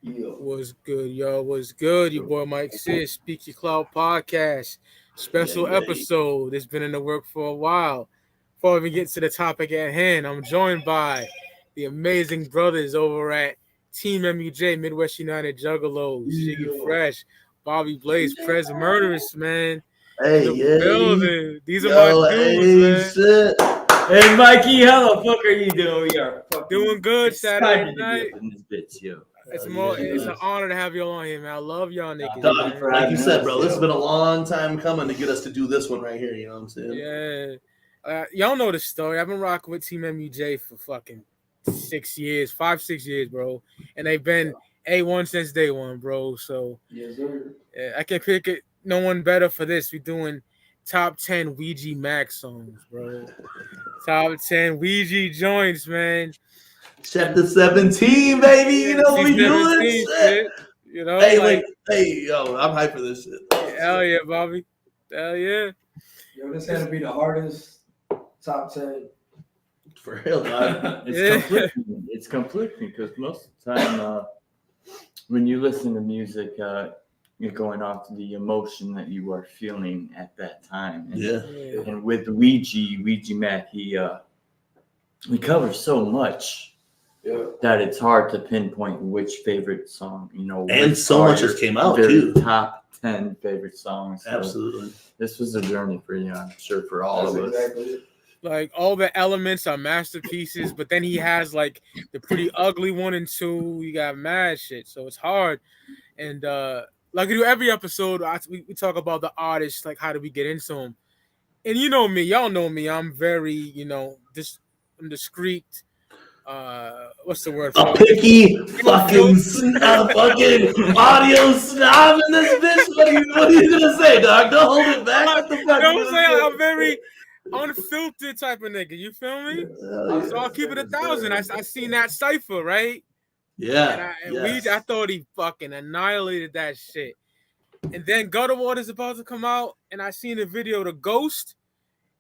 What's good, yo? What's good? Your boy Mike Sis, Speak Your Cloud Podcast. Special episode. It's been in the work for a while. Before we get to the topic at hand, I'm joined by the amazing brothers over at Team MUJ, Midwest United Juggalos, Jiggy Fresh, Bobby Blaze, Prez Murderous, man. Hey, building. These are my dudes, man. Shit. Hey, Mikey, how the fuck are you doing? We are doing good Saturday night. In this bitch, yo. It's an honor to have you on here, man. I love y'all niggas. Like you said, bro, this has been a long time coming to get us to do this one right here. You know what I'm saying? Yeah. Y'all know the story. I've been rocking with Team MUJ for fucking 6 years, 5-6 years, bro. And they've been A1 since day one, bro. So yes, sir. Yeah, I can pick it. No one better for this. We're doing top 10 Ouija Mac songs, bro. Top 10 Ouija joints, man. Chapter 17, baby. You know what we doing? Shit. You know, yo, I'm hyped for this shit. Hell yeah, Bobby. Hell yeah. Yo, this had to be the hardest top 10. For real, dog. It's conflicting because most of the time when you listen to music, you're going off to the emotion that you are feeling at that time. And, and with Ouija Mac, he covers so much. Yeah. That it's hard to pinpoint which favorite song, you know. And so much has came out too. Top 10 favorite songs. So absolutely. This was a journey for you, I'm sure, for all of us. Exactly. Like all the elements are masterpieces, but then he has like the pretty ugly 1 and 2. You got mad shit, so it's hard. And like we do every episode, we talk about the artists, like how do we get into them. And you know me, y'all know me. I'm very, I'm discreet. What's the word? A picky fucking audio snob in this bitch. What are you gonna say, dog? Don't hold it back. What the fuck? You know what I'm saying? I'm very unfiltered type of nigga. You feel me? So I'll keep it 1,000. I seen that cipher, right? Yeah. I thought he fucking annihilated that shit. And then Gutter Water's about to come out, and I seen the video to Ghost.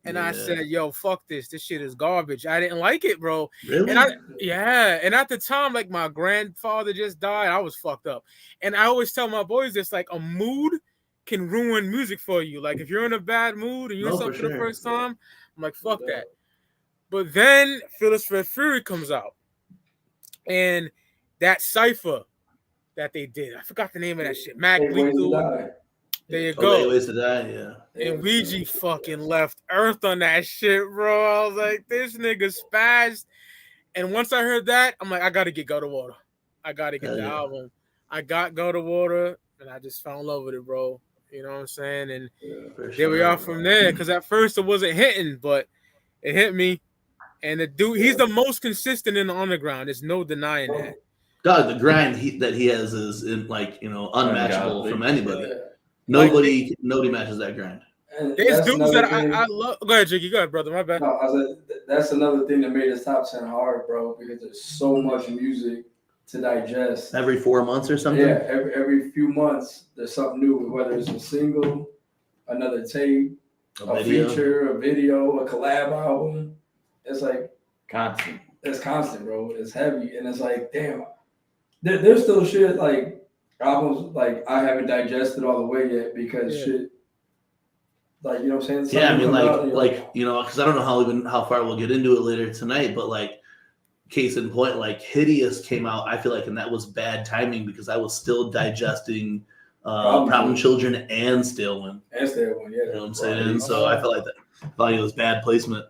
And I said, yo, fuck this. This shit is garbage. I didn't like it, bro. Really? And and at the time, like my grandfather just died. I was fucked up. And I always tell my boys this, like a mood can ruin music for you. Like if you're in a bad mood and you're something for the first time, I'm like, fuck that. But then Phyllis Red Fury comes out. And that cipher that they did, I forgot the name of that shit. Mac Lethal. There you go. 8 Ways to Die, yeah. And Ouija fucking left Earth on that shit, bro. I was like, this nigga spazzed. And once I heard that, I'm like, I gotta get Go to Water. I gotta get the album. I got Go to Water, and I just fell in love with it, bro. You know what I'm saying? And there we are from there. Because at first it wasn't hitting, but it hit me. And the dude, he's the most consistent in the underground. There's no denying that. Dog, the grind that he has is unmatchable from anybody. Nobody matches that grind. There's dudes that I love. Go ahead, Jiggy. Go ahead, brother. My bad. No, I said, that's another thing that made this top 10 hard, bro, because there's so much music to digest. Every 4 months or something? Yeah, every few months, there's something new, whether it's a single, another tape, a feature, a video, a collab album. It's like constant. It's constant, bro. It's heavy. And it's like, damn. There's still shit like albums like I haven't digested all the way yet because shit, like, you know what I'm saying? Yeah, I mean, because I don't know how far we'll get into it later tonight, but like, case in point, like Hideous came out, I feel like, and that was bad timing because I was still digesting Problem Children and Stale One. And Stale One, yeah. You know what I'm saying? So I felt like it was bad placement.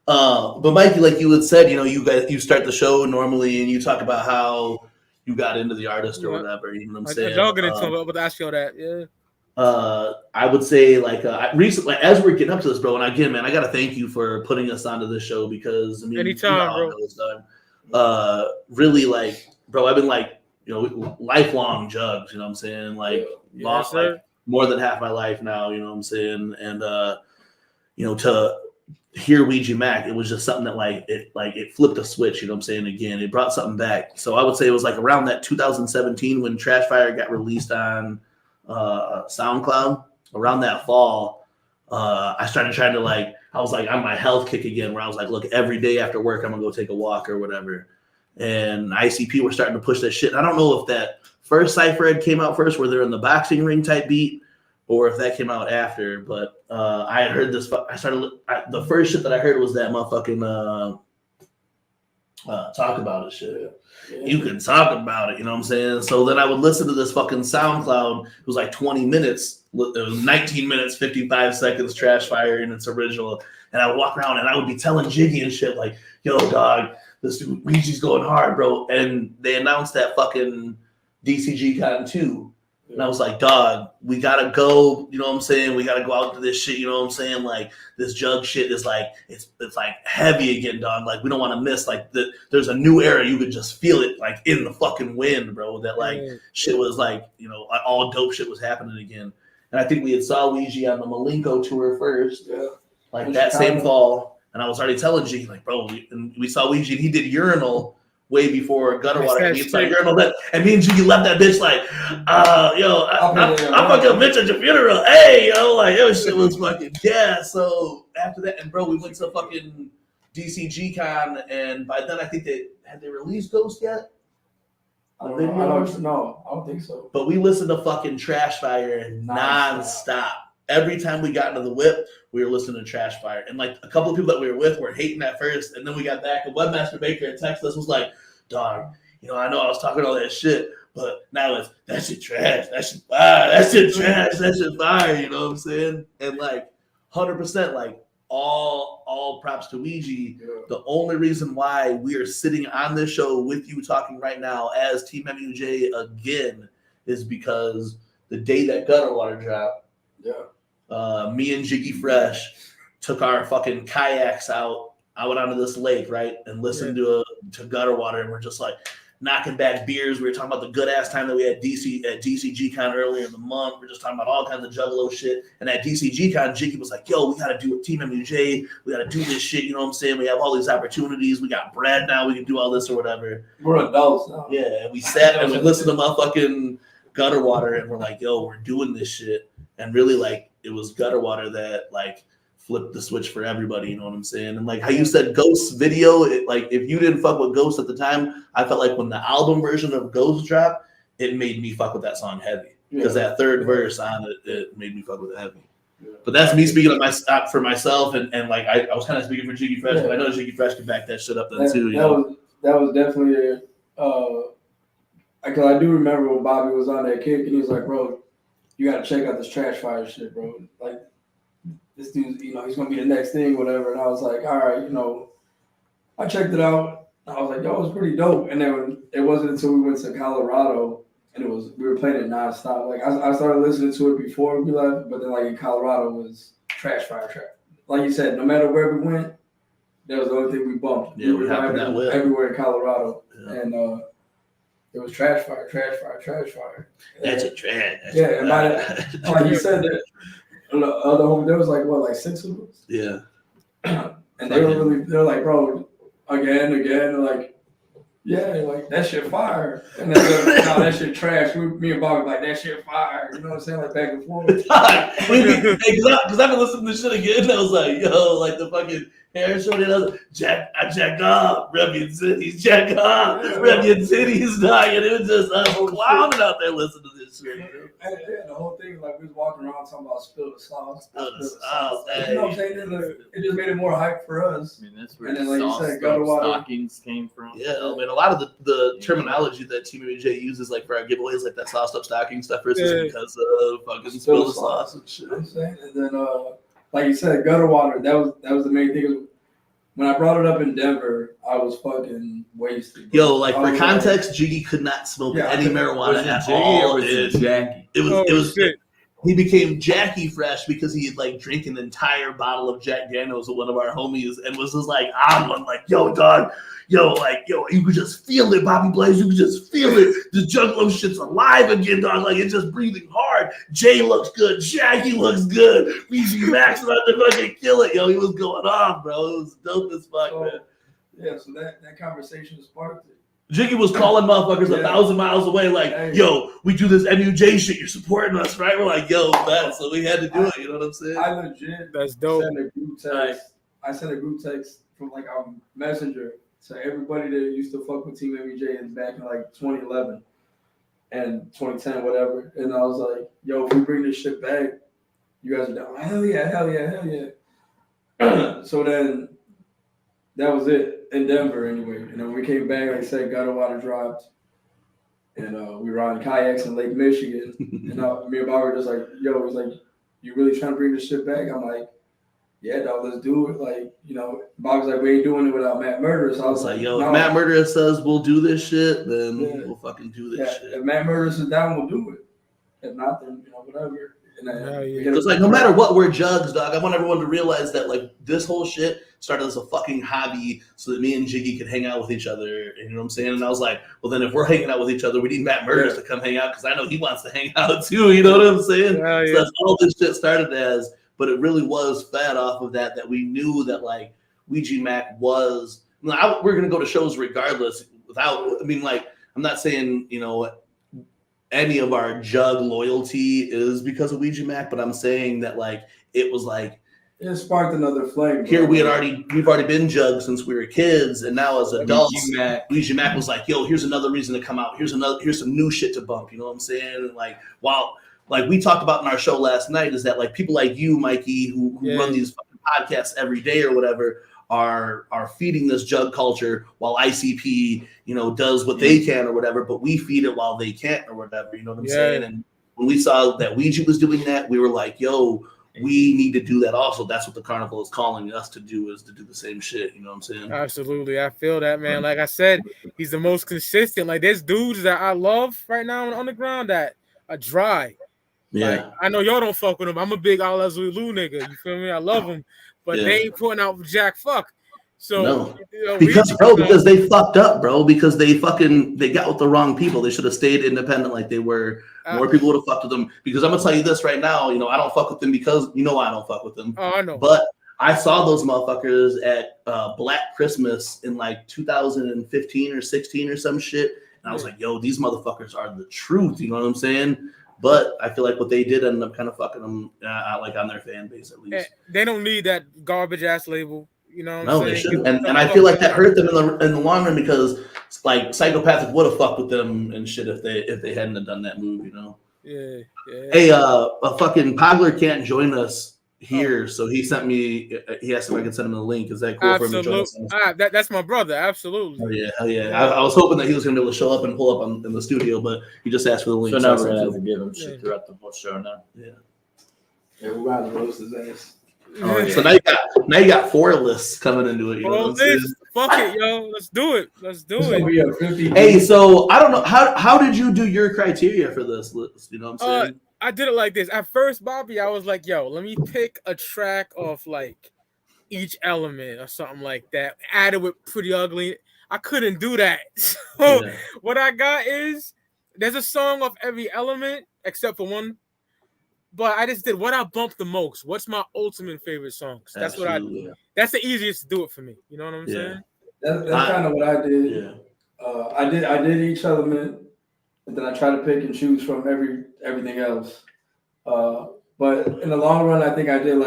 But Mikey, like you had said, you start the show normally and you talk about how you got into the artist or whatever, you know what I'm saying? Y'all get into it, but ask you that, yeah. I would say recently, as we're getting up to this, bro, and again, man, I gotta thank you for putting us onto this show because anytime, bro. Really, like, bro, I've been like, lifelong jugs, you know what I'm saying? Like, lost like more than half my life now, you know what I'm saying? And to hear Ouija Mac, it was just something that it flipped a switch, you know what I'm saying? Again, it brought something back. So I would say it was like around that 2017 when Trash Fire got released on SoundCloud. Around that fall, I started trying to I was like on my health kick again, where I was like, look, every day after work I'm gonna go take a walk or whatever. And ICP were starting to push that shit. I don't know if that first Cypher had came out first, where they're in the boxing ring type beat, or if that came out after. But I had heard this. The first shit that I heard was that motherfucking talk about it shit. You can talk about it, you know what I'm saying? So then I would listen to this fucking SoundCloud. It was like 20 minutes. It was 19 minutes, 55 seconds, Trash Fire in its original. And I would walk around and I would be telling Jiggy and shit like, yo, dog, this dude Ouija's going hard, bro. And they announced that fucking DCG Con 2. And I was like, dog, we gotta go, you know what I'm saying? We gotta go out to this shit, you know what I'm saying? Like, this jug shit is like, it's like heavy again, dog. Like, we don't want to miss, like, there's a new era. You could just feel it, like, in the fucking wind, bro. That, like, shit was like, you know, all dope shit was happening again. And I think we had saw Ouija on the Malenko tour first, like, that same fall. And I was already telling G, like, bro, we saw Ouija, and he did Urinal way before Gutter Water. And it's like Urinal, and me and Jiggy left that bitch like, yo, I'm fucking a bitch at your funeral. Hey, yo, like, yo, shit was fucking, yeah. So after that, and bro, we went to fucking DCG Con, and by then I think had they released Ghost yet? No, I don't think so. But we listened to fucking Trash Fire nonstop. Every time we got into the whip, we were listening to Trash Fire. And like a couple of people that we were with were hating at first. And then we got back and Webmaster Baker had texted us, was like, dog, you know, I know I was talking all that shit, but now it's that shit trash, that shit fire, that shit trash, that shit fire, you know what I'm saying? And like 100%, like all props to Ouija. The only reason why we are sitting on this show with you talking right now as Team MUJ again is because the day that Gutter Water dropped, me and Jiggy Fresh took our fucking kayaks out onto this lake, right, and listened to Gutter Water, and we're just like knocking back beers. We were talking about the good ass time that we had at DCG Con earlier in the month. We're just talking about all kinds of juggalo shit. And at DCG Con, Jiggy was like, "Yo, we gotta do it, Team MUJ. We gotta do this shit. You know what I'm saying? We have all these opportunities. We got bread now. We can do all this or whatever. We're adults now." Yeah, and we sat and we listened to motherfucking Gutter Water, and we're like, "Yo, we're doing this shit." And really, like, it was Gutter Water that like flipped the switch for everybody, you know what I'm saying? And like how you said Ghost's video, like if you didn't fuck with Ghost at the time, I felt like when the album version of Ghost dropped, it made me fuck with that song heavy. Because that third verse on it made me fuck with it heavy. But that's me speaking for myself, and like I was kind of speaking for Jiggy Fresh, but I know Jiggy Fresh can back that shit up then too. That was definitely because I do remember when Bobby was on that kick and he was like, "Bro, you gotta check out this Trash Fire shit, bro. Like, this dude's, you know, he's gonna be the next thing, whatever." And I was like, all right, you know, I checked it out. I was like, yo, it was pretty dope. And then it wasn't until we went to Colorado and we were playing it nonstop. Like I started listening to it before we left, but then like in Colorado it was Trash Fire track. Like you said, no matter where we went, that was the only thing we bumped. Yeah, we were everywhere in Colorado, and it was Trash Fire. That's a trash. And like you said, that the other home, there was like what, like 6 of us. Yeah. And they're like, bro, again. They're like, yeah, like that shit fire. And then they're like, no, that shit trash. Me and Bobby like, that shit fire. You know what I'm saying? Like back and forth. Because I've been listening to this shit again. I was like, yo, like the fucking hair showed it. I was like, I jacked off. Rub your titties, jack off. Rub your titties, dog. And it was just us clowning out there listening to this shit. And the whole thing, like we was walking around talking about spill the sauce. Spill the sauce. You know what I'm saying? It just made it more hype for us. I mean, that's where and then, like you said, Gutter Water stockings came from. Yeah, I mean, a lot of the terminology that Team MUJ uses, like for our giveaways, like that sauced up stocking stuff, versus because of fucking spill the sauce and shit. You know what I'm saying? And then, like you said, Gutter Water. That was the main thing. When I brought it up in Denver, I was fucking wasted. Bro. Yo, like for context, Jiggy could not smoke any marijuana at all. It was he became Jackie Fresh because he had like drank an entire bottle of Jack Daniels with one of our homies and was just like on one, like, yo, dog, yo, you could just feel it, Bobby Blaze, you could just feel it. The Juggalo shit's alive again, dog. Like, it's just breathing hard. Jay looks good. Jackie looks good. Ouija Mac's about to fucking kill it. Yo, he was going off, bro. It was dope as fuck, man. Yeah, so that conversation sparked it. Jiggy was calling motherfuckers 1,000 miles away, like, yo, we do this MUJ shit. You're supporting us, right? We're like, yo, man. So we had to do it. You know what I'm saying? I legit. That's dope. I sent a group text from like our messenger to everybody that used to fuck with Team MUJ back in like 2011. and 2010, whatever. And I was like, yo, if we bring this shit back, you guys are down. Hell yeah, hell yeah, hell yeah. So then that was it in Denver anyway. And then when we came back, like I said, Gutter Water dropped. And we were on kayaks in Lake Michigan. And me and Bob were just like, yo, he's like, you really trying to bring this shit back? I'm like, yeah, dog, let's do it. Like, you know, Bob was like, we ain't doing it without Matt Murderer. So I was like, yo, no. If Matt Murderer says we'll do this shit, then we'll fucking do this shit. If Matt Murderer is down, we'll do it. If not, then, you know, whatever. It's like, no matter what, we're jugs, dog. I want everyone to realize that, like, this whole shit started as a fucking hobby so that me and Jiggy could hang out with each other. And you know what I'm saying? And I was like, well, then if we're hanging out with each other, we need Matt Murders to come hang out because I know he wants to hang out too. You know what I'm saying? So that's all this shit started as. But it really was fed off of that we knew that, like, Ouija Mac was. We're going to go to shows regardless without, I mean, like, I'm not saying, you know, any of our jug loyalty is because of Ouija Mac, but I'm saying that, like, it was like, it sparked another flame. Here we've already been jugs since we were kids, and now as adults, Ouija Mac was like, yo, here's another reason to come out. Here's some new shit to bump. You know what I'm saying? And like, like we talked about in our show last night, is that like people like you, Mikey, who run these fucking podcasts every day or whatever, are feeding this jug culture while ICP, you know, does what they can or whatever, but we feed it while they can't or whatever. You know what I'm saying? And when we saw that Ouija was doing that, we were like, yo, we need to do that also. That's what the carnival is calling us to do, is to do the same shit. You know what I'm saying? Absolutely. I feel that, man. Like I said, he's the most consistent. Like, there's dudes that I love right now on the underground that are dry. Yeah. Like, I know y'all don't fuck with him. I'm a big Ala Zulu nigga. You feel me? I love him. But they ain't putting out jack fuck. So you know, because they fucked up, bro. Because they got with the wrong people. They should have stayed independent like they were. More people would have fucked with them. Because I'm gonna tell you this right now, you know, I don't fuck with them because you know I don't fuck with them. Oh, I know. But I saw those motherfuckers at Black Christmas in like 2015 or 16 or some shit. And I was like, yo, these motherfuckers are the truth. You know what I'm saying? But I feel like what they did ended up kind of fucking them, like on their fan base at least. They don't need that garbage ass label. You know what I'm saying? They shouldn't. And I feel like that hurt them in the long run because like Psychopathic would have fucked with them and shit if they hadn't have done that move, you know. Yeah. Hey, a fucking Pogler can't join us here, so he sent me. He asked if I could send him the link. Is that cool for him to join us? That's my brother. Absolutely. Hell yeah. I was hoping that he was gonna be able to show up and pull up in the studio, but he just asked for the link. So now we're gonna have to give him shit throughout the whole show now. Yeah, we're about to roast his ass. Oh, yeah. So now you got 4 lists coming into it. You know what I'm saying? Fuck it, yo. Let's do it. Hey, so I don't know how did you do your criteria for this list? You know what I'm saying? I did it like this. At first, Bobby, I was like, yo, let me pick a track off like each element or something like that. Added with Pretty Ugly. I couldn't do that. So what I got is there's a song off every element except for one. But I just did what I bumped the most. What's my ultimate favorite songs? That's Absolutely. That's the easiest to do it for me. You know what I'm saying? That's kind of what I did. Yeah. I did each element, and then I try to pick and choose from everything else. But in the long run, I think I did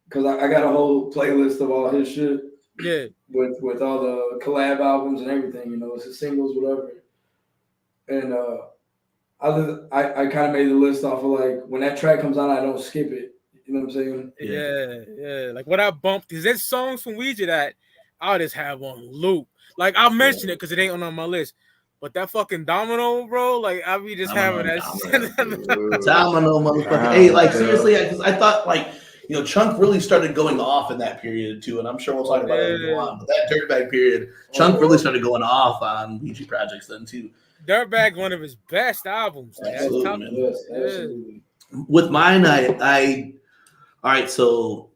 because I got a whole playlist of all his shit. Yeah. With all the collab albums and everything, you know, it's his singles, whatever. And I kind of made the list off of like when that track comes on, I don't skip it. You know what I'm saying? Yeah. Like what I bumped is there's songs from Ouija that I'll just have on loop. Like I'll mention it because it ain't on my list. But that fucking Domino, bro, like I'll be just having that shit. Domino, motherfucker. Hey, like seriously, because I thought like, you know, Chunk really started going off in that period too, and I'm sure we'll talk about it later on. But that Dirtbag period, Chunk really started going off on Ouija projects then too. Dirtbag, one of his best albums. Absolutely. With mine, I all right, so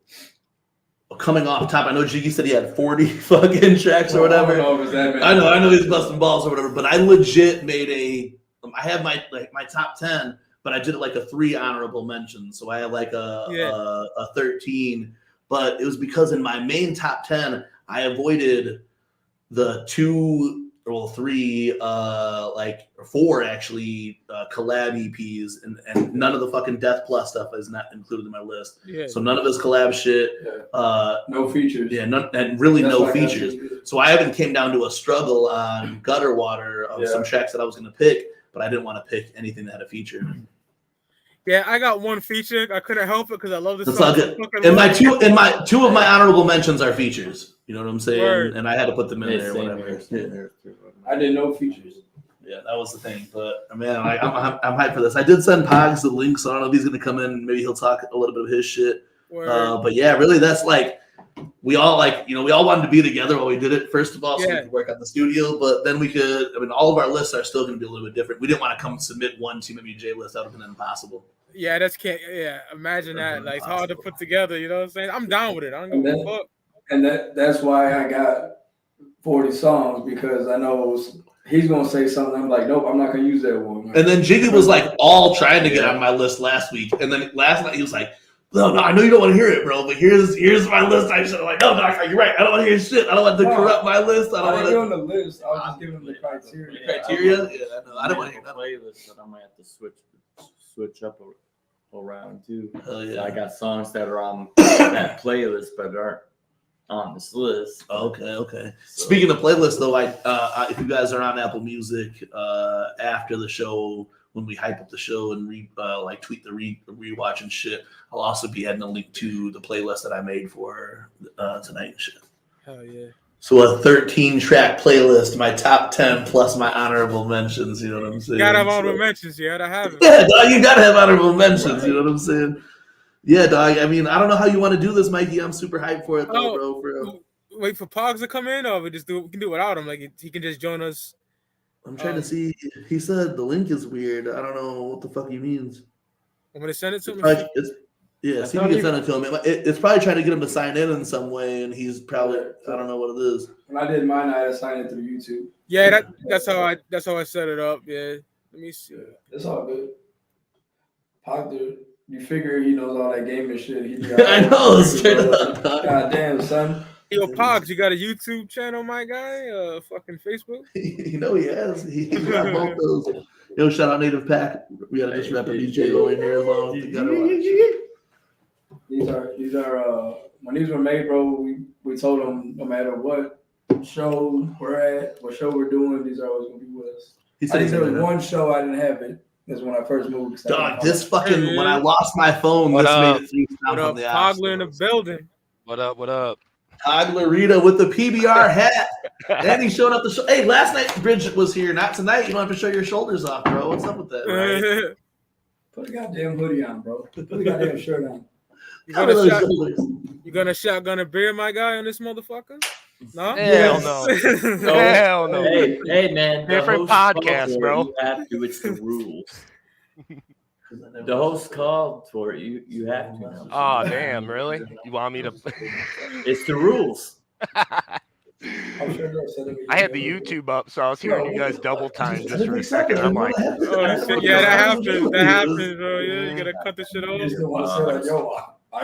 coming off top, I know Jiggy said he had 40 fucking tracks or whatever. I know he's busting balls or whatever, but I legit made I have my top 10, but I did it like a 3 honorable mentions. So I have like a 13, but it was because in my main top 10, I avoided the 2 3, like 4 actually collab EPs, and none of the fucking Death Plus stuff is not included in my list. Yeah. So none of his collab shit. No features. Yeah, and really no features. So I even came down to a struggle on Gutter Water of some tracks that I was going to pick, but I didn't want to pick anything that had a feature. Yeah, I got one feature. I couldn't help it because I love this That's song. all good. And two of my honorable mentions are features. You know what I'm saying? Word. And I had to put them in there. Whatever. I didn't know features. Yeah, that was the thing. But man, I'm hyped for this. I did send Pogs the link, so I don't know if he's gonna come in. Maybe he'll talk a little bit of his shit. But yeah, really, that's like we all wanted to be together while we did it. First of all, so we could work on the studio, but then we could. I mean, all of our lists are still going to be a little bit different. We didn't want to come submit one Team MUJ list. That would have been impossible. Yeah, imagine that. Like, it's hard to put together. You know what I'm saying? I'm down with it. I don't give a fuck. And that's why I got 40 songs, because I know he's gonna say something. I'm like, nope, I'm not gonna use that one. And then Jiggy was like all trying to get on my list last week, and then last night he was like, no, I know you don't want to hear it, bro, but here's my list. I should like, no, you're right. I don't want to hear shit. I don't want to corrupt my list. I don't want to. The list. I was just giving him the criteria. Yeah, I don't want to hear that. Playlist that I might have to switch up around too. Hell yeah. So I got songs that are on that playlist but aren't on this list. Okay. So, speaking of playlists, though, I if you guys are on Apple Music after the show, when we hype up the show and tweet the rewatch and shit, I'll also be adding a link to the playlist that I made for tonight and shit. Hell yeah. So a 13-track playlist, my top 10 plus my honorable mentions. You know what I'm saying? You gotta have honorable mentions. You gotta have it. Yeah, dog, you gotta have honorable mentions. You know what I'm saying? Yeah, dog. I mean, I don't know how you want to do this, Mikey. I'm super hyped for it, though, bro. For real. Wait for Pogs to come in, or we can do it without him. Like, he can just join us. I'm trying to see. He said the link is weird. I don't know what the fuck he means. I'm gonna send it to him. See if you can send it to him. It's probably trying to get him to sign in some way, and he's probably I don't know what it is. When I did mine, I had to sign it through YouTube. Yeah, that's how I set it up. Yeah, let me see. It's all good. Pop, dude. You figure he knows all that gaming shit. I know, straight up. God damn, son. Yo, Pogs, you got a YouTube channel, my guy? Fucking Facebook? You know he has. He got both those. Yo, shout out Native Pack. We gotta just wrap a DJ going in here as long as you gotta watch. These are when these were made, bro. We told them no matter what show we're at, what show we're doing, these are always gonna be with us. He said there was one show I didn't have it. That's when I first moved. Dog, this fucking when I lost my phone, this made it through. What up, Pogler in the building? What up? Pogler Rita with the PBR hat. And he showed up the show. Hey, last night Bridget was here, not tonight. You don't have to show your shoulders off, bro. What's up with that, right? Put a goddamn hoodie on, bro. Put a goddamn shirt on. You gonna shotgun a beer, my guy, on this motherfucker? No? Hell no. Hell no. Hey, man. Different podcast, bro. You have to. It's the rules. The host called for it. You have to know. Oh, damn. Really? You want me to? It's the rules. I had the YouTube up, so I was hearing you guys double time just for a second. I'm like, yeah, that happens. That happens, bro. Yeah, you gotta cut the shit off.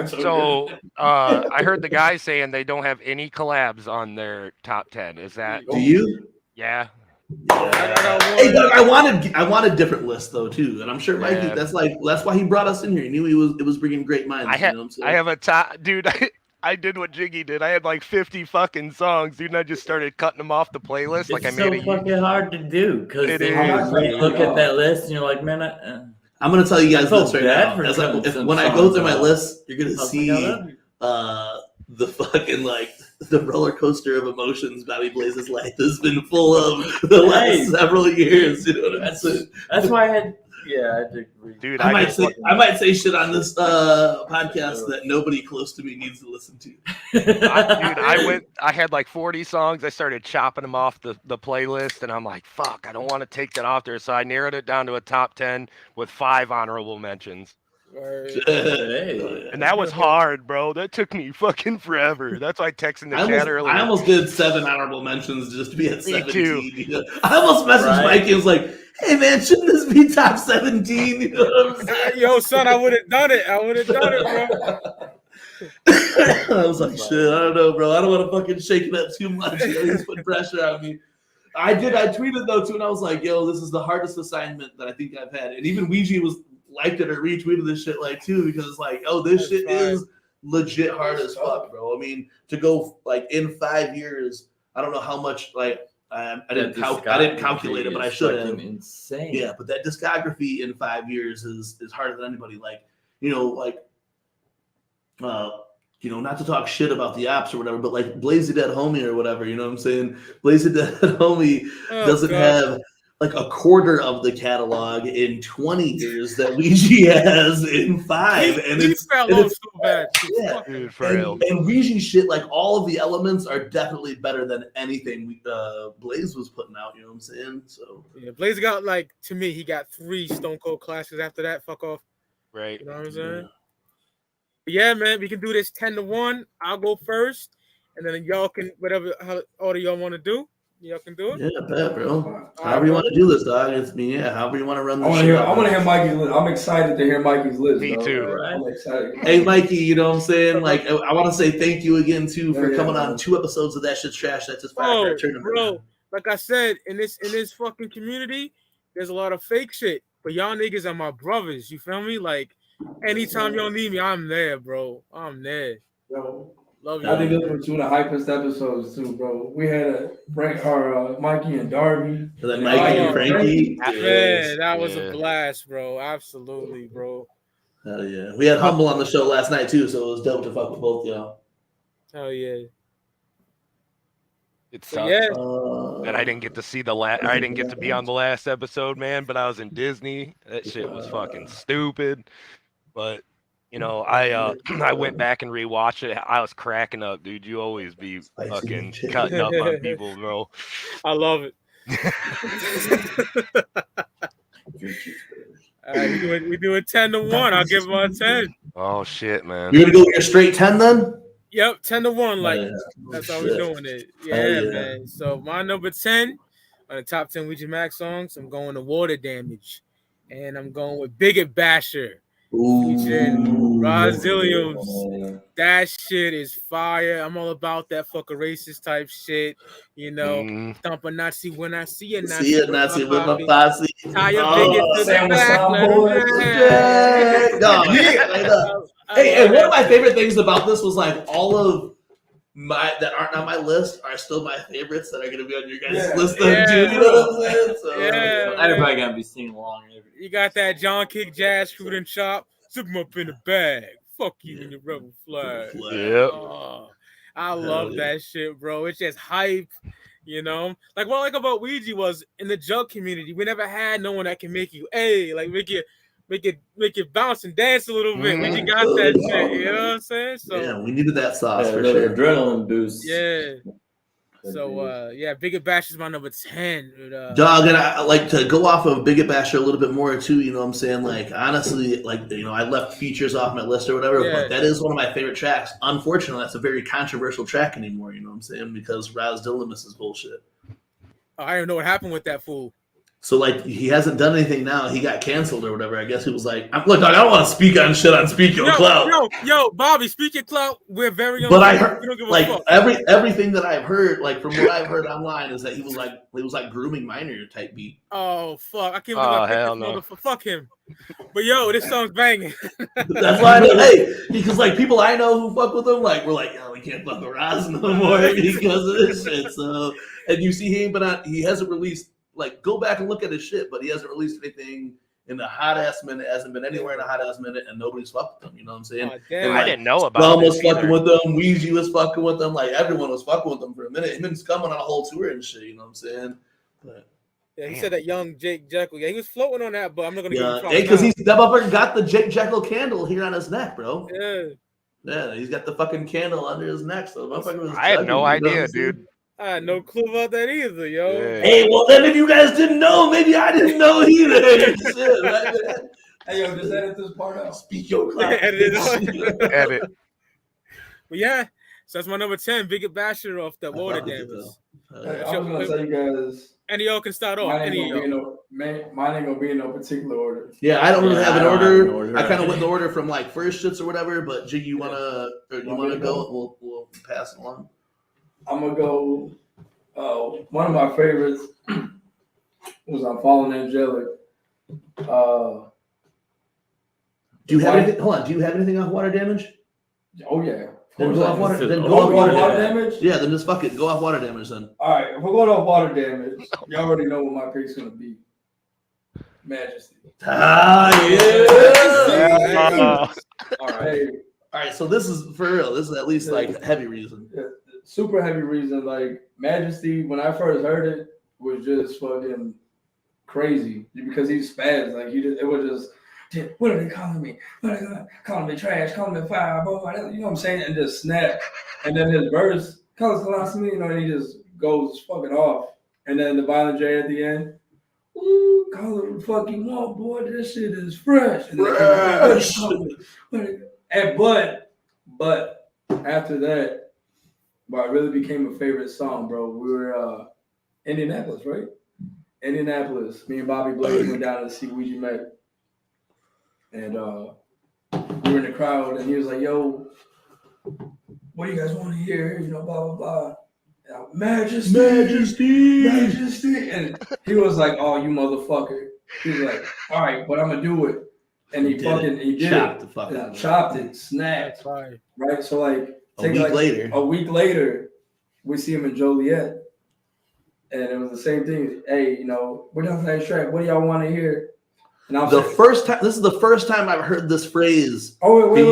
So I heard the guy saying they don't have any collabs on their top 10. Is that? Do you? Yeah. Hey, look, I wanted different lists though too, and I'm sure Mikey. Yeah. That's why he brought us in here. He knew it was bringing great minds. I have a top, dude. I did what Jiggy did. I had like 50 fucking songs, dude, and I just started cutting them off the playlist. Like it's I made so fucking hard to do because you look at that list and you're like, man, I'm gonna tell you guys this right now. When I go through my list, you're gonna see the fucking the roller coaster of emotions Bobby Blaze's life has been full of the last several years. You know what I'm saying? That's why I had. Yeah, I agree. Dude, I might say shit on this podcast that nobody close to me needs to listen to. I had like 40 songs. I started chopping them off the playlist, and I'm like, fuck, I don't want to take that off there. So I narrowed it down to a top 10 with 5 honorable mentions. And that was hard, bro. That took me fucking forever. That's why I texted the chat earlier. I almost did 7 honorable mentions just to be at 17. Too. I almost messaged Mikey and was like, hey man, shouldn't this be top 17? You know what I'm saying? Yo, son, I would have done it, bro. I was like, shit, I don't know, bro. I don't want to fucking shake it up too much. He's putting pressure on me. I did. I tweeted though too, and I was like, "Yo, this is the hardest assignment that I think I've had." And even Ouija was liked it or retweeted this shit like too, because it's like, "Oh, this shit is legit hard as fuck, bro." I mean, to go like in 5 years, I don't know how much like I didn't calculate it, but I should have. Insane. Yeah, but that discography in 5 years is harder than anybody. Like, not to talk shit about the apps or whatever, but like Blazy Dead Homie or whatever, you know what I'm saying? Blazy Dead Homie doesn't have like a quarter of the catalog in 20 years that Ouija has in 5. And it's so bad. Yeah. Dude, for real. And Ouija shit, like all of the elements are definitely better than anything Blaze was putting out, you know what I'm saying? So yeah, Blaze got like, to me, he got 3 Stone Cold classics after that. Fuck off. Right. You know what I'm saying? Yeah, man, we can do this 10-1. I'll go first, and then y'all can whatever order y'all want to do. Y'all can do it. Yeah, bet, bro. However you want to do this, dog. It's me. Yeah, however you want to run this. I want to hear Mikey's list. I'm excited to hear Mikey's list. Me too. Right? I'm excited. Hey, Mikey, you know what I'm saying? Like, I want to say thank you again too for coming on 2 episodes of That Shit's Trash. That's just fire. Bro, like I said, in this fucking community, there's a lot of fake shit, but y'all niggas are my brothers. You feel me? Like. Anytime y'all need me, I'm there, bro. I'm there. Yo, love you. I think this was 2 of the hypest episodes too, bro. We had Mikey and Darby. Then Mikey and Frankie. Man, that was a blast, bro. Absolutely, bro. Hell yeah. We had Humble on the show last night too, so it was dope to fuck with both y'all. Hell yeah. It sucks that I didn't get to see I didn't get to be on the last episode, man. But I was in Disney. That shit was fucking stupid. But I went back and rewatched it. I was cracking up, dude. You always be fucking cutting up on people, bro. I love it. All right, we doing 10-1. I'll give him a 10. Oh shit, man! You're gonna go with your straight 10 then? Yep, 10-1. Like that's how we're doing it. Yeah, man. So my number 10 on the top 10 Ouija Mac songs, I'm going to Water Damage, and I'm going with Bigot Basher. Featuring Rozilliums. That shit is fire. I'm all about that fucking racist type shit. You know, thump a Nazi when I see a Nazi. See a Nazi with my posse. Tie a bigot to the back. Hey, and one of my favorite things about this was like all of that aren't on my list are still my favorites that are going to be on your guys' list too. You know what I'm saying? So, everybody got to be singing along. You got that John Kick Jazz Fruit and Chop. Zip him up in the bag. Fuck you and your rebel flag. Yep. I love that shit, bro. It's just hype, you know. Like what I like about Ouija was in the jug community, we never had no one that can make you, make it bounce and dance a little bit. We got that shit, you know what I'm saying? So yeah, we needed that sauce for sure. Adrenaline boost. Yeah. So Bigot Bash is my number 10. Dog, and I like to go off of Bigot Basher a little bit more too, you know what I'm saying? Like honestly, like I left features off my list or whatever, but that is one of my favorite tracks. Unfortunately, that's a very controversial track anymore, you know what I'm saying? Because Raz Dillamus is bullshit. I don't even know what happened with that fool. So, like, he hasn't done anything now. He got canceled or whatever. I guess he was like, look, I don't want to speak on shit on Speak Your Clout. Yo, Bobby, Speak Your Clout. We're very young. But I heard, like, everything that I've heard, like, from what I've heard online is that he was like grooming minor type beat. Oh, fuck. I can't believe hell no. Fuck him. But, yo, this song's banging. That's why I know, because, like, people I know who fuck with him, like, we're like, yo, we can't fuck with Raz no more because of this shit. So, and you see he hasn't released. Like, go back and look at his shit, but he hasn't released anything in the hot ass minute. Hasn't been anywhere in a hot ass minute, and nobody's fucked with him. You know what I'm saying? And, I didn't know about Scum was fucking with them. Ouija was fucking with them. Like everyone was fucking with them for a minute. Him and Scum on a whole tour and shit. You know what I'm saying? But, yeah, he said that young Jake Jekyll. Yeah, he was floating on that, but I'm not gonna give him props. because that motherfucker got the Jake Jekyll candle here on his neck, bro. Yeah, he's got the fucking candle under his neck. So the motherfucker was. I had no idea, dude. I had no clue about that either, yo. Yeah. Hey, well then if you guys didn't know, maybe I didn't know either. Shit, right? Hey, yo, just edit this part out. Speak your clout. Edit it out. Edit. But yeah, so that's my number 10, Bigot Basher off that Water Damage. Hey, I was gonna tell you guys. Any of y'all can start off. Mine ain't gonna be in no particular order. Yeah, I don't really have an order. I kind of went in the order from like first shits or whatever. But Jiggy, you wanna go? We'll pass it along. I'm gonna go One of my favorites was on Fallen Angelic. Do you have anything? Hold on. Do you have anything off Water Damage? Oh yeah. Then go off water. Then Go go off water damage. Yeah. Then just fuck it. Go off Water Damage then. All right. If we're going off water damage, you already know what my pick's gonna be. Majesty. Ah, yeah. All right. All right. So this is for real. This is at least like heavy reason. Yeah, super heavy reason. Like Majesty, when I first heard it, was just fucking crazy because he's spazzed. Like it was just. What are they calling me? What are they calling me trash? Calling me fire, bro? You know what I'm saying? And just snap. And then his verse, call us colostomy, you know, and he just goes fucking off. And then the Violent J at the end, ooh, call it what the fuck you want, boy. This shit is fresh. And but after that, what really became a favorite song, bro, we were Indianapolis, right? Indianapolis. Me and Bobby Blaze went down to see Ouija Mac. And we were in the crowd, and he was like, "Yo, what do you guys want to hear? You know, blah blah blah." And Majesty, Majesty, Majesty, and he was like, "Oh, you motherfucker!" He was like, "All right, but I'm gonna do it," and he did chopped it, the fuck out, chopped it, snapped, right? So like, a week later, we see him in Joliet, and it was the same thing. Hey, you know, we're done for that track. What do y'all want to hear? This is the first time I've heard this phrase. Oh wait.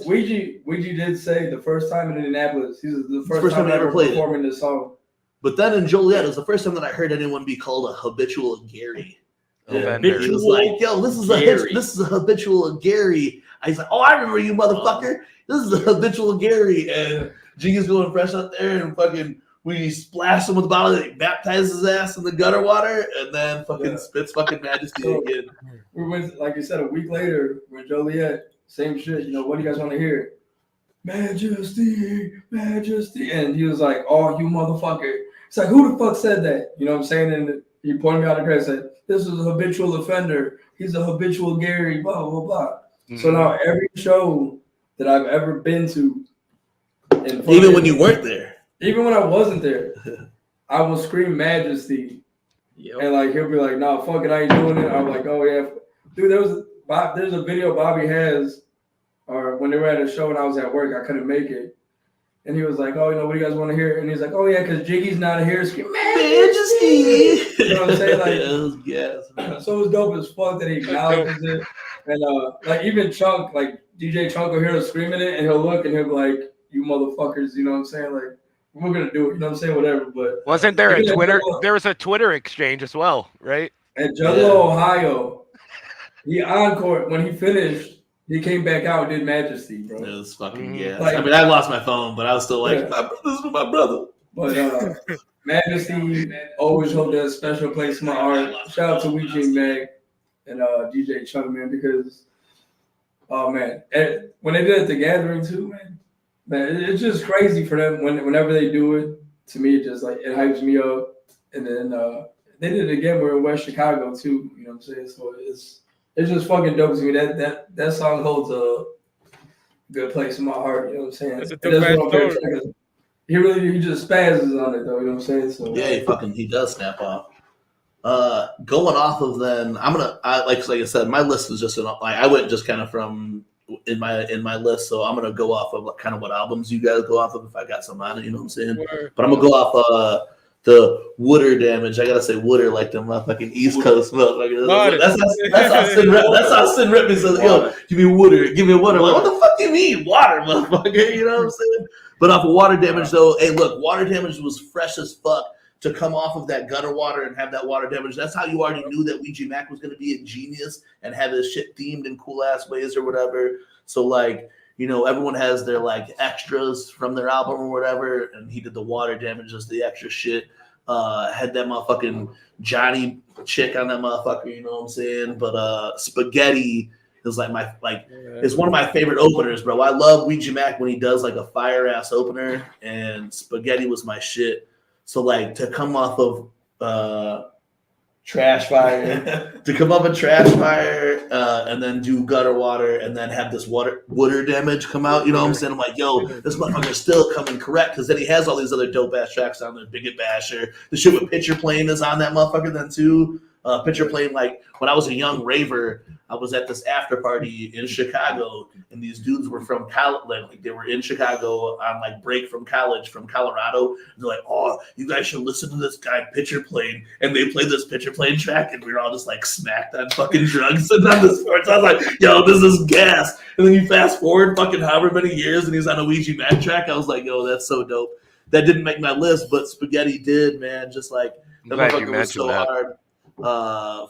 Ouija did say the first time in Indianapolis. This is the first time I ever played performing this song. But then in Joliet, it was the first time that I heard anyone be called a habitual Gary. Yeah. It was like, yo, this is a habitual Gary. He's like, oh, I remember you, motherfucker. This is a habitual Gary. And Jiggy's going fresh out there and fucking we splash him with the bottle, he baptizes his ass in the gutter water, and then fucking spits fucking Majesty again. We went, like you said, a week later, we're in Joliet, same shit. You know, what do you guys want to hear? Majesty, Majesty. And he was like, oh, you motherfucker. It's like, who the fuck said that? You know what I'm saying? And he pointed me out the crowd and said, this is a habitual offender. He's a habitual Gary, blah, blah, blah. Mm-hmm. So now every show that I've ever been to, even when you weren't there. Even when I wasn't there, I will scream Majesty. Yep. And like he'll be like, "Nah, fuck it, I ain't doing it." I'm like, "Oh yeah, dude." There's a video Bobby has, or when they were at a show and I was at work, I couldn't make it, and he was like, "Oh, you know, what do you guys want to hear?" And he's like, "Oh yeah, because Jiggy's not here." Scream Majesty. You know what I'm saying? Like, yes. So it was dope as fuck that he acknowledges it, and like even Chunk, like DJ Chunk will hear us screaming it, and he'll look and he'll be like, "You motherfuckers," you know what I'm saying? Like. We're gonna do it, you know what I'm saying? Whatever, but wasn't there a Twitter? There was a Twitter exchange as well, right? At Juggalo, Ohio, he encored when he finished. He came back out and did Majesty, bro. It was fucking gas. Like, I mean, I lost my phone, but I was still like, "This is my brother." But Majesty always hold that special place in my heart. Shout out to Ouija Mac and DJ Chunk, man, because oh man, when they did it at the Gathering too, man. Man, it's just crazy for them whenever they do it. To me, it just like it hypes me up. And then they did it again. We're in West Chicago too. You know what I'm saying? So it's just fucking dope to me. That song holds a good place in my heart. You know what I'm saying? That's a he just spazzes on it though. You know what I'm saying? So yeah, he does snap off. Going off of then, like I said, my list was just I went just kind of from. In my list, so I'm gonna go off of kind of what albums you guys go off of if I got some on it, you know what I'm saying? But I'm gonna go off the Wooder Damage. I gotta say Wooder like them motherfucking East Coast motherfuckers. That's how Sin ripped me. Says, yo, give me Wooder, give me water. Like, what the fuck do you mean water, motherfucker? You know what I'm saying? But off of Water Damage though, hey look, Water Damage was fresh as fuck. To come off of that gutter water and have that water damage, that's how you already knew that Ouija Mac was going to be a genius and have his shit themed in cool ass ways or whatever. So like, you know, everyone has their like extras from their album or whatever, and he did the water damage as the extra shit. Had that motherfucking Johnny chick on that motherfucker, you know what I'm saying? But Spaghetti is it's one of my favorite openers, bro. I love Ouija Mac when he does like a fire ass opener, and Spaghetti was my shit. So like to come off of trash fire, to come up a trash fire, and then do gutter water, and then have this water damage come out. You know what I'm saying? I'm like, yo, this motherfucker's still coming correct, because then he has all these other dope ass tracks on there. Bigot Basher, the shit with Picture Plane is on that motherfucker then too. Picture Plane, like when I was a young raver, I was at this after party in Chicago, and these dudes were from like they were in Chicago on like break from college from Colorado. They're like, "Oh, you guys should listen to this guy Picture Plane," and they played this Picture Plane track, and we were all just like smacked on fucking drugs and on the sports. I was like, "Yo, this is gas!" And then you fast forward fucking however many years, and he's on a Ouija Mac track. I was like, "Yo, that's so dope." That didn't make my list, but Spaghetti did, man. Just like that motherfucker was so hard.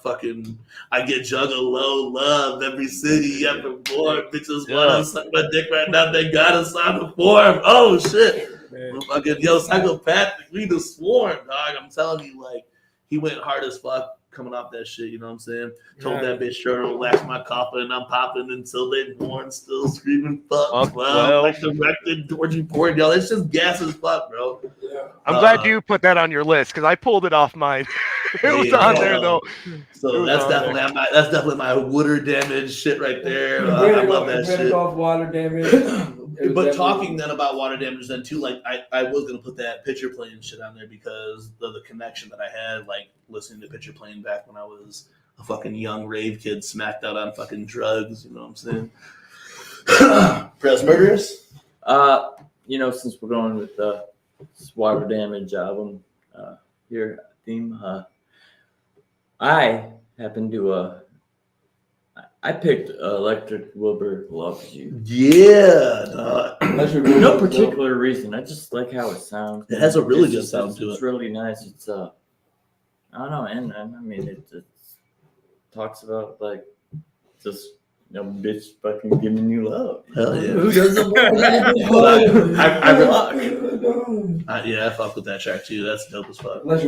Fucking I get Juggalo love every city ever born. Bitches wanna suck my dick right now. They gotta sign the form. Oh shit, fucking yo, Psychopathic. We the swarm, dog. I'm telling you, like he went hard as fuck coming off that shit. You know what I'm saying? Told that bitch sure to relax my coffin, and I'm popping until they born, still screaming fuck. Well, like directed towards you, poor y'all. It's just gas as fuck, bro. I'm glad you put that on your list because I pulled it off mine. It was on there though. So that's definitely my water damage shit right there. I love that shit. Off water damage. But talking then about water damage then too, like I was gonna put that Picture Plane shit on there because of the connection that I had, like listening to Picture Plane back when I was a fucking young rave kid smacked out on fucking drugs. You know what I'm saying? Press Murderers. Since we're going with the water damage album here theme, I happen to I picked Electric Wilbur Loves You. Yeah. No particular reason. I just like how it sounds. It has a really good sound to it. It's really nice. It's I don't know, and I mean it talks about like just bitch fucking giving you love. Hell yeah. Who doesn't want I fuck with that track too. That's dope as fuck. Was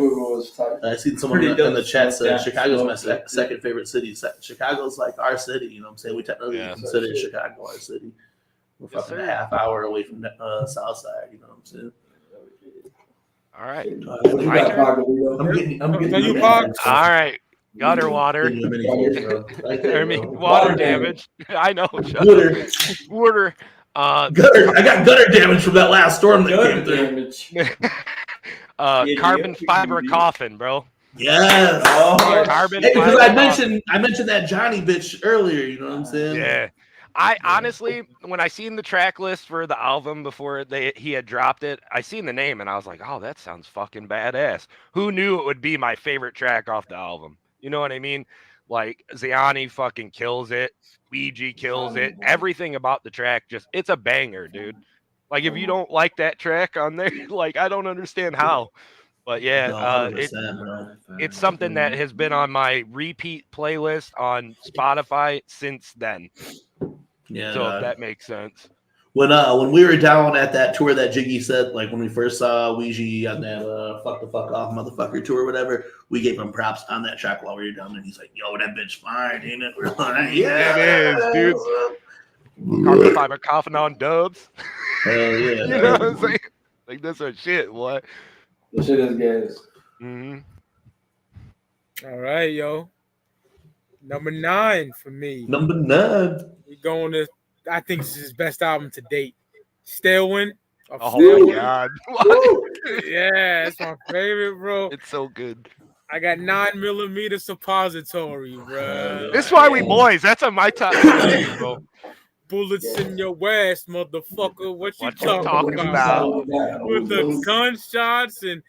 I seen someone in the chat said Chicago's my second favorite city. Chicago's like our city. You know what I'm saying? We technically consider Chicago our city. We're fucking a half hour away from the south side. You know what I'm saying? All right. I'm getting you All right. Gutter water. Water damage. I know. Water. Gutter. I got gutter damage from that last storm that came through. Carbon fiber coffin, bro. Yes. Carbon because I mentioned that Johnny bitch earlier. You know what I'm saying? Yeah. I honestly, when I seen the track list for the album before he had dropped it, I seen the name and I was like, oh, that sounds fucking badass. Who knew it would be my favorite track off the album? You know what I mean? Like Ziani fucking kills it. Ouija kills it. Everything about the track it's a banger, dude. Like if you don't like that track on there, like I don't understand how. But yeah, it's something that has been on my repeat playlist on Spotify since then. Yeah. So if that makes sense. When we were down at that tour that Jiggy said, like when we first saw Ouija on that fuck the fuck off motherfucker tour or whatever, we gave him props on that track while we were down there. He's like, yo, that bitch fine, ain't it? We're like, yeah, it is, dude. Carbon fiber coffin on dubs. Hell yeah. You know what I'm saying? Like that's a shit, what? The shit is gas. Mm-hmm. All right, yo. Number 9 for me. Number 9. We're going to, I think this is his best album to date. Stairwind. Oh my God. Yeah, it's my favorite, bro. It's so good. I got 9mm suppository, bro. This is why we boys. That's on my top 10, bro. Bullets in your ass, motherfucker. What you talking about? With the gunshots and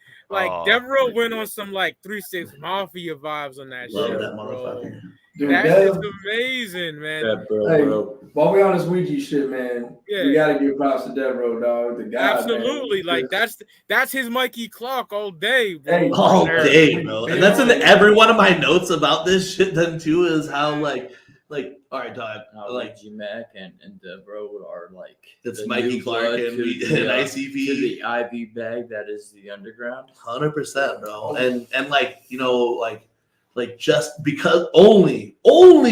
Devereaux went on some 3-6 Mafia vibes on that shit. That motherfucker. Dude, that's amazing, man. Bro. While we on this Ouija shit, man, we gotta give props to Devereaux, dog. The guy, absolutely, man. That's his Mikey Clark all day, bro. Hey, all day, bro. And that's in every one of my notes about this shit. Then too is how all right, dog. Ouija Mac and Devereaux are it's Mikey Clark and ICP to the IV bag that is the underground. 100%, bro. And just because only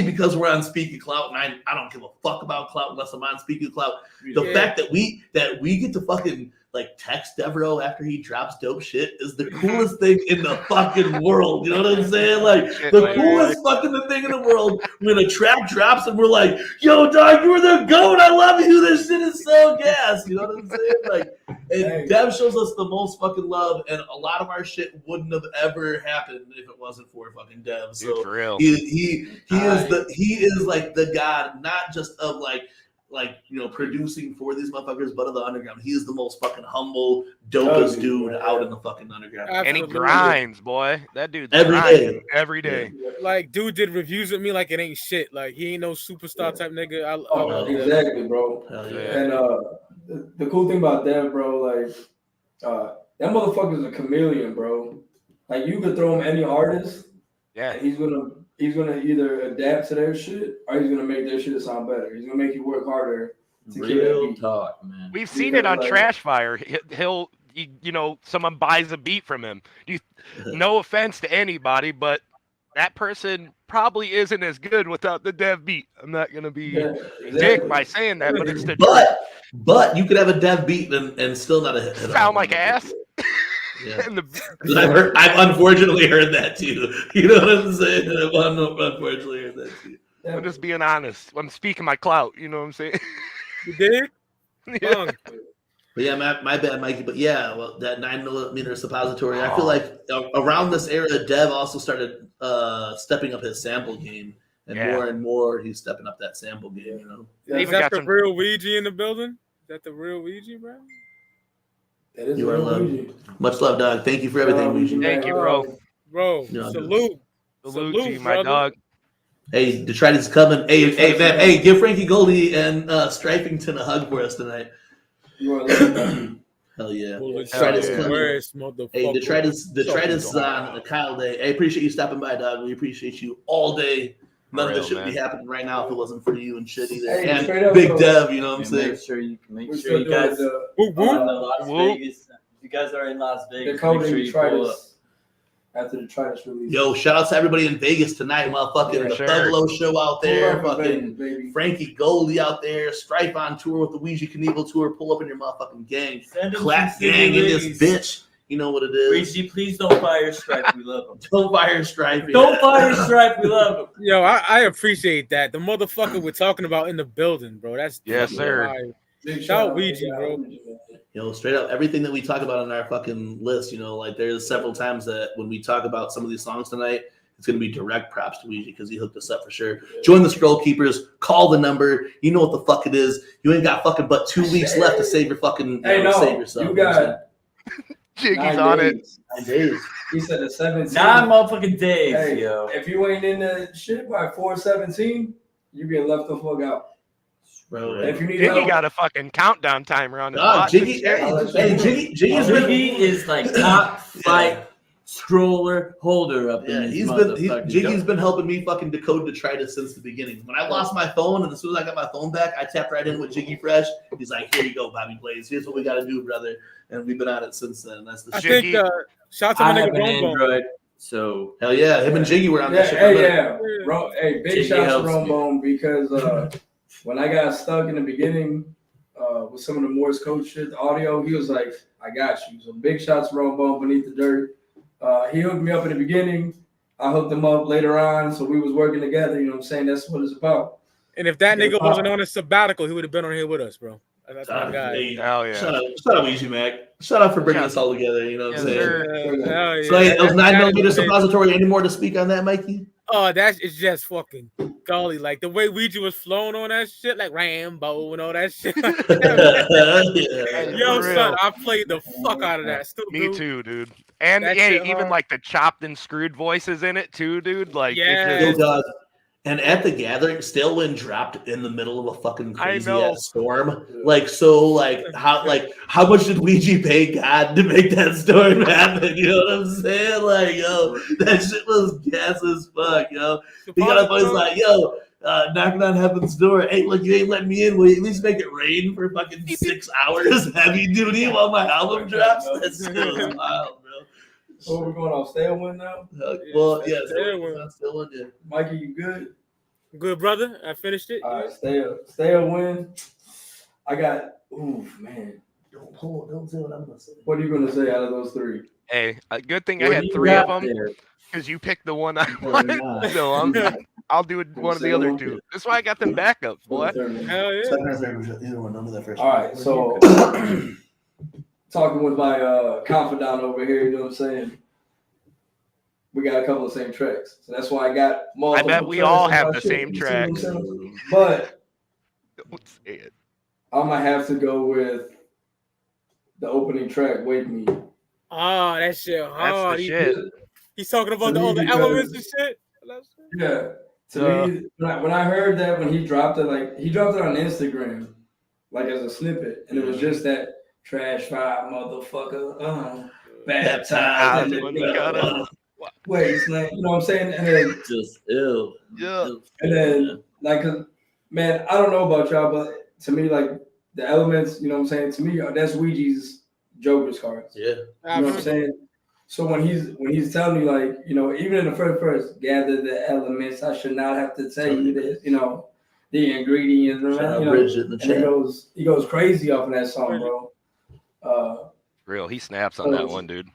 because we're on Speaking Clout, and I don't give a fuck about Clout unless I'm on Speaking Clout. The fact that we get to fucking like text Devereaux after he drops dope shit is the coolest thing in the fucking world. You know what I'm saying? Like the coolest fucking thing in the world when a trap drops and we're like, yo, dog, you were the GOAT. I love you. This shit is so gas. You know what I'm saying? Like, and Dev shows us the most fucking love, and a lot of our shit wouldn't have ever happened if it wasn't for fucking Dev. So Dude, for real. he is like the god, not just of like producing for these motherfuckers, but of the underground. He is the most fucking humble, dopest dude out in the fucking underground. And he grinds, boy. That dude's every day. Like, dude did reviews with me like it ain't shit. Like, he ain't no superstar type nigga. Exactly, bro. And the cool thing about Dev, bro, like, that motherfucker's a chameleon, bro. Like, you could throw him any artist, and he's gonna either adapt to their shit or he's gonna make their shit sound better. He's gonna make you work harder to real talk, man. We've seen it on Trash Fire. He'll someone buys a beat from him. No offense to anybody, but that person probably isn't as good without the Dev beat. I'm not gonna be dick by saying that, but it's the truth. But you could have a Dev beat and still not a hit. Sound like ass. Yeah. I've unfortunately heard that too. You know what I'm saying? I've unfortunately heard that too. I'm just being honest. I'm speaking my clout. You know what I'm saying? You did? Yeah. But yeah, my bad, Mikey. But yeah, well, that 9mm suppository. I feel like around this era, Dev also started stepping up his sample game, and more he's stepping up that sample game. You know, is that the real Ouija in the building? Is that the real Ouija, bro? That is you are loved. Much love, dog. Thank you for everything, Ouija. Thank you, bro. Bro, salute to you, my dog. Hey, Detritus is coming. Hey, man. Hey, give Frankie Goldie and Stripington a hug for us tonight. You are loved. Hell yeah. Detritus coming. Hey, Detritus is on Kyle Day. Hey, appreciate you stopping by, dog. We appreciate you all day. None of this shit would be happening right now if it wasn't for you and shit either. Hey, and Big Dev, you know what I'm saying? Make sure you guys are in Las Vegas. If you guys are in Las Vegas, make sure you pull up. After the Detritus release. Yo, shout out to everybody in Vegas tonight, motherfucking the Pueblo show out there, fucking Frankie Goldie out there, Stripe on tour with the Ouija Knievel tour. Pull up in your motherfucking gang. Clap gang in this bitch. You know what it is. Ouija, please don't fire Stripe. We love him. Don't fire Stripe. Don't fire Stripe. We love him. Yo, I appreciate that. The motherfucker we're talking about in the building, bro. That's sir. Shout out Ouija, bro. You know, straight up, everything that we talk about on our fucking list, you know, like there's several times that when we talk about some of these songs tonight, it's going to be direct props to Ouija because he hooked us up for sure. Join the Scroll Keepers, call the number. You know what the fuck it is. You ain't got fucking but 2 weeks left to save your fucking, save yourself. You got Jiggy's on it. 9 days. He said the 17th. 9 motherfucking days, hey, yo. If you ain't in the shit by 4/17, you get left the fuck out. Bro, if you need Jiggy got a fucking countdown timer on his watch. Jiggy is like top flight scroller holder up in Jiggy's been helping me fucking decode Detritus since the beginning. When I lost my phone, and as soon as I got my phone back, I tapped right in with Jiggy Fresh. He's like, "Here you go, Bobby Blaze. Here's what we got to do, brother." And we've been at it since then. That's the shit. I think shout out to my nigga Android. So hell yeah, him and Jiggy were on that shit. Hey, big shout out to Rombone because when I got stuck in the beginning with some of the Morse code shit, the audio, he was like, "I got you." So big shots to Rombone beneath the dirt. He hooked me up in the beginning. I hooked him up later on, so we was working together. You know what I'm saying? That's what it's about. And if that nigga wasn't on a sabbatical, he would have been on here with us, bro. That's my guy. Hey, hell yeah. Shout out Ouija Mac. Shout out for bringing us all together. You know what I'm saying? Hell yeah. So hey, those 9mm suppository. Any more to speak on that, Mikey? Oh, that is just fucking golly. Like the way Ouija was flowing on that shit, like Rambo and all that shit. Yo, son, I played the fuck out of that. Still, me too, dude. And even like the chopped and screwed voices in it too, dude. Like, and at the gathering, Stalewind dropped in the middle of a fucking crazy ass storm. Like, so, how much did Ouija pay God to make that storm happen? You know what I'm saying? Like, yo, that shit was gas as fuck, yo. He got up, he's like, yo, knocking on heaven's door. Hey, look, you ain't letting me in. Will you at least make it rain for fucking 6 hours heavy duty while my album drops? That's so wild, bro. So we're going off Stalewind now? Stalewind, yeah. Mikey, you good? Good, brother. I finished it. All right, Stalewind. I got, man. Don't say what I'm gonna say. What are you gonna say out of those three? Hey, a good thing What I had do you 3 of got them there? because you picked the one I Or wanted. not? So I'll do it one of the other two. That's why I got them backups, boy. Hell yeah. Second or third, either one. Don't do that first. All right, so talking with my confidant over here, you know what I'm saying? We got a couple of same tracks, so that's why I got multiple. I bet we tracks all on have my the shit, same you see what I'm tracks. saying? But Don't say it. I'm gonna have to go with the opening track, "Wake Me." Oh, that shit That's hard. the shit. He's talking about To all me, the elements and shit. Yeah, to me, when I heard that when he dropped it, like he dropped it on Instagram, like as a snippet, and it was just that trash fire motherfucker, baptized in the wasteland. You know what I'm saying? And then Just ill. Yeah. And then, like, 'cause, man, I don't know about y'all, but to me, like, the elements, you know what I'm saying? To me, that's Ouija's Joker's cards. Yeah. You know what I'm saying? So when he's telling me, like, you know, even in the first verse, gather the elements, I should not have to tell you this, you know, the ingredients, you know, and he goes crazy off of that song, bro. Real, he snaps on that one, dude.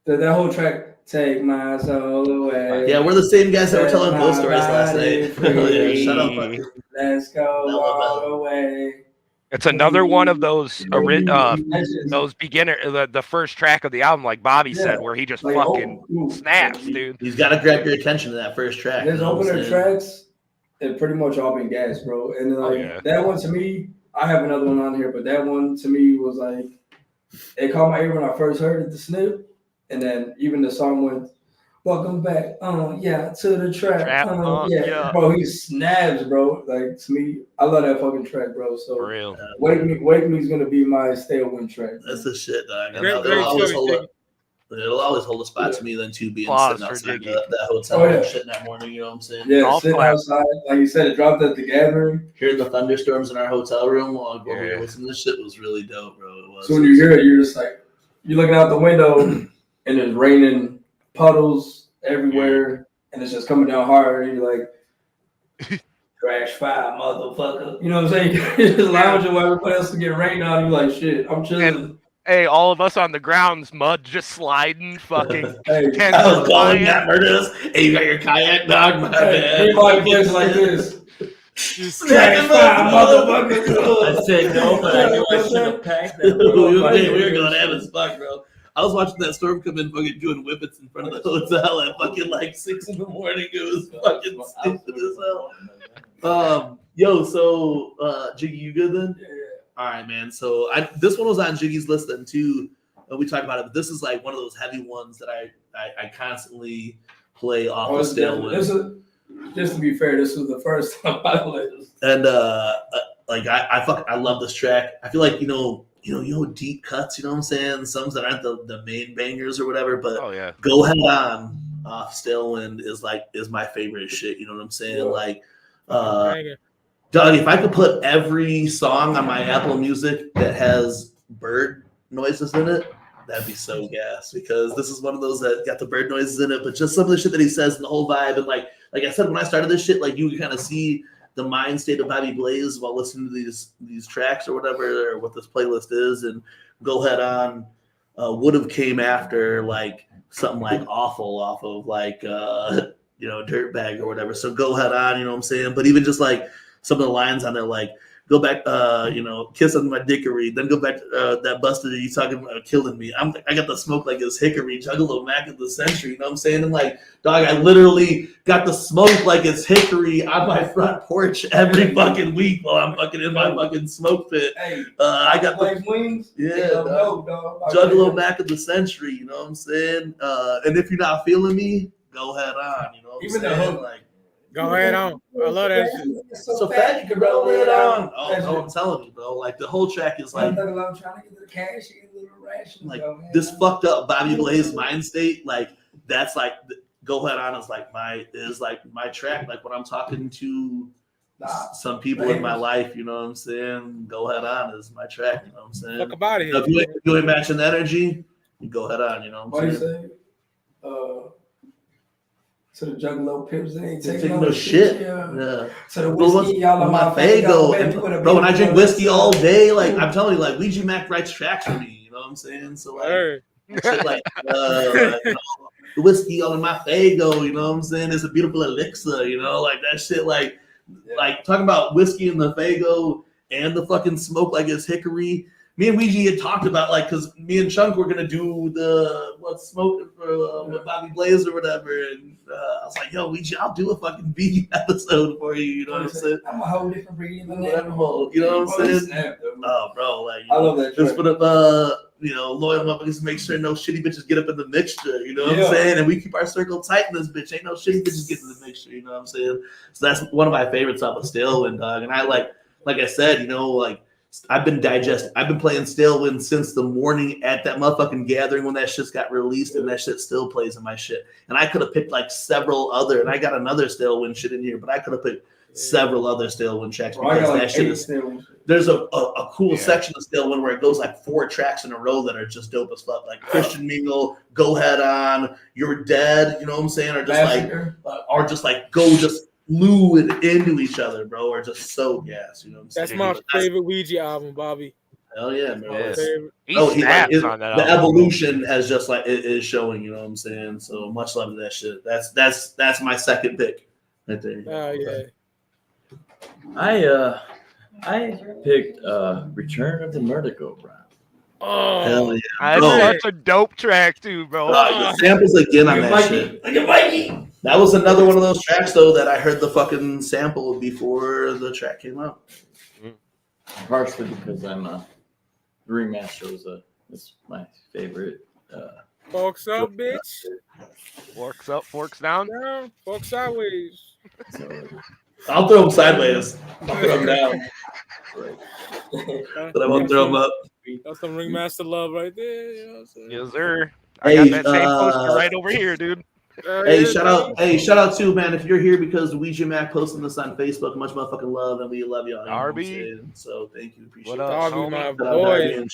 That whole track, take my soul away. Yeah, we're the same guys that were telling ghost stories last night. Yeah, shut up. Let's go all the way. It's another one of those beginner, the first track of the album, like Bobby said, where he just like, fucking snaps, dude. He's got to grab your attention to that first track. His opener tracks, it pretty much all been gas, bro. And like that one to me, I have another one on here, but that one to me was like, it caught my ear when I first heard it, the snip. And then even the song went, welcome back, to the track. Bro, he snaps, bro. Like, to me, I love that fucking track, bro. So, for real. Wake Me is going to be my stay win track. That's the shit, dog. It'll always hold a spot to me then, too, being sitting outside that hotel and shit that morning, you know what I'm saying? Yeah, sitting outside. Like you said, it dropped at the gathering. Hearing the thunderstorms in our hotel room while we listening to this shit was really dope, bro. It was. So when you hear it, you're just like, you're looking out the window and it's raining puddles everywhere, and it's just coming down hard, and you're like, crash fire, motherfucker. You know what I'm saying? You're just lounging while everybody else is getting rained on. You're like, shit, I'm chilling. And, hey, all of us on the grounds, mud just sliding, fucking. I was calling that murderous. Hey, you got your kayak, dog? My bad. Everybody plays like this. Crash fire, motherfucker. I said no, but I knew I should have packed that. We were going ham as fuck, bro. I was watching that storm come in, fucking doing whippets in front of the hotel at fucking like 6 a.m. It was fucking stupid as hell. So Jiggy, you good then? Yeah. All right, man. So this one was on Jiggy's list then too. We talked about it, but this is like one of those heavy ones that I constantly play off of Stalewind. Just to be fair, this was the first time I played this. And I love this track. I feel like you know deep cuts, you know what I'm saying? Some that aren't the main bangers or whatever, but Go Head On off Stalewind is my favorite shit, you know what I'm saying? Like Doug, if I could put every song on my Apple Music that has bird noises in it, that'd be so gas, because this is one of those that got the bird noises in it, but just some of the shit that he says and the whole vibe, and like I said, when I started this shit, like you can kind of see the mind state of Bobby Blaze while listening to these tracks or whatever, or what this playlist is. And Go Head On would have came after like something like Awful off of like Dirtbag or whatever. So Go Head On, you know what I'm saying? But even just like some of the lines on there, like go back, kiss on my dickory, then go back to that busted you talking about killing me. I got the smoke like it's hickory, Juggalo Mac of the century, you know what I'm saying? And like, dog, I literally got the smoke like it's hickory on my front porch every fucking week while I'm fucking in my fucking smoke pit. Hey, I got the wings. Juggalo Mac of the century, you know what I'm saying? And if you're not feeling me, go head on, you know what I'm saying? The hook, like, go ahead on. I love that shit. So fat you can roll it on. Oh, I'm telling you, bro. Like the whole track is like, trying to get to the cash, get a little ration. Like this fucked up Bobby Blaze mind state. Like that's like Go Head On is like my track. Like when I'm talking to some people in my life, you know what I'm saying? Go Head On is my track. You know what I'm saying? Fuck about it. So if you ain't matching energy, you Go Head On. You know what I'm saying? To the Juggalo Pips, they ain't taking no no shit. Yeah. To the whiskey, y'all on my Fago. Bro, when I drink whiskey all day, like I'm telling you, like Ouija Mac writes tracks for me. You know what I'm saying? So like, shit like the whiskey all in my Fago. You know what I'm saying? It's a beautiful elixir. You know, like that shit. Like talking about whiskey and the Fago and the fucking smoke like it's hickory. Me and Ouija had talked about like because me and Chunk were gonna do the smoking for with Bobby Blaze or whatever, and I was like, "Yo, Ouija, I'll do a fucking vegan episode for you." You know what I'm saying? I'm a whole different breed than that. You know what I'm saying? Oh, bro, like I love that. Just for the loyal motherfuckers, make sure no shitty bitches get up in the mixture. You know what I'm saying? And we keep our circle tight in this bitch. Ain't no shitty bitches get in the mixture. You know what I'm saying? So that's one of my favorites off of Stalewind, dog. And I like I said, I've been playing Stalewind since the morning at that motherfucking gathering when that shit got released, and that shit still plays in my shit. And I could have picked like several other, and I got another Stalewind shit in here, but I could have picked several other Stalewind tracks because that shit is. There's a cool section of Stalewind where it goes like 4 tracks in a row that are just dope as fuck, like Christian Mingle, Go Head On, You're Dead. You know what I'm saying? Or just go fluid into each other, bro, or just so gas. You know what I'm saying? That's my favorite Ouija album, Bobby. Hell yeah, man. On that the evolution has just like it is showing. You know what I'm saying? So much love to that shit. That's my second pick right there. Oh yeah. I picked Return of the Murdigo, bro. Oh, hell yeah! That's such a dope track too, bro. The samples again on that shit. That was another one of those tracks though that I heard the fucking sample before the track came out. Partially because I'm a remaster is my favorite. Forks up, bitch. Forks up, forks down. Yeah, forks sideways. I'll throw them sideways. I'll throw them down. But I won't throw them up. That's some Ringmaster love right there. You know what I'm saying? Yes, sir. I got that same poster right over here, dude. Shout out to man if you're here because Ouija Mac posting this on Facebook. Much motherfucking love, and we love y'all. Darby. So thank you, appreciate it. Darby, my boy.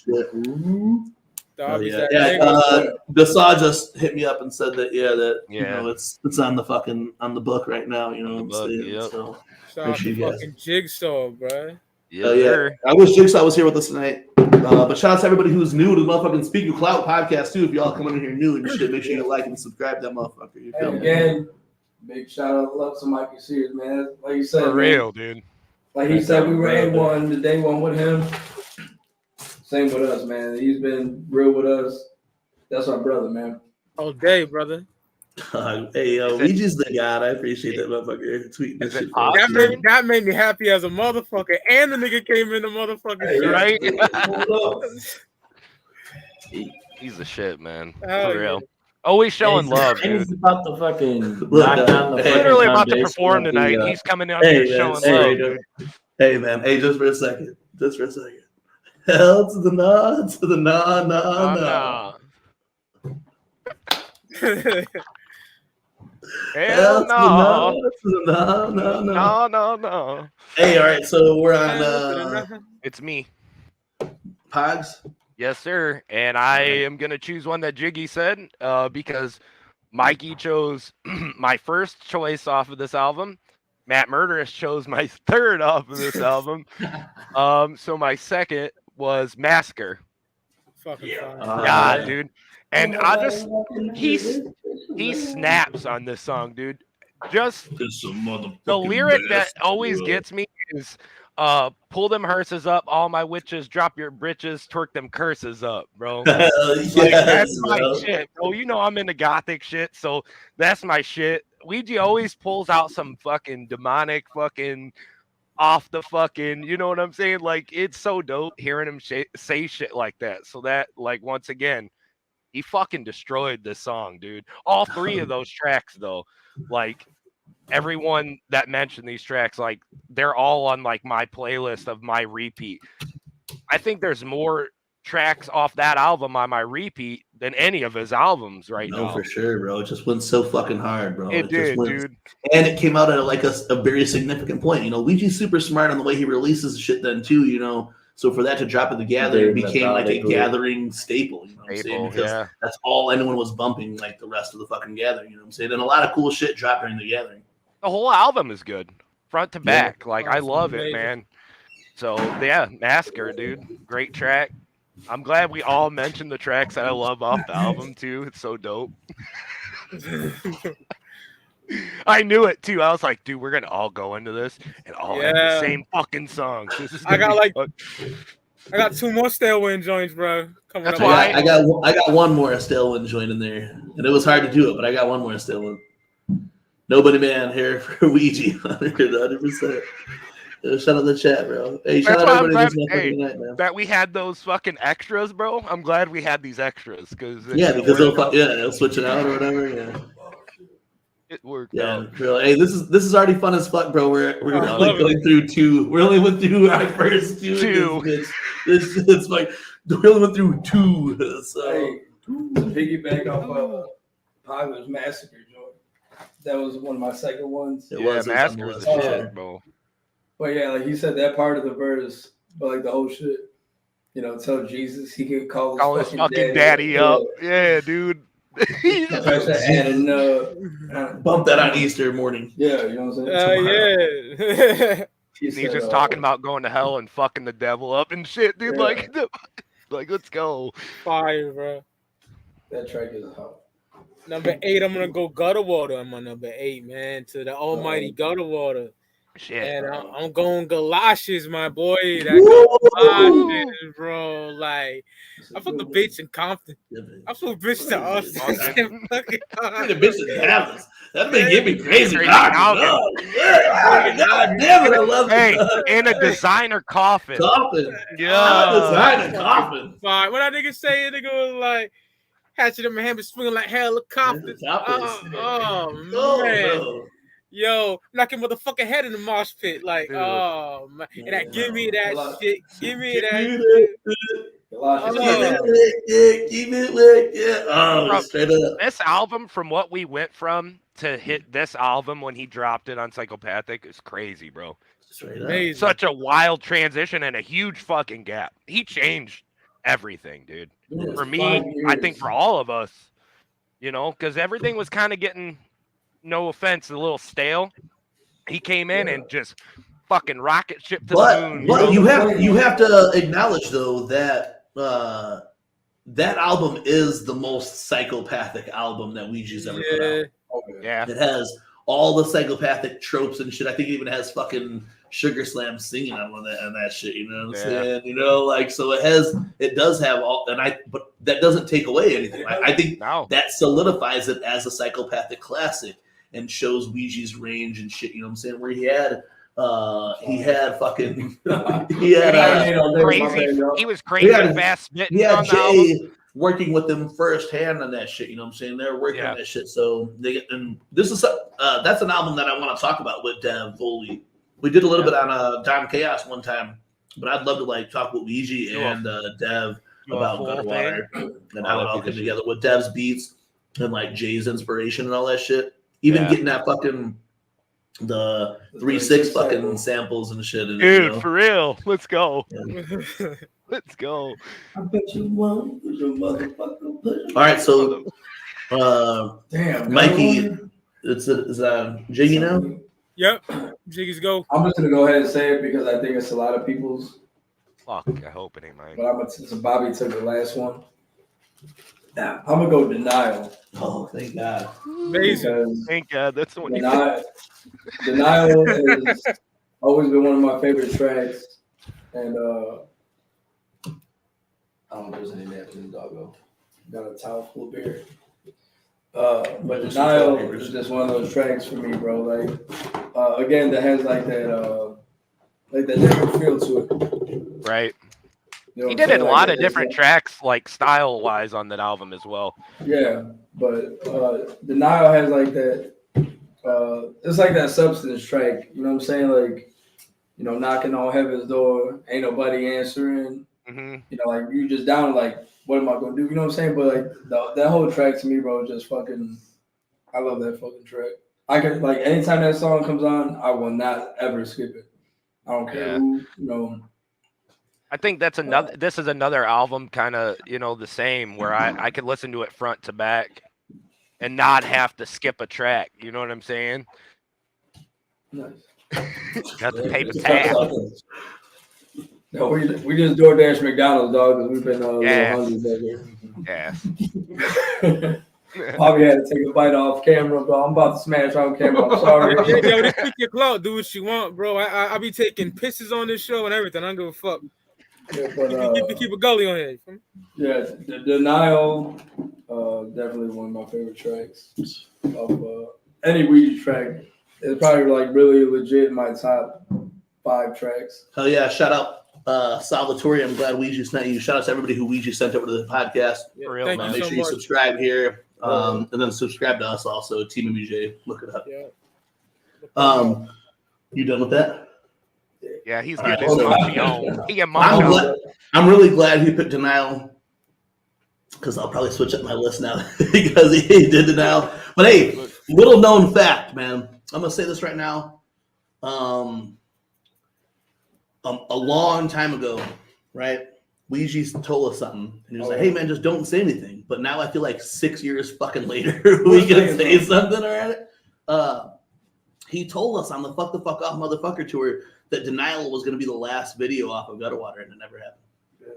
Gasol just hit me up and said that it's on the book right now. You know what I'm saying? Yep. So shout out to fucking Jigsaw, bro. Yeah. I wish Jigsaw was here with us tonight. But shout out to everybody who's new to the motherfucking Speak Your Clout podcast too. If y'all coming in here new and shit, make sure you like and subscribe to that motherfucker. You feel me? Again, big shout out, love to Mikey Sears, man. Like you said, for real, dude. Like he said, we were A1 the day one with him. Same with us, man. He's been real with us. That's our brother, man. All day, brother. Hey, Ouija's the god. I appreciate that motherfucker tweeting this shit. That made me happy as a motherfucker, and the nigga came in the motherfucking right. He's the shit, man. For real. Always showing love, dude. He's about to fucking knock down the literally about to perform tonight. He's coming out here showing love, dude. Hey, man. Hey, just for a second. Hell to the nah, to the nah. Hell no. No. Hey, all right. So we're on. It's me. Pogs? Yes, sir. And I am going to choose one that Jiggy said because Mikey chose my first choice off of this album. Matt Murderous chose my third off of this album. So my second was Massacre. Fucking fine. Yeah, dude. And he snaps on this song, dude. Just the lyric that always gets me is pull them hearses up, all my witches, drop your britches, twerk them curses up, bro. That's my shit, bro. You know I'm into gothic shit, so that's my shit. Ouija always pulls out some fucking demonic fucking off the fucking, you know what I'm saying? Like, it's so dope hearing him say shit like that. So that, like, once again, he fucking destroyed this song, dude. All 3 of those tracks, though, like, everyone that mentioned these tracks, like, they're all on, like, my playlist of my repeat. I think there's more tracks off that album on my repeat than any of his albums now. No, for sure, bro. It just went so fucking hard, bro. It did, dude. And it came out at, like, a very significant point. You know, Ouija's super smart on the way he releases shit then, too, you know. So for that to drop at the gathering became like a gathering staple, you know what I'm saying? Because that's all anyone was bumping like the rest of the fucking gathering, you know what I'm saying? And a lot of cool shit dropped during the gathering. The whole album is good, front to back. Like I love it, man. So yeah, Massacre, dude, great track. I'm glad we all mentioned the tracks that I love off the album too. It's so dope. I knew it too. I was like, dude, we're gonna all go into this and all have the same fucking songs. This is I got 2 more Stairwind joints, bro. That's why I got one more Stairwind joint in there, and it was hard to do it, but I got one more Stairwind. Nobody man here for Ouija, 100%. Shout out the chat, bro. Hey, shout out everybody tonight, man. That we had those fucking extras, bro. I'm glad we had these extras because they'll switch it out or whatever. Yeah. It worked out. Hey, this is already fun as fuck, bro. We're only going through 2. We only went through our first 2. It's like we only went through 2. So hey, to piggyback off of Popular's Massacre joint, that was one of my second ones. Massacre was the shit, bro. But yeah, like you said, that part of the verse, but like the whole shit, you know, tell Jesus he could call his fucking daddy up. Yeah, dude. Bump that on Easter morning. Yeah, you know what I'm saying? Yeah. He's just talking about going to hell and fucking the devil up and shit, dude. Yeah. Like, let's go. Fire, bro. That track is hot. Number 8, I'm gonna go Gutter Water. I'm on number 8, man. To the almighty Gutter Water. Shit. And I'm going Galoshes, my boy. Galoshes, bro. Like, I put the bitch in Compton. I put bitch to Austin. The bitch in Dallas. That thing get me crazy. God damn it, I love it. In a designer coffin. Yeah. Designer coffin. Fine. What that nigga say? Nigga was like, hatchet in my hand, but swinging like helicopters. Oh, man. Bro. Yo, knock your motherfucking head in the mosh pit. Like, dude. Oh, man. And that, give me that shit. Give me that shit. Keep it lit. Yeah. Oh, straight up. This album, from what we went from to hit this album when he dropped it on Psychopathic, is crazy, bro. Straight up. Such a wild transition and a huge fucking gap. He changed everything, dude. For me, I think for all of us, you know, because everything was kind of getting, no offense, a little stale. He came in and just fucking rocket ship to the moon. But you have to acknowledge though that that album is the most psychopathic album that Ouija's ever put out. Yeah, it has all the psychopathic tropes and shit. I think it even has fucking Sugar Slam singing on that shit. You know what I'm saying? You know, like, so it does have all, but that doesn't take away anything. I think that solidifies it as a psychopathic classic and shows Ouija's range and shit. You know what I'm saying? Where he had fucking crazy. He was crazy fast. He had Jay working with them firsthand on that shit. You know what I'm saying? They're working on that shit. So this is that's an album that I want to talk about with Dev Foley. We did a little bit on Dime Chaos one time, but I'd love to like talk with Ouija and Dev about Gutter Water and how it all came together with Dev's beats and like Jay's inspiration and all that shit. Even getting that fucking the 3-6 fucking samples and shit. And, dude, for real. Let's go. Yeah. Let's go. I bet you won't. Your motherfucker. All right, so damn, Mikey, is Jiggy now? Yep, Jiggy's go. I'm just gonna go ahead and say it because I think it's a lot of people's. Fuck, I hope it ain't mine. But since Bobby took the last one, now I'm gonna go Denial. Oh, thank God! Amazing. Thank God. That's the one. Denial has always been one of my favorite tracks, and I don't know if there's any naps in the doggo. Got a towel full of beer. But Denial is just one of those tracks for me, bro. Like, again, that has like that different feel to it. Right. You know he did a lot of different tracks, like style-wise, on that album as well. Yeah, but Denial has like that. It's like that Substance track. You know what I'm saying? Like, you know, knocking on heaven's door, ain't nobody answering. Mm-hmm. You know, like you just down, like, what am I gonna do? You know what I'm saying? But like that whole track to me, bro, just fucking. I love that fucking track. I can, like, anytime that song comes on, I will not ever skip it. I don't care who, you know. I think that's another. This is another album, kind of the same, where I could listen to it front to back, and not have to skip a track. You know what I'm saying? Nice. Got to pay the tab. No, we just DoorDash McDonald's, dog, because we've been a little hungry back here. Bobby had to take a bite off camera, bro. I'm about to smash on camera. I'm sorry. Yo, this pick your clout. Do what you want, bro. I be taking pisses on this show and everything. I don't give a fuck. Yeah, but, keep a gully on here. Yeah, the Denial, definitely one of my favorite tracks of any Ouija track. It's probably like really legit in my top 5 tracks. Hell yeah! Shout out Salvatore. I'm glad Ouija sent you. Shout out to everybody who Ouija sent over to the podcast. For real, man. Make sure you subscribe here, and then subscribe to us also. Team MUJ. Look it up. Yeah. You done with that? Yeah, he's All getting right, munchy. I'm really glad he picked Denial, because I'll probably switch up my list now because he did Denial. But hey, little known fact, man. I'm gonna say this right now. A long time ago, right? Ouija told us something, and he was like, "Hey, man, just don't say anything." But now I feel like 6 years fucking later, we can say something already. He told us on the Fuck the Fuck Off Motherfucker tour that Denial was going to be the last video off of Gutter Water, and it never happened. Yeah.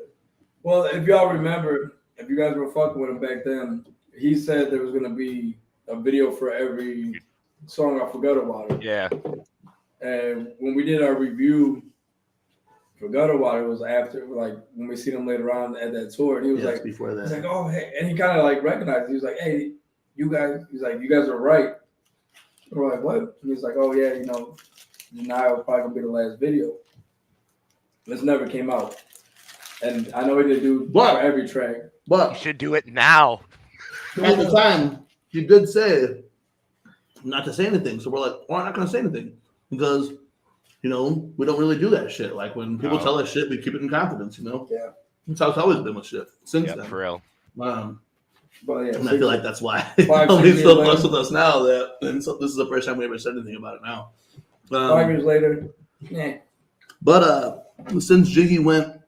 Well, if y'all remember, if you guys were fucking with him back then, he said there was going to be a video for every song off of Gutter Water. Yeah. And when we did our review for Gutter Water, it was after, like, when we seen him later on at that tour, and he was like, before that. He's like, oh, hey, and he kind of like recognized it. He was like, hey, you guys, he's like, you guys are right. We're like, what? And he's like, oh, yeah, Denial was probably going to be the last video. This never came out. And I know he didn't do for every track. But you should do it now. At the time, he did say not to say anything. So we're like, well, I'm not going to say anything because, we don't really do that shit. Like when people tell us shit, we keep it in confidence, Yeah. That's how it's always been with shit since then. For real. But yeah, and I feel like that's why he's so close with us now and so this is the first time we ever said anything about it now. 5 years later, yeah. But since Jiggy went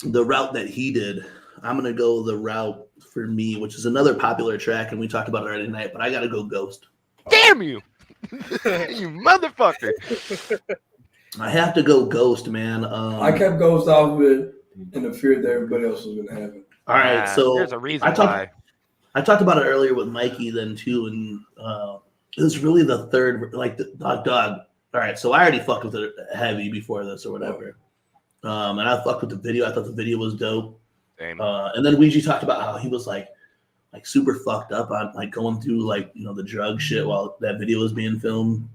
the route that he did, I'm gonna go the route for me, which is another popular track, and we talked about it already tonight. But I gotta go Ghost. Damn you, you motherfucker! I have to go Ghost, man. I kept Ghost off of it in the fear that everybody else was gonna have it. All right, so there's a reason why. I talked about it earlier with Mikey then too, and it was really the third, like the dog. All right, so I already fucked with it heavy before this or whatever, and I fucked with the video. I thought the video was dope. Same. And then Ouija talked about how he was like super fucked up on like going through the drug shit while that video was being filmed,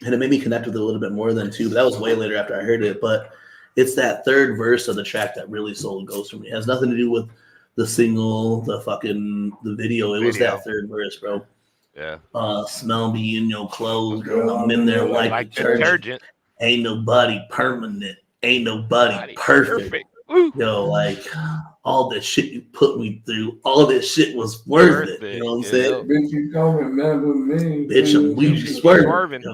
and it made me connect with it a little bit more than too. But that was way later after I heard it, but. It's that third verse of the track that really sold Ghost for me. It has nothing to do with the single, the video. It was that third verse, bro. Yeah. Smell me in your clothes, girl. I'm in there like detergent. Ain't nobody permanent. Ain't nobody perfect. Yo, like all the shit you put me through, all this shit was worth it. You know what I'm saying? Bitch, you don't remember me. Bitch, I'm Ouija swerving.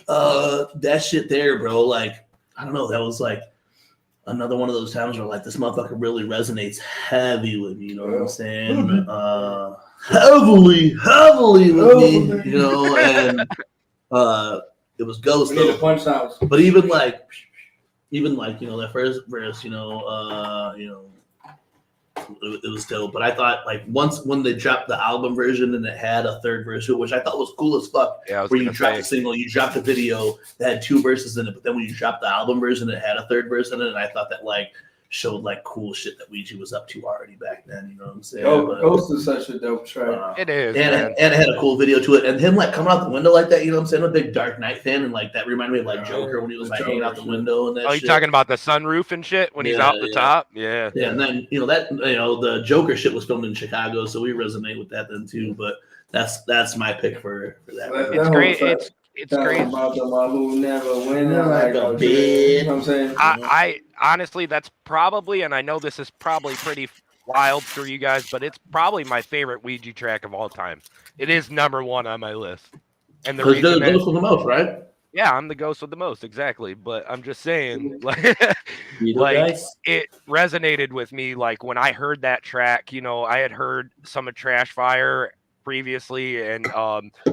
That shit there, bro. Like. I don't know. That was like another one of those times where like this motherfucker really resonates heavy with me. You know what I'm saying? Heavily with me. And it was Ghost though. Punch sounds. But even like that first verse, it was dope. But I thought like when they dropped the album version and it had a third verse, which I thought was cool as fuck. Yeah, where you dropped the single, you dropped the video that had 2 verses in it, but then when you dropped the album version, it had a third verse in it, and I thought that like showed like cool shit that Ouija was up to already back then. You know what I'm saying? Ghost is such a dope track. It is, and it had a cool video to it, and him like coming out the window like that. You know what I'm saying? I'm a big Dark Knight fan, and like that reminded me of like Joker when he was like hanging out the window and that. Oh, you talking about the sunroof and shit when he's out the top? Yeah. Yeah, and then the Joker shit was filmed in Chicago, so we resonate with that then too. But that's my pick for that. It's great. It's great. About the one who never win like a bitch. You know what I'm saying? I honestly, that's probably, and I know this is probably pretty wild for you guys, but it's probably my favorite Ouija track of all time. It is number 1 on my list. And the reason those were the most, right? Yeah, I'm the ghost with the most, exactly. But I'm just saying, like, it resonated with me. Like when I heard that track, you know, I had heard some of Trash Fire previously and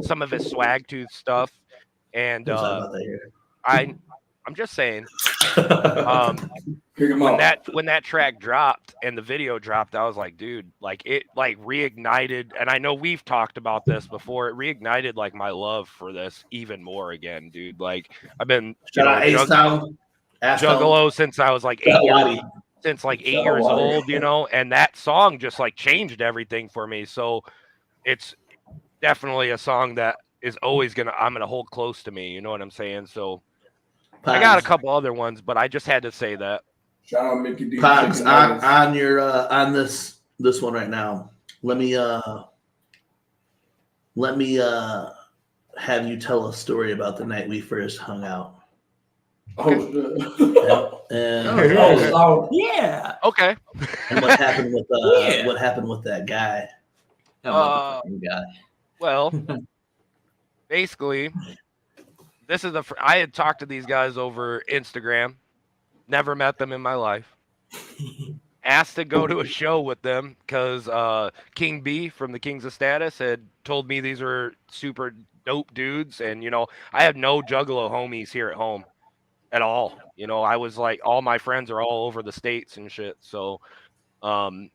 some of his Swag Tooth stuff, and I'm just saying, when that track dropped and the video dropped, I was like, dude, like it like reignited. And I know we've talked about this before. It reignited like my love for this even more again, dude. Like I've been Juggalo since I was like 8 years old, you know, and that song just like changed everything for me. So it's definitely a song that is always I'm gonna hold close to me. You know what I'm saying? So I got a couple other ones, but I just had to say that. Shout out Mickey D. Pogs, on your on this one right now. Let me have you tell a story about the night we first hung out. Yeah. Okay. And what happened with what happened with that guy? Well, basically, this is I had talked to these guys over Instagram. Never met them in my life. Asked to go to a show with them because King B from the Kings of Status had told me these were super dope dudes. And, you know, I have no Juggalo homies here at home at all. You know, I was like, all my friends are all over the States and shit. So I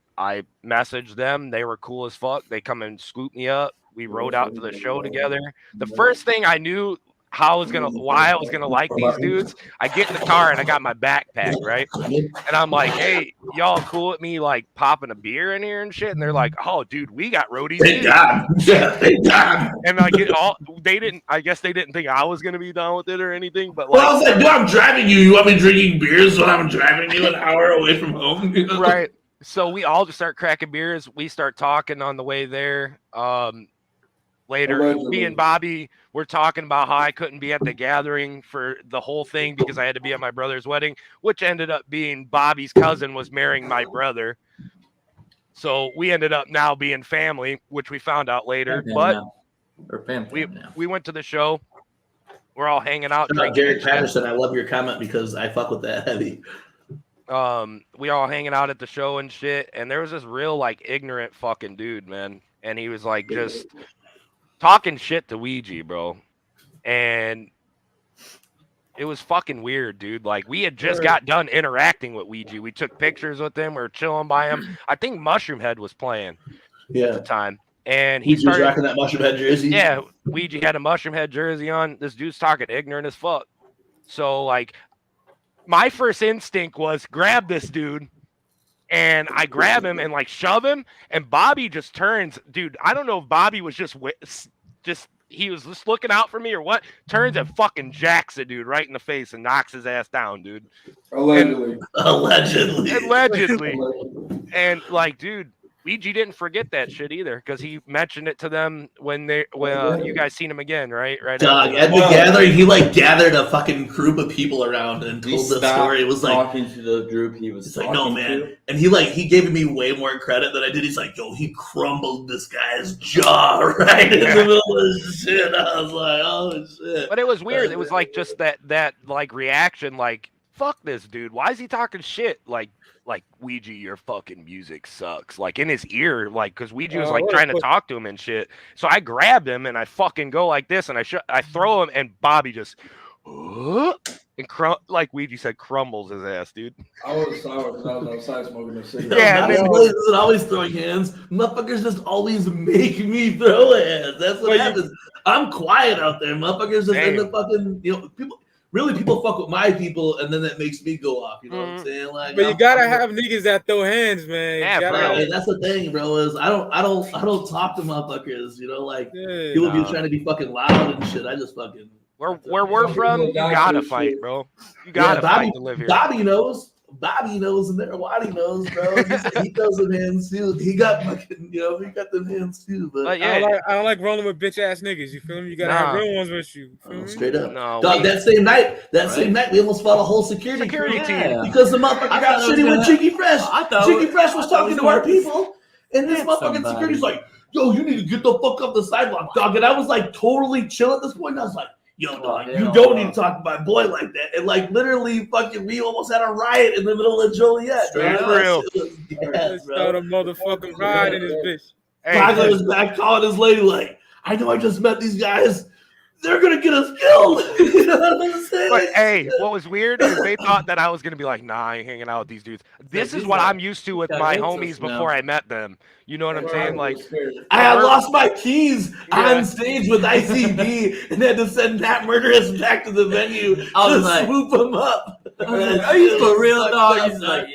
messaged them. They were cool as fuck. They come and scoop me up. We rode out to the show together. The first thing I knew why I was gonna like these dudes, I get in the car and I got my backpack, right? And I'm like, hey, y'all cool with me like popping a beer in here and shit? And they're like, oh dude, we got roadies. Thank God. Yeah, thank God. And I guess they didn't think I was gonna be down with it or anything. But I was like, dude, I'm driving you. You want me drinking beers when I'm driving you an hour away from home? You know? Right. So we all just start cracking beers. We start talking on the way there. Later, me and Bobby were talking about how I couldn't be at the gathering for the whole thing because I had to be at my brother's wedding, which ended up being Bobby's cousin was marrying my brother. So we ended up now being family, which we found out later. But we went to the show. We're all hanging out. Jared Patterson, I love your comment because I fuck with that heavy. We all hanging out at the show and shit. And there was this real like ignorant fucking dude, man. And he was like just talking shit to Ouija, bro. And it was fucking weird, dude. Like, we had just got done interacting with Ouija. We took pictures with him. We were chilling by him. I think Mushroom Head was playing at the time. And he started rocking that Mushroom Head jersey. Yeah, Ouija had a Mushroom Head jersey on. This dude's talking ignorant as fuck. So, like, my first instinct was grab this dude. And I grab him and like shove him, and Bobby just turns. Dude, I don't know if Bobby was just he was just looking out for me or what. Turns and fucking jacks the dude right in the face and knocks his ass down, dude. Allegedly. And like, dude, Ouija didn't forget that shit either because he mentioned it to them when you guys seen him again, right? Dog, at the gathering, he like gathered a fucking group of people around and told the story. It was like talking to the group he was like, no man, and he gave me way more credit than I did. He's like, yo, he crumbled this guy's jaw right in the middle of the shit. I was like, oh shit. But it was weird. It was like just that like reaction, like fuck this dude. Why is he talking shit? Like Ouija, your fucking music sucks. Like in his ear, like because Ouija was like trying to talk to him and shit. So I grabbed him and I fucking go like this and I throw him and Bobby just and like Ouija said, crumbles his ass, dude. I was sour because I was outside smoking a cigarette. Yeah, Billy isn't always throwing hands. Motherfuckers just always make me throw hands. That's what happens. I'm quiet out there. Motherfuckers just end up fucking, you know, people fuck with my people, and then that makes me go off. You know what I'm saying? Like, but you gotta have niggas that throw hands, man. Yeah, bro. Hey, that's the thing, bro. Is I don't talk to motherfuckers. You know, like people be trying to be fucking loud and shit. I just fucking. Where we're from, you gotta fight, bro. You gotta fight to live here. Bobby knows, and there Waddy knows, bro. He does them hands too. He got fucking, you know, he got them hands too. But yeah, I don't like rolling with bitch ass niggas. You feel me? You gotta have real ones with you. Straight up. No, dog, that same night, we almost fought a whole security team because the motherfucker got shitty with Cheeky Fresh. Cheeky Fresh was talking to our people, and this motherfucking security's like, yo, you need to get the fuck off the sidewalk, dog. And I was like totally chill at this point. And I was like, yo, dog, you don't need to talk to my boy like that. And like literally, fucking, we almost had a riot in the middle of Joliet. Straight real. Let's start a motherfucking ride in this bitch. Hey, was back calling his lady like, I know I just met these guys. They're gonna get us killed. You know what I'm saying? But hey, what was weird is they thought that I was gonna be like, nah, I ain't hanging out with these dudes. This is what I'm used to with my homies before I met them. You know what I'm saying? Like, I had lost my keys on stage with ICB and had to send Matt Murderous back to the venue to swoop him up. Are you for real, dog? He's like,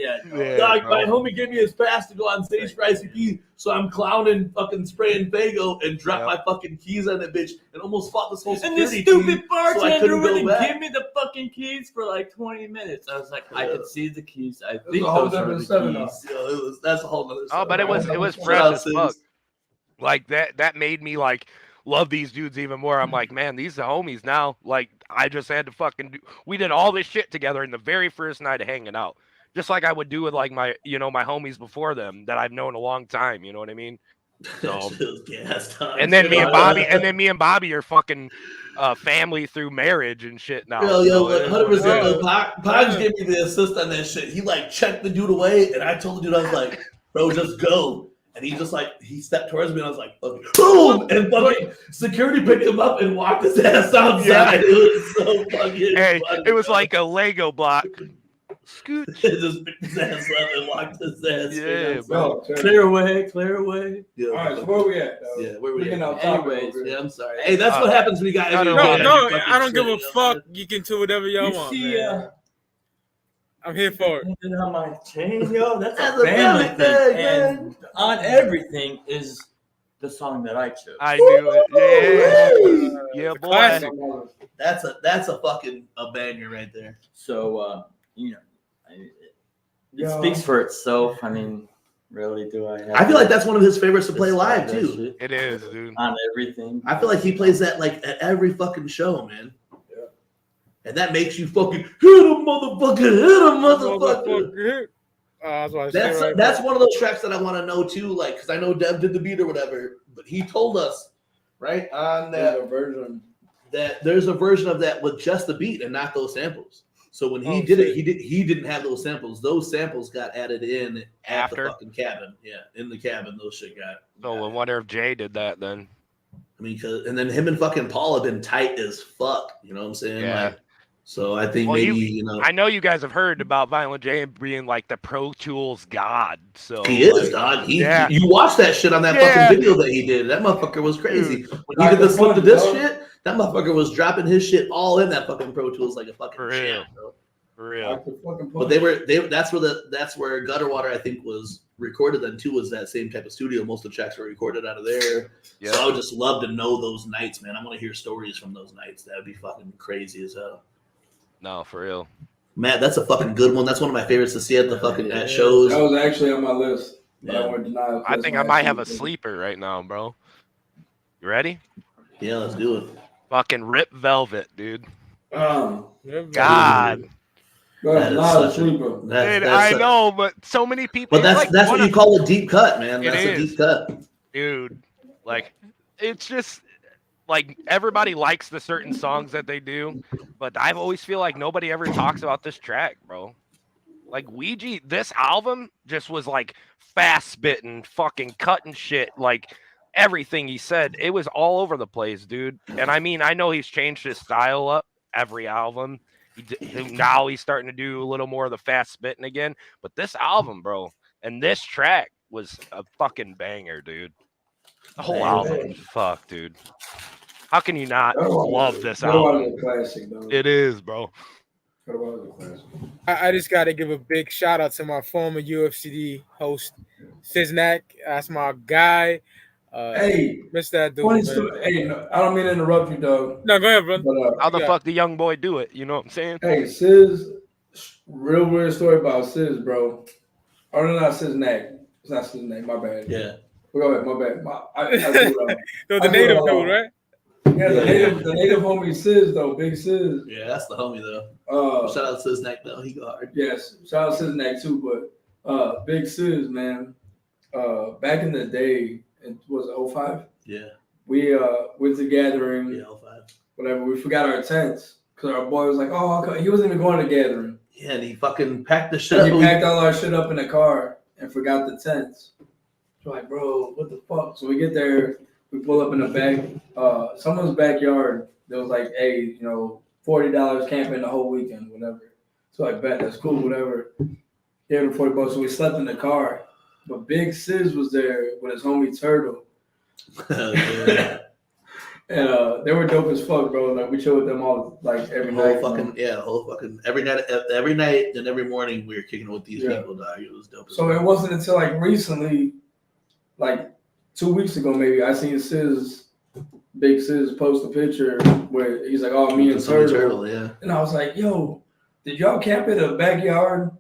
dog, my homie gave me his pass to go on stage for ICP, so I'm clowning, fucking spraying Fago and dropped my fucking keys on that bitch and almost fought this whole security and the stupid team, bartender wouldn't give me the fucking keys for like 20 minutes. I was like, I could see the keys. I think those were the keys. Yo, that's a whole other but it was fresh as fuck. Like that made me like love these dudes even more. I'm like, man, these are homies now. Like, I just had to we did all this shit together in the very first night of hanging out. Just like I would do with like my homies before them that I've known a long time, you know what I mean? So, and then me and Bobby are fucking family through marriage and shit now. Yo, 100%. Pogs gave me the assist on that shit. He like checked the dude away, and I told the dude, I was like, bro, just go. And he just like, he stepped towards me and I was like, boom! And fucking security picked him up and walked his ass outside. Yeah. It was so fucking funny, it was like a Lego block. Scoot. Just picked his ass up and walked his ass. Yeah, bro. Clear away. Yeah. All right, so where we at, though? Yeah, where we at? Anyways, yeah, I'm sorry. Hey, that's what happens when you got No, I don't give a fuck. You can do whatever y'all want, man. I'm here for it. On my chain, yo, that's a family thing. And on everything is the song that I chose. I knew it. Yeah, boy. Classic. That's a fucking a banger right there. So it speaks for itself. I mean, really, do I? I feel like that's one of his favorites to play live too. It is, dude. On everything. I feel like he plays that like at every fucking show, man. And that makes you fucking hit a motherfucker. That's one of those tracks that I want to know too, like, because I know Dev did the beat or whatever, but he told us right on that version that there's a version of that with just the beat and not those samples. So when he did it, he didn't have those samples. Those samples got added in at the fucking cabin. Yeah, in the cabin, those shit got. I wonder if Jay did that then. I mean, and then him and fucking Paul have been tight as fuck. You know what I'm saying? Yeah. Like, so I think I know you guys have heard about Violent J being like the Pro Tools god. So he is, dog. You watched that shit on that fucking video that he did. That motherfucker was crazy. When he did the slip to this shit, that motherfucker was dropping his shit all in that fucking Pro Tools like a fucking champ, bro. For real. But that's where Gutter Water, I think, was recorded then too, was that same type of studio. Most of the tracks were recorded out of there. Yeah. So I would just love to know those nights, man. I want to hear stories from those nights. That would be fucking crazy as hell. No, for real. Matt, that's a fucking good one. That's one of my favorites to see at the fucking at shows. That was actually on my list. I think I might have a sleeper right now, bro. You ready? Yeah, let's do it. Fucking Rip Velvet, dude. God. I know, but so many people. But that's what you call a deep cut, man. That's a deep cut, dude. Like, it's just like everybody likes the certain songs that they do, but I always feel like nobody ever talks about this track, bro. Like Ouija, this album just was like fast spitting, fucking cutting shit, like everything he said. It was all over the place, dude. And I mean, I know he's changed his style up every album. Now he's starting to do a little more of the fast spitting again. But this album, bro, and this track was a fucking banger, dude. The whole album, fuck, dude. How can you not love this album? Classic, it is, bro. I just got to give a big shout out to my former UFCD host, Siznak. That's my guy. Hey, missed that dude. Hey, I don't mean to interrupt you, dog. No, go ahead, bro. But, how the fuck the young boy do it? You know what I'm saying? Hey, Sis, real weird story about Sis, bro. Or no, not Siznak. It's not Siznak. My bad. Yeah. Go ahead. My bad. The native dude, right? Yeah, the native homie Sis though, Big Sis. Yeah, that's the homie though. Shout out to Siznak though, he go hard. Yes, shout out to Siznak too, but Big Sis, man. Back in the day, it was 05. Yeah. We went to gathering. Yeah, 05. whatever. We forgot our tents because our boy was like, "Oh, he wasn't even going to the gathering." Yeah, and he fucking packed the shit And up. he packed all our shit up in the car and forgot the tents. We're like, bro, what the fuck? So we get there, we pull up in the back, someone's backyard. There was like, hey, $40 camping the whole weekend, whatever. So I bet that's cool, whatever. Gave him $40, so we slept in the car. But Big Sis was there with his homie Turtle. Yeah. And they were dope as fuck, bro. Like we chill with them all like every night. Every night and every morning we were kicking it with these people, dog. It was dope. So it wasn't until like recently, like 2 weeks ago maybe, I seen Big Sis post a picture where he's like, "Oh, me and Turtle." Yeah. And I was like, "Yo, did y'all camp in a backyard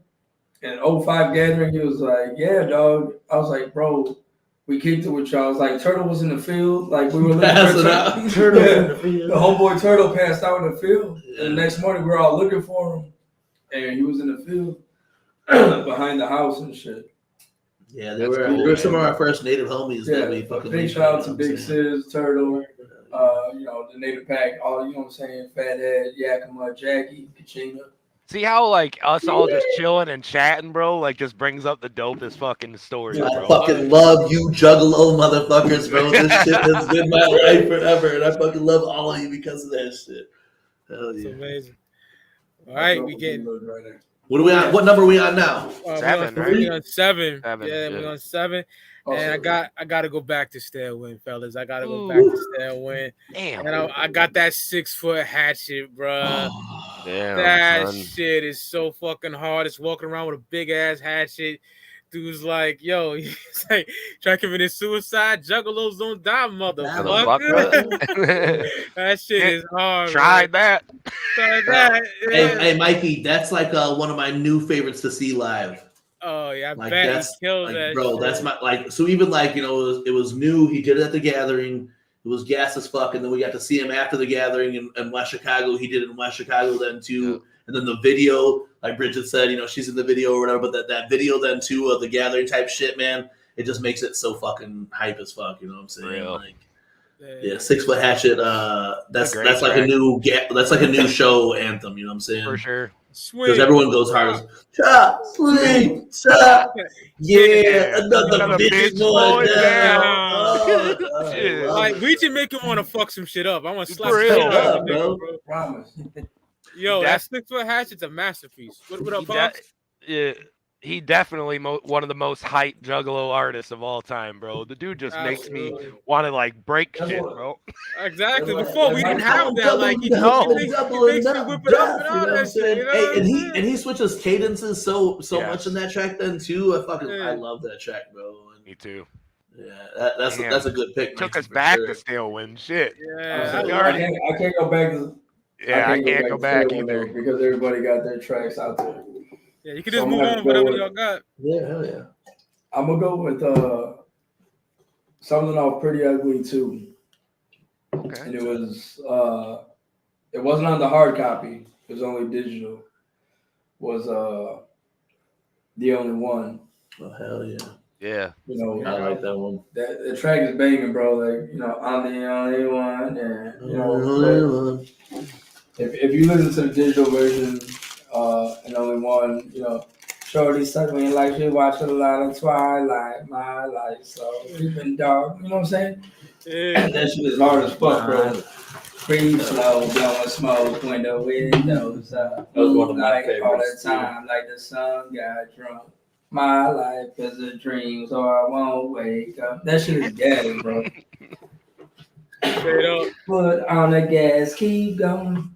in 05 gathering?" He was like, "Yeah, dog." I was like, "Bro, we kicked it with y'all." I was like, Turtle was in the field. Like, we were looking for Turtle. In the field. The homeboy Turtle passed out in the field. Yeah. And the next morning, we were all looking for him. And he was in the field behind the house and shit. Yeah, they were some of our first native homies that we fucking big shout out to Big Sis, Turtle, the native pack, all, you know what I'm saying, Fathead, Yakima, Jackie, Kachina. See how like us all just chilling and chatting, bro, like just brings up the dopest fucking stories, bro. I fucking love you juggalo motherfuckers, bro. This shit has been my life forever, and I fucking love all of you because of that shit. Hell yeah. It's amazing. All right, we getting. What are we on? What number are we on now? 7, right? We're on 7. 7. Yeah, we're on 7. And I gotta go back to Stairwind, fellas. I gotta go back to Stairwind. Damn. And I got that 6-foot hatchet, bro. Damn, that son. shit is so fucking hard. It's walking around with a big ass hatchet. Dude's like, yo, he's like, try to commit suicide. Juggalos don't die, motherfucker. That shit is hard. Tried that. Tried that. Yeah. Hey, Mikey, that's like one of my new favorites to see live. Oh yeah, I like bet that's, he kills like, that. Bro, shit. that's my like. So even like it was new. He did it at the gathering. It was gas as fuck, and then we got to see him after the gathering in West Chicago. He did it in West Chicago then too. Yeah. And then the video, like Bridget said, she's in the video or whatever. But that video then too of the gathering type shit, man, it just makes it so fucking hype as fuck. You know what I'm saying? Real. Like, yeah, 6-foot hatchet. That's like a new show anthem. You know what I'm saying? For sure. Because everyone goes hard as chop, sleep, chop. Yeah, another bitch going down. Like we just make him want to fuck some shit up. I want to slap shit up, bro. Promise. Yo, that 6-foot hatchet's a masterpiece. What up, Pops? He definitely one of the most hyped juggalo artists of all time, bro. The dude just makes me want to like break shit, bro. Exactly. Before we didn't have that, like he makes me whip it up and all that shit. And he switches cadences so much in that track then too. I love that track, bro. Me too. Yeah, that's a good pick. Took us back to Stairwind. Shit. Yeah, I can't go back to. Yeah, I can't go back either because everybody got their tracks out there. Yeah, you can just move on with whatever y'all got. Yeah, hell yeah. I'm gonna go with something off Pretty Ugly too. Okay. And it wasn't on the hard copy. It was only digital. Was The Only One. Oh hell yeah. Yeah. I like that one. The track is banging, bro. Like, I'm the only one. And if you listen to the digital version, and Only One, Shorty sucked me like she watched a lot of Twilight, my life, so creeping dog. You know what I'm saying? Yeah. That shit is hard as fuck, bro. Creep slow, blowing smoke when the windows up. That was one of my like favorites. all the time, like the sun got drunk. My life is a dream, so I won't wake up. That shit is gas, bro. Straight up. Put on the gas, keep going.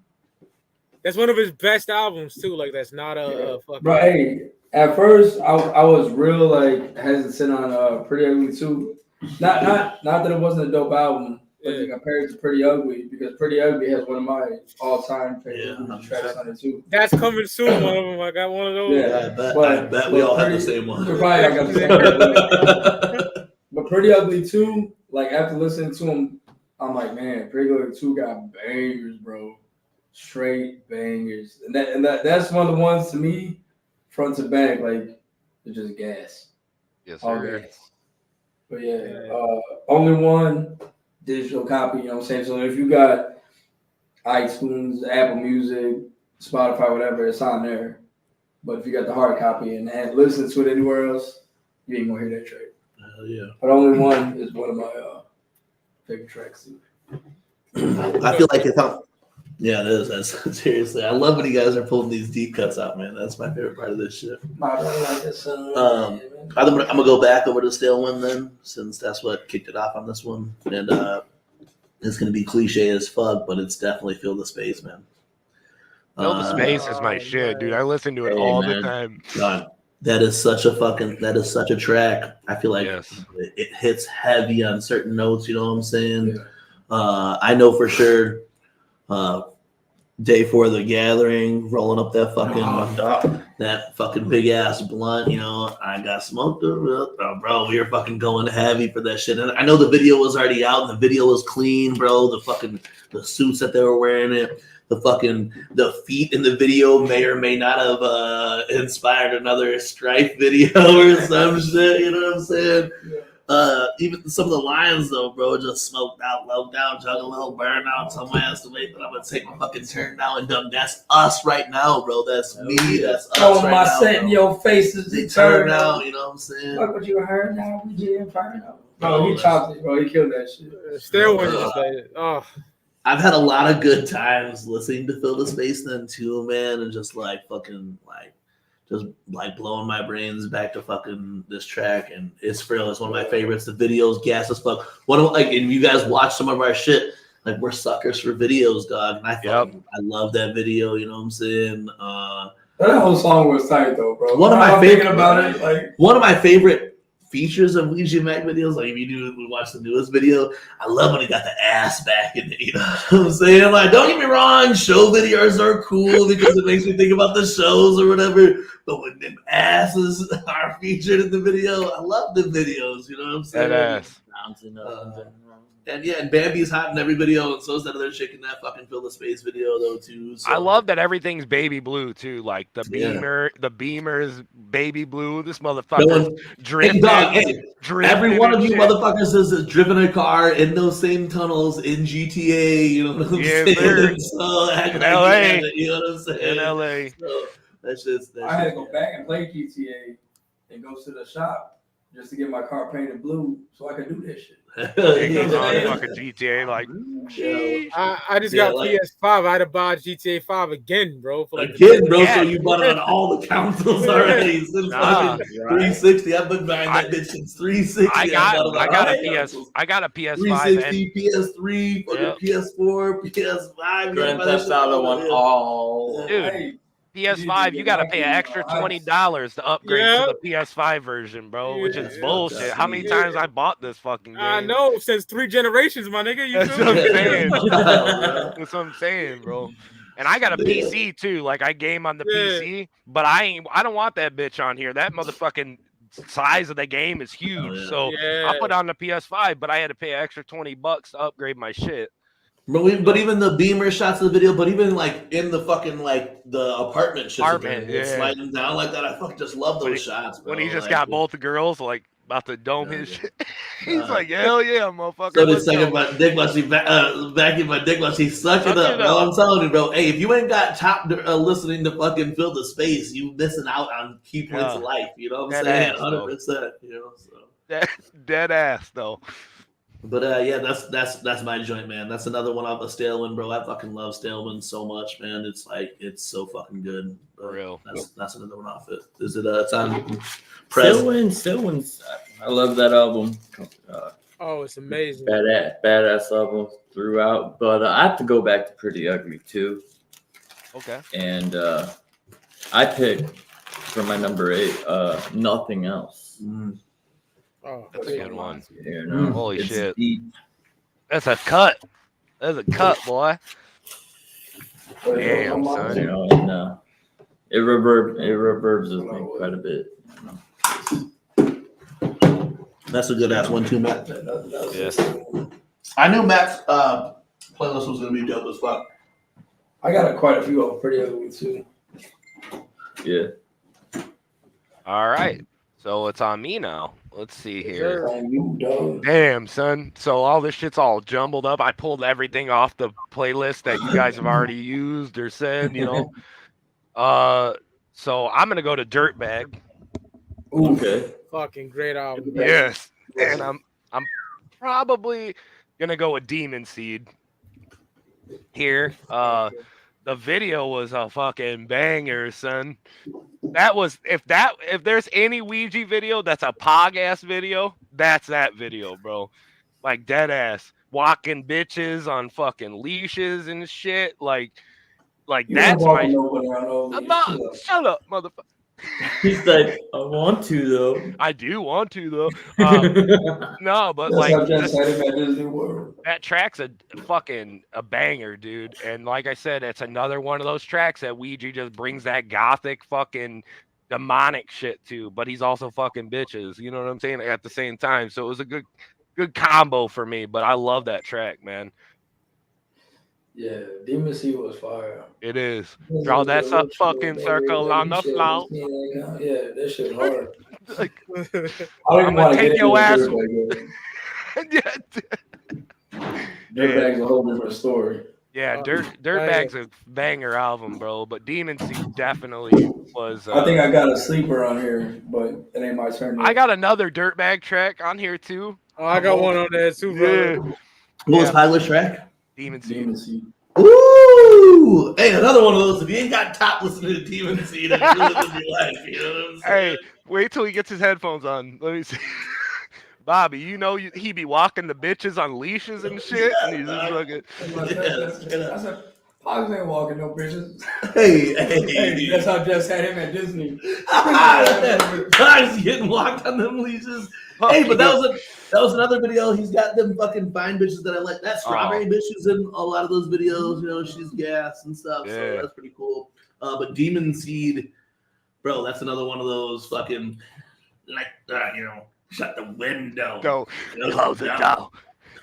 That's one of his best albums too. Like that's not a fucking. Bro, hey, at first I was real like hesitant on Pretty Ugly too. Not that it wasn't a dope album, but you compare it to Pretty Ugly because Pretty Ugly has one of my all-time favorite tracks on it too. That's coming soon. One of them. I got one of those. Yeah, I bet we all have the same one. But Pretty Ugly 2, like after listening to him, I'm like, man, Pretty Ugly 2 got bangers, bro. Straight bangers. And that's one of the ones to me, front to back, like it's just gas. Yes, all sir. gas. But yeah, Only One digital copy, you know what I'm saying? So if you got iTunes, Apple Music, Spotify, whatever, it's on there. But if you got the hard copy and listen to it anywhere else, you ain't gonna hear that track. Hell yeah. But Only One is one of my favorite tracks. I feel like yeah, it is. That's seriously. I love when you guys are pulling these deep cuts out, man. That's my favorite part of this shit. I'm gonna go back over to Stale One then, since that's what kicked it off on this one, and it's gonna be cliche as fuck, but it's definitely Fill the Space, man. Fill the Space is my shit, dude. I listen to it all the time. God, that is such a track. I feel like it hits heavy on certain notes. You know what I'm saying? Yeah. I know for sure. Day 4 of the gathering, rolling up that fucking big ass blunt, you know. I got smoked, bro. We were fucking going heavy for that shit, and I know the video was already out, and the video was clean, bro. The suits that they were wearing, the feet in the video may or may not have inspired another Strife video or some shit. You know what I'm saying? Yeah. Even some of the lines though, bro, just smoked out, low down, jug a little burnout. Tell my ass to wait, but I'm gonna take my fucking turn now and done. That's us right now, bro. That's me. That's us right now. My set in your face is the turn now. You know what I'm saying? Look what you heard now. We did inferno. Bro, he chopped it, bro. He killed that shit. Still when you say it. Oh. I've had a lot of good times listening to Fill the Space then too, man, and just just blowing my brains back to fucking this track, and it's real. It's one of my favorites. The video's gas as fuck. And you guys watch some of our shit. Like, we're suckers for videos, dog. And I love that video. You know what I'm saying? That whole song was tight though, bro. One of my favorite features of Ouija Mac videos. Like, if we watch the newest video, I love when he got the ass back in it. You know what I'm saying? Like, don't get me wrong, show videos are cool because it makes me think about the shows or whatever. But when them asses are featured in the video, I love the videos. You know what I'm saying? That ass. And Bambi's hot in every video, and so is that other chick in that fucking Fill the Space video though too. So. I love that everything's baby blue too. Like the Beamer's baby blue. This motherfucker's drifting. Every one of you motherfuckers has driven a car in those same tunnels in GTA. You know what I'm saying? So in LA. You know what I'm saying? In LA. So that's just. I had to go back and play GTA and go to the shop just to get my car painted blue so I could do this shit. Fucking GTA, like I just got PS5. I had to buy GTA 5 again, bro. So you bought it on all the consoles already. Since 360. I've been buying that bitch since 360. I got a PS5. 360, PS3, PS4, PS5. Grand Theft Auto on all. Dude. PS5, you got to pay an extra $20 to upgrade to the PS5 version, bro, which is bullshit. How many times I bought this fucking game? I know, since 3 generations, my nigga. That's what I'm saying. That's what I'm saying, bro. And I got a PC too. Like, I game on the PC, but I don't want that bitch on here. That motherfucking size of the game is huge. So I put on the PS5, but I had to pay an extra $20 to upgrade my shit. But even the Beamer shots of the video, but even like in the fucking like the apartment sliding down like that, I fucking just love those shots, bro. When he just got both the girls like about to dome his shit, he's like, hell yeah, motherfucker. So he's sucking my dick while she vacuuming my dick while she's sucking up. Bro, I'm telling you, bro. Hey, if you ain't got top listening to fucking Fill the Space, you missing out on key points of life. You know what I'm saying? 100%. You know, so dead ass though. But that's my joint, man. That's another one off of Staleman, bro. I fucking love Staleman so much, man. It's like it's so fucking good. For real. That's another one off it. Is it? It's on. Staleman's. I love that album. It's amazing. Badass album throughout. But I have to go back to Pretty Ugly too. Okay. And I picked for my number 8. Nothing Else. Oh, that's a good one. Yeah, no, holy shit. Deep. That's a cut. That's a cut, boy. Damn, son. You know, and, it reverbs with me quite a bit. That's a good ass one too, Matt. Yes. I knew Matt's playlist was gonna be dope as fuck. I got quite a few of Pretty Ugly too. Yeah. All right. So it's on me now. Let's see here. On you, dog. Damn, son. So all this shit's all jumbled up. I pulled everything off the playlist that you guys have already used or said, you know. So I'm gonna go to Dirtbag. Okay. Fucking great album. Yes. And I'm probably gonna go with Demon Seed here. The video was a fucking banger, son. That was if there's any Ouija video that's a pog ass video, that's that video, bro. Like dead ass walking bitches on fucking leashes and shit. Like that's my. I'm not. Shut up, motherfucker. He's like, I want to though. I do want to though. No, but That's like how Jess had him at Disney World. that track's a fucking a banger, dude. And like I said, it's another one of those tracks that Ouija just brings that gothic fucking demonic shit to, but he's also fucking bitches. You know what I'm saying? At the same time. So it was a good combo for me, but I love that track, man. Yeah, Demon Seed was fire. It is. Draw that fucking circle on the floor. Yeah, that shit hard. Like, I'm gonna take your ass. Dirtbag's a whole different story. Yeah, Dirtbag's a banger album, bro. But Demon Seed definitely was. I think I got a sleeper on here, but it ain't my turn. I got another Dirtbag track on here too. Oh, I got one on there too, bro. Yeah. What was Tyler's track? Demon Seed. Demon Seed. Ooh! Hey, another one of those. If you ain't got top listening to Demon Seed, it's really living your life. You know what I'm saying? Hey, wait till he gets his headphones on. Let me see. Bobby, you know he be walking the bitches on leashes and shit, and he's just fucking. I said, Pogs ain't walking no bitches. Hey, that's how Jess had him at Disney. Guys getting walked on them leashes. Hey, but that was another video. He's got them fucking fine bitches that I like. That strawberry bitch is in a lot of those videos. You know, she's gas and stuff. Yeah. So that's pretty cool. But Demon Seed, bro, that's another one of those fucking you know, shut the window. Go. Close it down.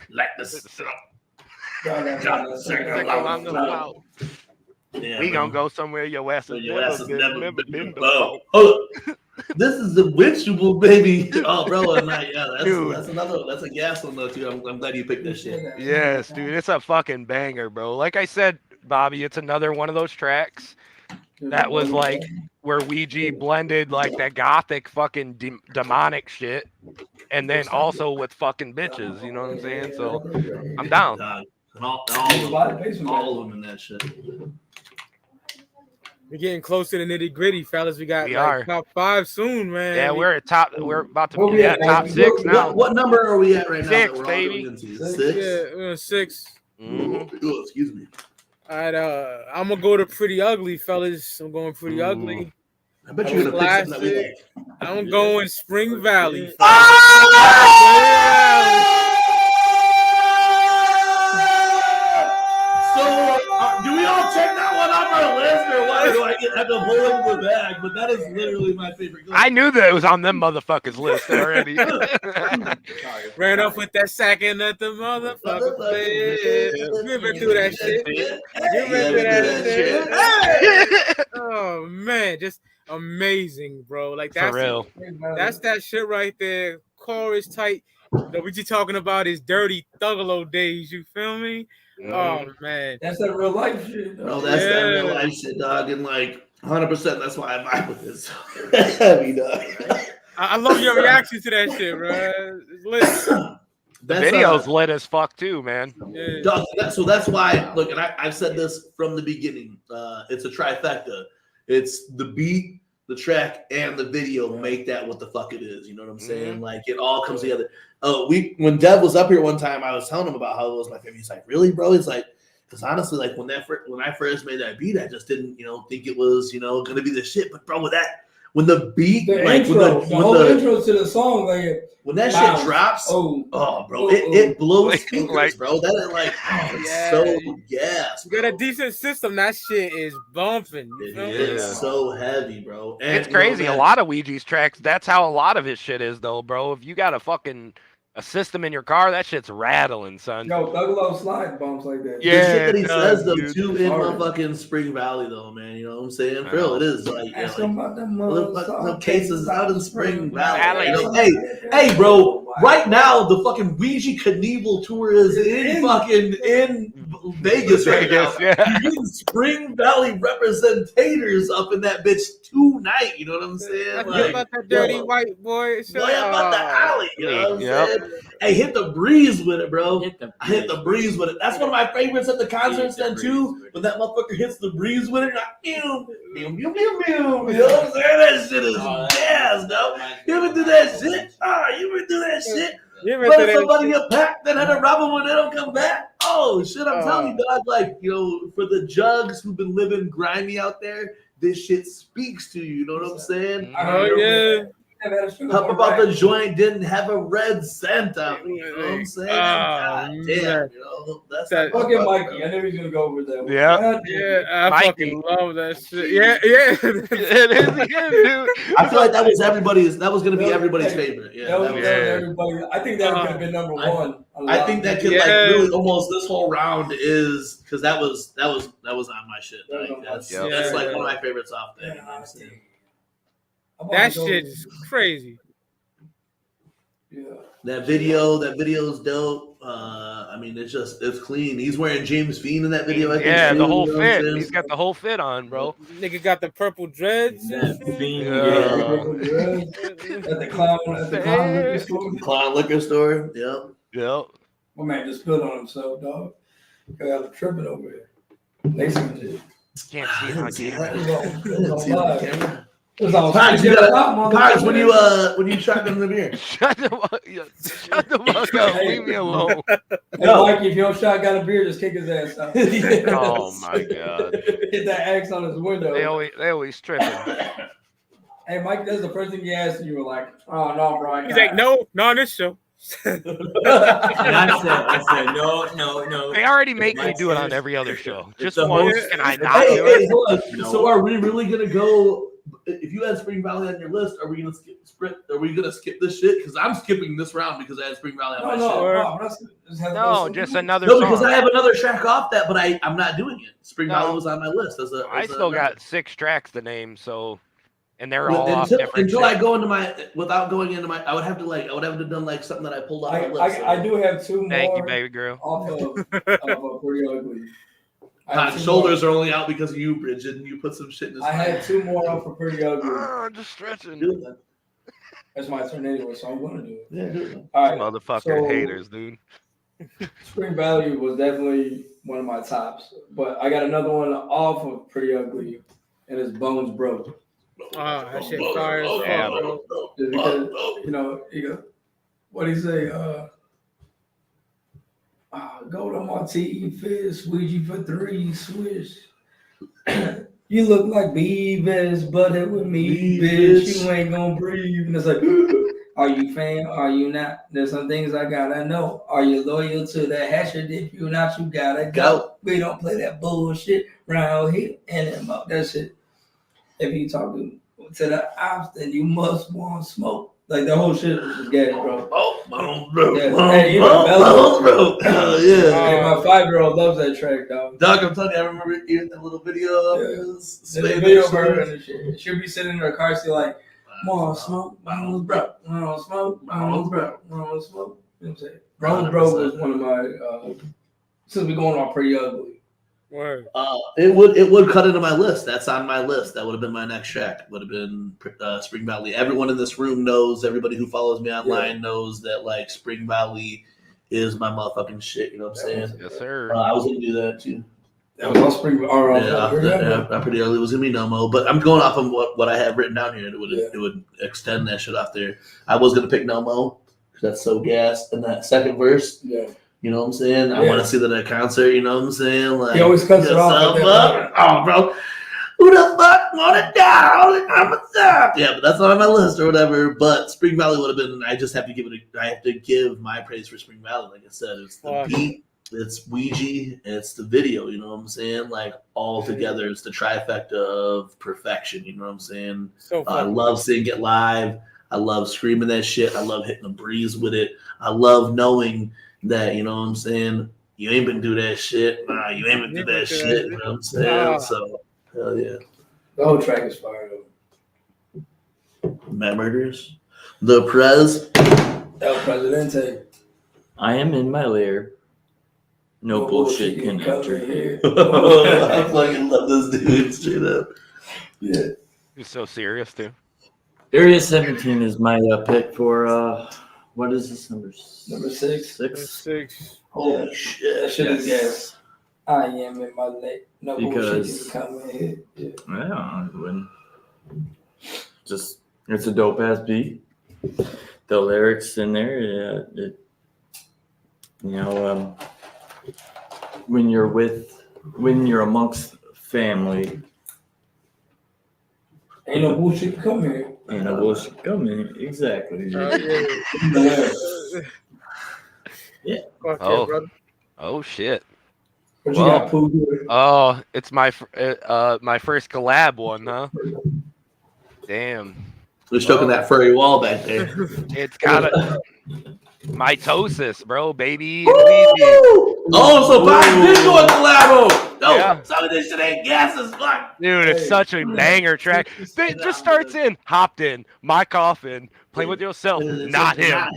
Let the Yeah, we gonna go somewhere your ass has never been before. Oh, this is the witchable baby. Oh, bro, and that's a gas one though too. I'm glad you picked this shit. Yes, dude, it's a fucking banger, bro. Like I said, Bobby, it's another one of those tracks that was like where Ouija blended like that gothic fucking demonic shit, and then also with fucking bitches. You know what I'm saying? So I'm down. And all of them in that shit. We're getting close to the nitty gritty, fellas. We got top 5 soon, man. Yeah, we're at top. We're about to be at top 6 now. What number are we at right now? 6, baby. 6. Yeah, we're on 6. Mm-hmm. Oh, excuse me. All right, I'm gonna go to Pretty Ugly, fellas. I'm going Pretty Ugly. I bet you're gonna pick something that we like. I'm going Spring Valley. Do we all check that one off our list, or why do I have to pull up the bag? But that is literally my favorite. I knew that it was on them motherfuckers list already. Ran off with that second at the motherfucker. Get back to that shit. Get back to that shit. Oh man, just amazing, bro. Like that's for real. That's that shit right there. Chorus tight. What you talking about is dirty Thuggalo days. You feel me? Oh man, that's that real life shit. No, that's that real life shit, dog. And like 100%, that's why I vibe with this. Heavy, dog. I love your reaction to that shit, bro. It's lit. The video's lit as fuck too, man. Yeah. Dog, so that's why. Look, and I've said this from the beginning. It's a trifecta. It's the beat, the track, and the video make that what the fuck it is. You know what I'm saying? Mm-hmm. Like it all comes together. When Dev was up here one time, I was telling him about how it was my favorite. He's like, "Really, bro?" He's like, "Because honestly, like when I first made that beat, I just didn't, think it was, gonna be the shit." But bro, with that, when the beat, the like intro, when the whole intro to the song, like when that shit drops, bro, it blows speakers, bro. That is like, it's so gas. You got a decent system. That shit is bumping. It's so heavy, bro. And, it's crazy. A lot of Ouija's tracks, that's how a lot of his shit is, though, bro. If you got a fucking A system in your car, that shit's rattling, son. Yo, Thug Love slide bumps like that. Yeah, the shit that he it says does, though dude. too in Hard. motherfucking Spring Valley though, man. You know what I'm saying? I For real, know. it is like, yeah, Ask like him about them the cases out in Spring Valley. Valley. You know? Hey, bro! Right now, the fucking Ouija Knievel tour is in Vegas right now. Yeah. You're getting Spring Valley representators up in that bitch tonight. You know what I'm saying? That's Like, about that dirty white boy. Boy, I'm about the alley. You know what I'm Yep. saying? Hey, hit the breeze with it, bro. I hit the breeze. breeze with it. That's one of my favorites at the concerts Hit the then too. breeze with When that motherfucker hits the breeze with it, you're like, mew, mew, mew, mew, mew. You know what I'm saying? That shit is gas, though. You ever do that shit? You ever do that shit? You ever Put do that somebody shit? a pack, then had to rob them when they don't come back. Oh shit! I'm telling you, dog. Like, you know, for the jugs who've been living grimy out there, this shit speaks to you. You know what I'm saying? Oh yeah. How about the joint didn't have a red scent on it? You know what I'm saying? Oh, God damn, man. you know, that's That- how Fucking fuck, Mikey. I knew he was gonna go over that. Yeah. Yeah, I Mikey. fucking love that shit. Yeah, yeah. It is again, dude. I feel like that was gonna be everybody's favorite. Yeah, That was, that was- that was everybody. I think that could have been number one. I think that could like really almost this whole round is because that was on my shit. Like, that's like one of my favorites off there. You know what I'm saying? That shit is crazy. Yeah. That video's dope. I mean, it's clean. He's wearing James Fiend in that video. I think, Yeah, too, the whole you know what I'm fit. saying? He's got the whole fit on, bro. Nigga got the purple dreads. That and shit. thing, At the clown liquor store. Clown liquor store. Yep. Yep. My man just spilled on himself, dog. Got him tripping over here. They see it. Can't see it on camera. It was on live. Parks, when you shotgun the beer. Shut the fuck up. Leave me alone. No, like if your shot got a beer, just kick his ass out. Oh my god. Hit that axe on his window. They always tripping. Hey, Mike, that's the first thing you asked, and you were like, "Oh no, bro." He's like, no, on this show. And I said, no. They already make me do it on every other show. Just the once, host- and I not Hey, do hey, it. hold on. No. So are we really gonna go? If you had Spring Valley on your list, are we gonna skip sprint? Are we gonna skip this shit? Because I'm skipping this round because I had Spring Valley on my shit. No, just another No, song. because I have another track off that, but I'm not doing it. Spring No. Valley was on my list I still got 6 tracks to name, so and they're all off until different. I shit. go into my without going into my. I would have to done like something that I pulled off my list. I do have two more. Thank you, baby girl. Off of Pretty Ugly. Hot shoulders are only out because of you, Bridget, and you put some shit in this. I had 2 more off of Pretty Ugly. Just stretching. Do that. That's my turn anyway, so I'm gonna do it. Yeah, do it. All right, Motherfucker so- haters, dude. Spring Valley was definitely one of my tops, but I got another one off of Pretty Ugly, and it's Bones Broke. Oh, that shit fire as Yeah. fuck, bro. Just because, he go, what do you say? Go to Martini Fist, Ouija for 3, swish. You look like Beavis, but it with me, bitch. You ain't gonna breathe. And it's like, are you fan? Are you not? There's some things I gotta know. Are you loyal to the hasher? If you're not, you gotta go. We don't play that bullshit round here and about that shit. If you talking to the ops, then you must want smoke. Like the whole shit was gay, bro. Bones Broke. Yeah. Hey, you know, Bones Broke. Hell yeah. Hey, my 5-year-old loves that track, dog. Doc, I'm telling you, I remember hearing that little video of Yeah. his There's a video of her and shit. She'll be sitting in her car, she like, "Wanna smoke, Bones Broke, wanna smoke, Bones Broke, wanna smoke." You know what I'm saying? Bones Broke was one of my. Since we going on Pretty Ugly. Word. It would cut into my list. That's on my list. That would have been my next track. Would have been Spring Valley. Everyone in this room knows. Everybody who follows me online knows that like Spring Valley is my motherfucking shit. You know what I'm saying? Yes, sir. I was gonna do that too. That was on Spring Valley. Pretty Ugly was gonna be no mo, but I'm going off of what I have written down here. It would extend that shit off there. I was gonna pick no mo because that's so gas in that second verse. Yeah. You know what I'm saying? I want to see that at a concert. You know what I'm saying? Like, he always cuts it off. Oh, bro. Who the fuck want it down? I'm a top. Yeah, but that's not on my list or whatever. But Spring Valley would have been. I just have to give it. I have to give my praise for Spring Valley. Like I said, it's the beat, it's Ouija, it's the video. You know what I'm saying? Like all together, it's the trifecta of perfection. You know what I'm saying? So I love seeing it live. I love screaming that shit. I love hitting the breeze with it. I love knowing that, you know what I'm saying, you ain't been do that shit. Nah, you ain't been do that shit. You know what I'm saying? So, hell yeah. The whole track is fire, though. Matt Murderers. The Prez. El Presidente. I am in my lair. No bullshit can enter here. I fucking love this dude. Straight up. Yeah. He's so serious, too. Area 17 is my pick for, what is this, number 6? 6. Holy shit. That shit is gas. I am in my lair. No bullshit can come in here. Yeah. I wouldn't. Just, it's a dope ass beat. The lyrics in there, yeah, when you're amongst family, ain't no bullshit come here. Ain't no bullshit coming. Exactly. Yeah. Oh shit. What you got, Pooh? Oh, it's my first collab one, huh? Damn. We're stroking that furry wall back there. It's got a mitosis, bro, baby. Oh, so Bob did go a collabo. No, some of this shit ain't gas as fuck. Dude, it's such a banger track. It just starts in, hopped in, my coffin, play with yourself, not him.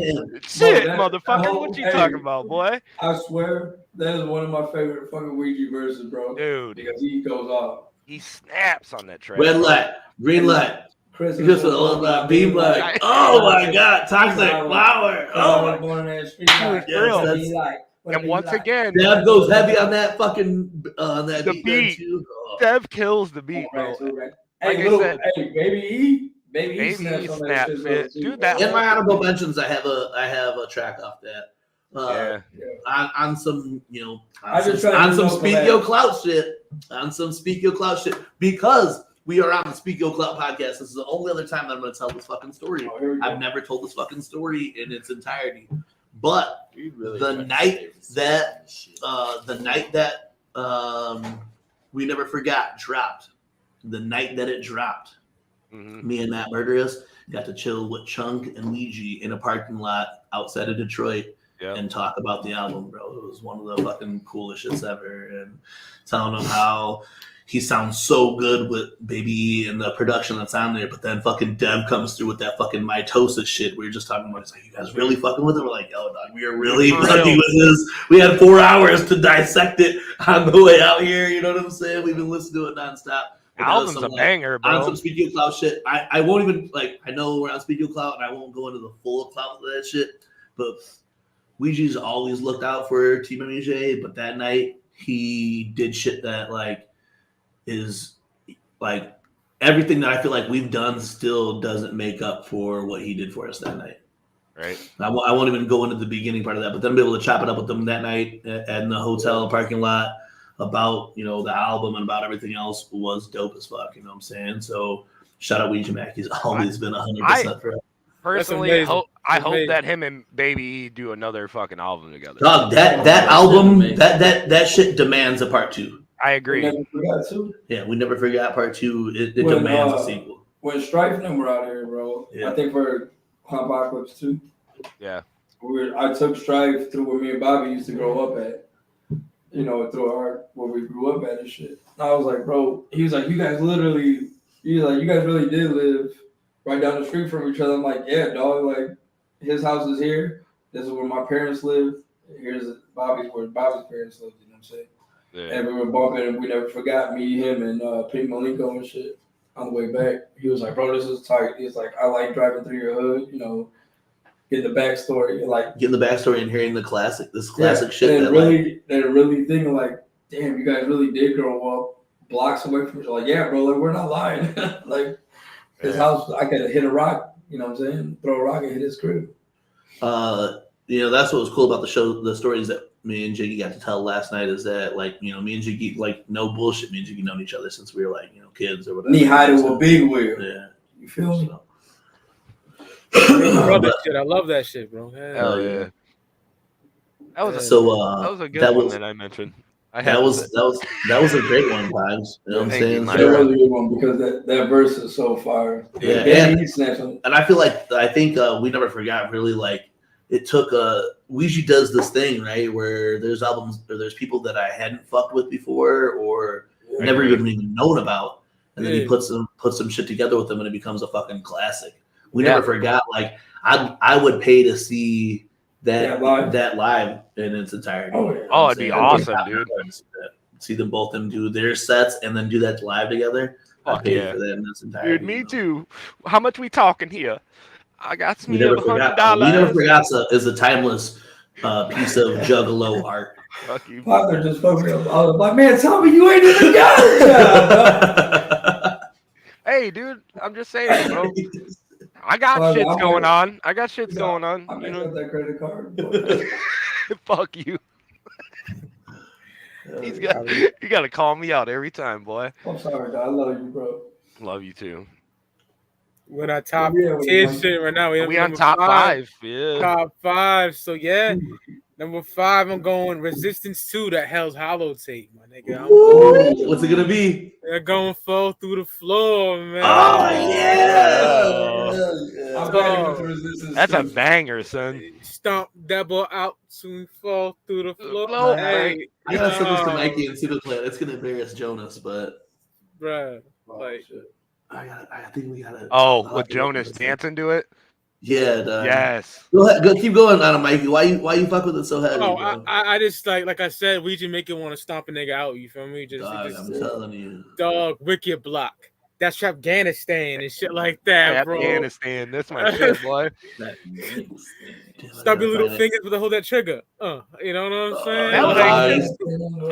Shit, motherfucker, what you talking about, boy? I swear, that is one of my favorite fucking Ouija verses, bro. Dude. Because he goes off. He snaps on that track. Red light, green light. Christmas beam like, oh my god, toxic flower. Oh my god. And once again, Dev goes heavy on that fucking that the beat. Too. Oh. Dev kills the beat, bro. Like I said, baby E snaps on that shit, dude. That in my honorable mentions, I have a track off that. On some, on some Speak Yo Clout shit. On some Speak Yo Clout shit. Because we are on the Speak Yo Clout podcast. This is the only other time that I'm going to tell this fucking story. I've never told this fucking story in its entirety. But the night that We Never Forgot dropped, the night that it dropped, me and Matt Murderous got to chill with Chunk and Ouija in a parking lot outside of Detroit and talk about the album, bro. It was one of the fucking coolest shits ever. And telling him how he sounds so good with Baby E and the production that's on there, but then fucking Dev comes through with that fucking mitosis shit we were just talking about. It's like, you guys really fucking with it? We're like, yo, dog, we are really fucking with this. We had 4 hours to dissect it on the way out here. You know what I'm saying? We've been listening to it nonstop. Album's a banger, bro. On some Speak Yo Clout shit. I won't even, I know we're on Speak Yo Clout, and I won't go into the full clout of that shit, but Ouija's always looked out for Team MUJ, but that night he did shit that, is everything that I feel like we've done still doesn't make up for what he did for us that night. Right. I won't even go into the beginning part of that, but then be able to chop it up with them that night in the hotel parking lot about, the album and about everything else was dope as fuck. You know what I'm saying? So shout out Ouija Mac. He's always been 100% for us. Personally, I hope that him and Baby E do another fucking album together. Dog, that album, that shit demands a part 2. I agree. We Never Forgot 2. Yeah, We Never Forgot part 2. It demands a sequel. When Strife and them were out here, bro, I think for Apocalypse 2. Yeah. I took Strife through where me and Bobby used to grow up at. Through where we grew up at and shit. And I was like, bro, he was like, you guys really did live right down the street from each other. I'm like, yeah, dog, his house is here. This is where my parents live. Here's where Bobby's parents lived, you know what I'm saying? Yeah. And we were bumping and We Never Forgot, me, him, and Pete Malenko and shit on the way back. He was like, bro, this is tight. He's like, I like driving through your hood, getting the backstory. Getting the backstory and hearing this classic shit. And really thinking damn, you guys really did grow up blocks away from each other. Yeah, bro, we're not lying. His house, I could hit a rock, you know what I'm saying? Throw a rock and hit his crib. That's what was cool about the show, the stories that me and Jiggy got to tell last night is that, me and Jiggy, no bullshit, me and Jiggy known each other since we were, kids or whatever. Knee high to a big wheel. Yeah. You feel me? I love that shit, bro. Hell yeah. That was a good one that I mentioned. That was a great one, Vibes. You know what I'm saying? That was a good one because that verse is so fire. Yeah, and I feel like I think we never forgot really like it took Ouija does this thing, right, where there's albums or there's people that I hadn't fucked with before or never even known about, and then he puts some shit together with them and it becomes a fucking classic. We never forgot. Like I would pay to see that live in its entirety. Oh, it'd be awesome, dude. See them both do their sets and then do that live together. I'd pay for that in its entirety. Dude, me too. How much we talking here? I got some $100. We never forgot is a timeless piece of juggalo art. Fuck you. Father just fucked me up. I was like, man, tell me you ain't even got it. Hey, dude, I'm just saying, bro. I got shits going on. I got shits going on. I got that credit card. Fuck you. You got to call me out every time, boy. I'm sorry, dog. I love you, bro. Love you too. We're on top 10 shit right now. We on top 5. Yeah. Top 5. So yeah. Number 5, I'm going Resistance 2, that Hell's Hollow tape, my nigga. What's it gonna be? They're going Fall Through the Floor, man. Oh yeah. That's a banger, son. Stomp Devil out soon, fall through the floor. Hey, I gotta send this to Mikey and see the play. It's gonna embarrass Jonas, but bruh, like I think we gotta. Oh, with Jonas dancing to it. Yeah. Yes. Go ahead. Go keep going on it, Mikey. Why you fuck with it so heavy? Oh, I just like I said, we just make it want to stomp a nigga out. You feel me? I'm telling you, dog, Wicked Block. That's Afghanistan and shit like that, bro. Afghanistan, that's my shit, boy. Stop your little fingers with the hold that trigger. You know what I'm saying?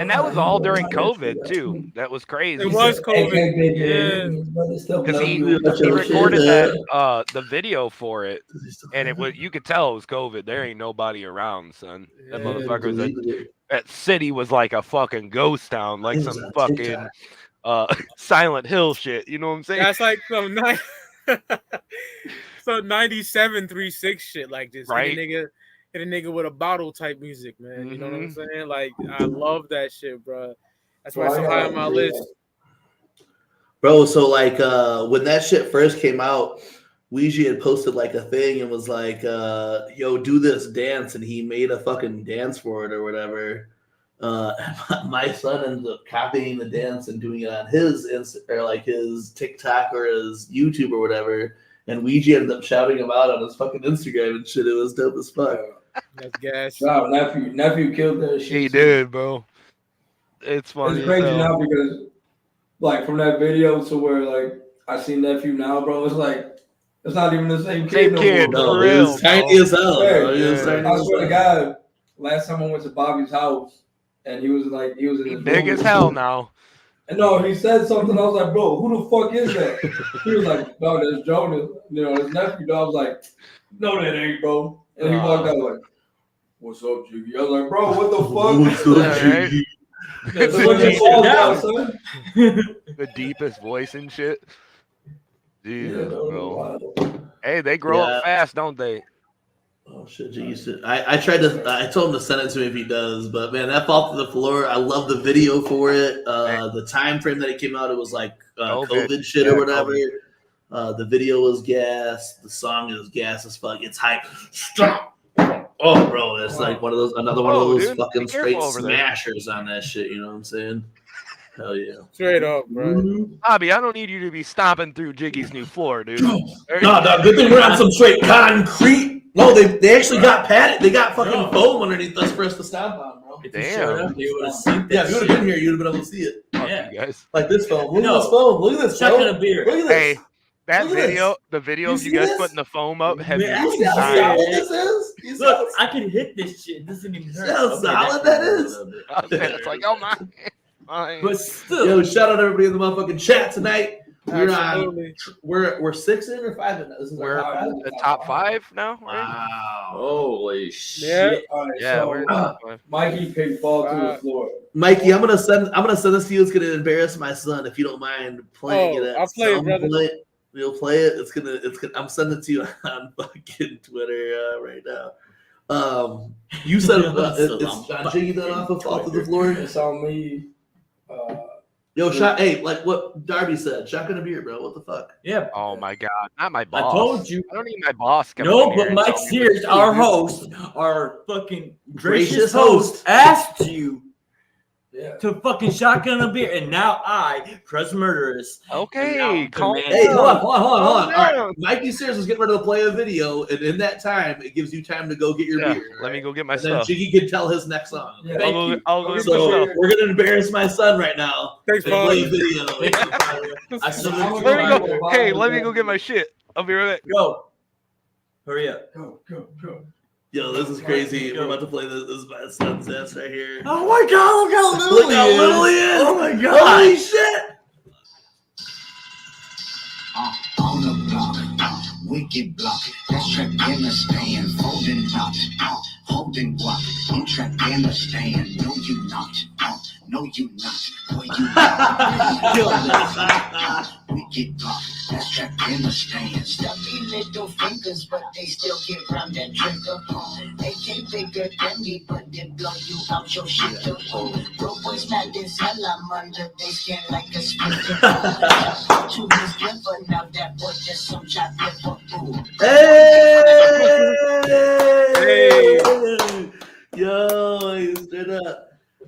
And that was all during COVID too. That was crazy. It was COVID. Because he recorded that the video for it, and it was you could tell it was COVID. There ain't nobody around, son. That motherfucker was that city was like a fucking ghost town, like some fucking Silent Hill shit. You know what I'm saying? That's like some 97 3-6 shit like this. Right? Hit a nigga with a bottle type music, man. You know what I'm saying? Like I love that shit, bro. That's why it's so high on my list. Bro, so like when that shit first came out, Ouija had posted like a thing and was like, yo, do this dance, and he made a fucking dance for it or whatever. My son ended up copying the dance and doing it on his his TikTok or his YouTube or whatever, and Ouija ended up shouting him out on his fucking Instagram and shit. It was dope as fuck. That's gas. Wow, nephew killed that shit. He did, bro. It's funny. It's crazy now because, like, from that video to where like I see nephew now, bro. It's like it's not even the same kid. No, it was tiny as hell. I swear to God, last time I went to Bobby's house. And he was in big as hell now. And no, he said something. I was like, bro, who the fuck is that? He was like, no, that's Jonas. You know, his nephew. I was like, no, that ain't, bro. And he walked out like, what's up, Jiggy? I was like, bro, what the fuck? What's up, Jiggy? The deepest voice and shit. Jesus, bro. Hey, they grow up fast, don't they? Oh shit, Jiggy. I told him to send it to me if he does, but man, that Fall Through the Floor, I love the video for it. The time frame that it came out, it was like COVID shit or whatever. The video was gas. The song is gas as fuck. It's hype. Stop. Oh, bro, it's like another one of those fucking straight smashers on that shit. You know what I'm saying? Hell yeah. Straight up, bro. Bobby, I don't need you to be stomping through Jiggy's new floor, dude. No, good thing we're on some straight concrete. No, they actually got padded. They got fucking foam underneath us for us to stomp on, bro. Damn. If you would have been here, you would have been able to see it. Yeah, you guys. Like this foam. Look at this foam. Look at this foam. Chucking a beer. Look at this. Hey, that video, the video of you guys putting the foam up, have you see how solid this is? Look, I can hit this shit. It doesn't even hurt. See how solid that is? It's like, oh my. But still, yo, shout out everybody in the motherfucking chat tonight. We're 6 in or 5 in. This is we're the top 5 now. Right? Wow! Holy shit! All right, Yeah, so, we're top 5. Mikey picked Fall Through the Floor. Mikey, I'm gonna send this to you. It's gonna embarrass my son if you don't mind playing it. I'll play it, brother. We'll play it. It's gonna. I'm sending it to you on fucking Twitter right now. You said it's John Jiggy that off of Fall to the Floor. It's on me. Yo, shot. Hey, like what Darby said, shotgun a beer, bro. What the fuck? Yeah. Oh my god, not my boss. I told you. I don't need my boss coming No, in here but and Mike telling me Sears, what to our do. host, our fucking gracious Gracious host, host. asked you Yeah. to fucking shotgun a beer, and now I, Press Murderous, Okay, am calm now Hey, down. hold on. Calm All right, down. Mikey Sears is getting ready to play a video, and in that time, it gives you time to go get your Yeah, beer. let me go get my And then stuff. Jiggy can tell his next song. Yeah. Thank I'll you. go get So my stuff. we're gonna embarrass my son right now. Thanks, And play a Bob. video. I salute I'm you. gonna Let me go go. buy Hey, the let me go bag. get my shit. I'll be right back. Go. Hurry up. Go. Yo, this is crazy. We're about to play this. This is my son's ass right here. Oh my god, look how little Look how little he is. Oh my god. Holy shit. On the block, wicked block, that's trapped in the stand, folding out, holding what? I'm trapped in the stand, no you not, no you not, boy you not. Wicked block, that's trapped in the stand. Stuffy little fingers, but they still get round that trigger. They can't bigger than me, but they blow you out your shit. Broke boys mad as hell, I'm under they skin like a splinter. To his liver, now that boy just some chocolate for food. Hey! Yo, straight up.